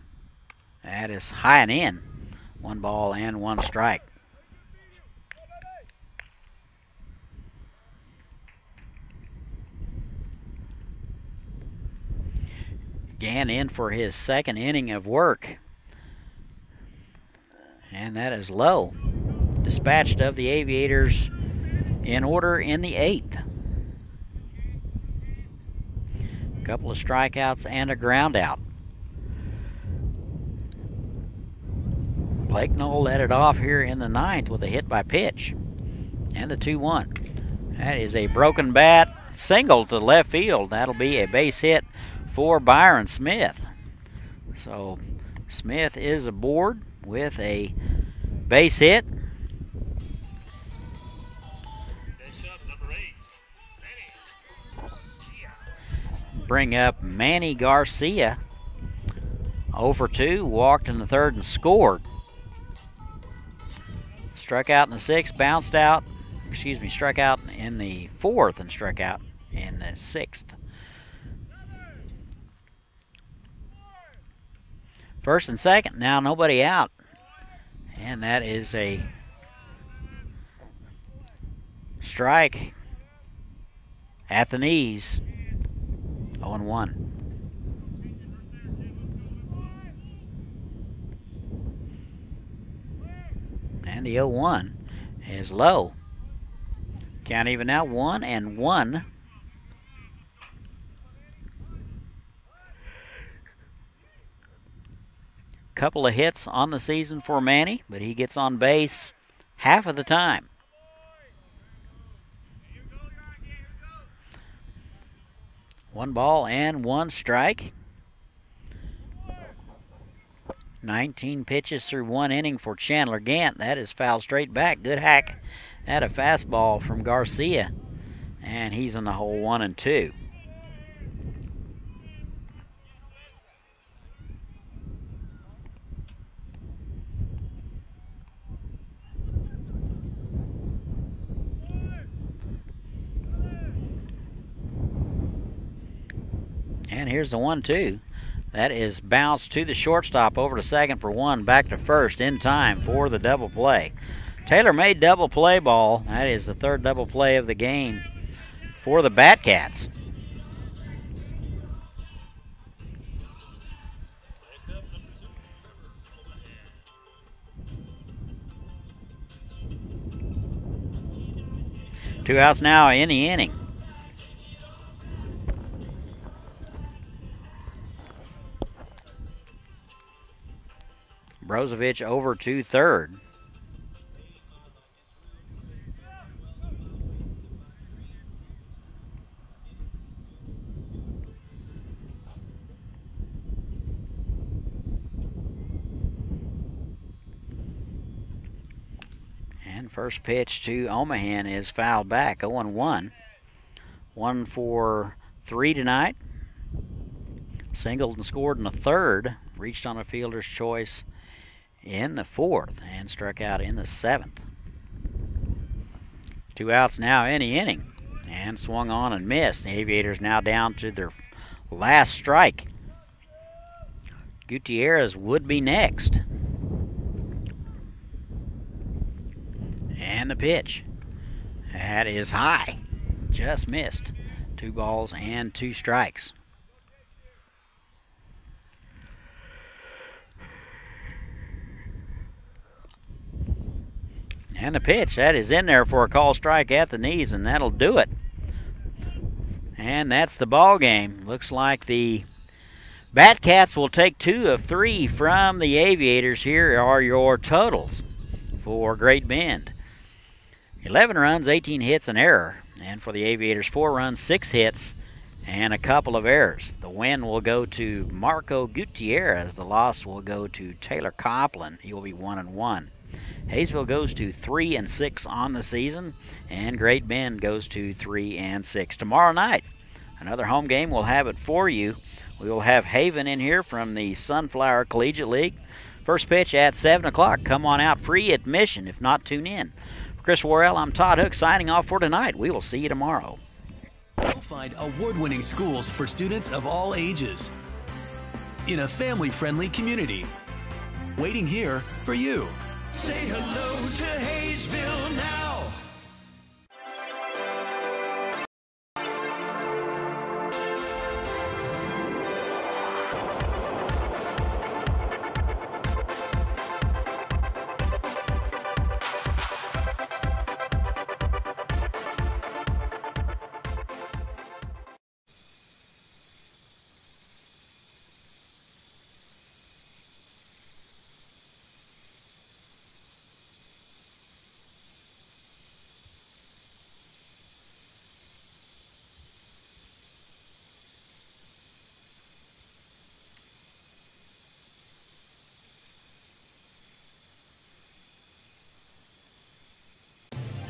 That is high and in. 1 ball and 1 strike. Gann in for his 2nd inning of work. And that is low. Dispatched of the Aviators in order in the 8th. A couple of strikeouts and a ground out. Blake Knoll led it off here in the 9th with a hit by pitch and a 2-1. That is a broken bat single to left field. That'll be a base hit for Byron Smith. So Smith is aboard with a base hit. Bring up Manny Garcia. 0 for 2, walked in the 3rd and scored. Struck out in the 6th, bounced out. Struck out in the 4th and struck out in the 6th. First and second, now nobody out. And that is a strike at the knees. 0-1. And the 0-1 is low. Count even now, 1-1. Couple of hits on the season for Manny, but he gets on base half of the time. One ball and 1 strike. 19 pitches through 1 inning for Chandler Gant. That is fouled straight back. Good hack at a fastball from Garcia. And he's in the hole, 1-2. And here's the 1-2. That is bounced to the shortstop, over to second for 1, back to first in time for the double play. Tailor-made double play ball. That is the 3rd double play of the game for the Batcats. Two outs now in the inning. Brozovic over to 3rd. And first pitch to Omahan is fouled back, 0-1. 1 for 3 tonight. Singled and scored in the third. Reached on a fielder's choice in the fourth and struck out in the seventh. 2 outs now in the inning. And swung on and missed. The Aviators now down to their last strike. Gutierrez would be next. And the pitch. That is high. Just missed. 2 balls and 2 strikes. And the pitch, that is in there for a call strike at the knees, and that'll do it. And that's the ball game. Looks like the Batcats will take 2 of 3 from the Aviators. Here are your totals for Great Bend. 11 runs, 18 hits, an error. And for the Aviators, 4 runs, 6 hits, and a couple of errors. The win will go to Marco Gutierrez. The loss will go to Taylor Copland. He will be 1-1. Haysville goes to 3-6 on the season, and Great Bend goes to 3-6. Tomorrow night, another home game. We'll have it for you. We will have Haven in here from the Sunflower Collegiate League. First pitch at 7 o'clock. Come on out, free admission. If not, tune in. For Chris Worrell, I'm Todd Hook signing off for tonight. We will see you tomorrow. You'll find award-winning schools for students of all ages in a family-friendly community. Waiting here for you. Say hello to Haysville now.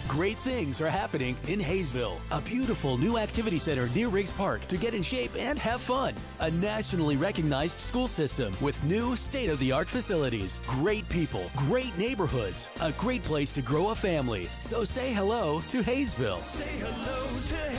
Great things are happening in Haysville. A beautiful new activity center near Riggs Park to get in shape and have fun. A nationally recognized school system with new state-of-the-art facilities. Great people, great neighborhoods, a great place to grow a family. So say hello to Haysville. Say hello to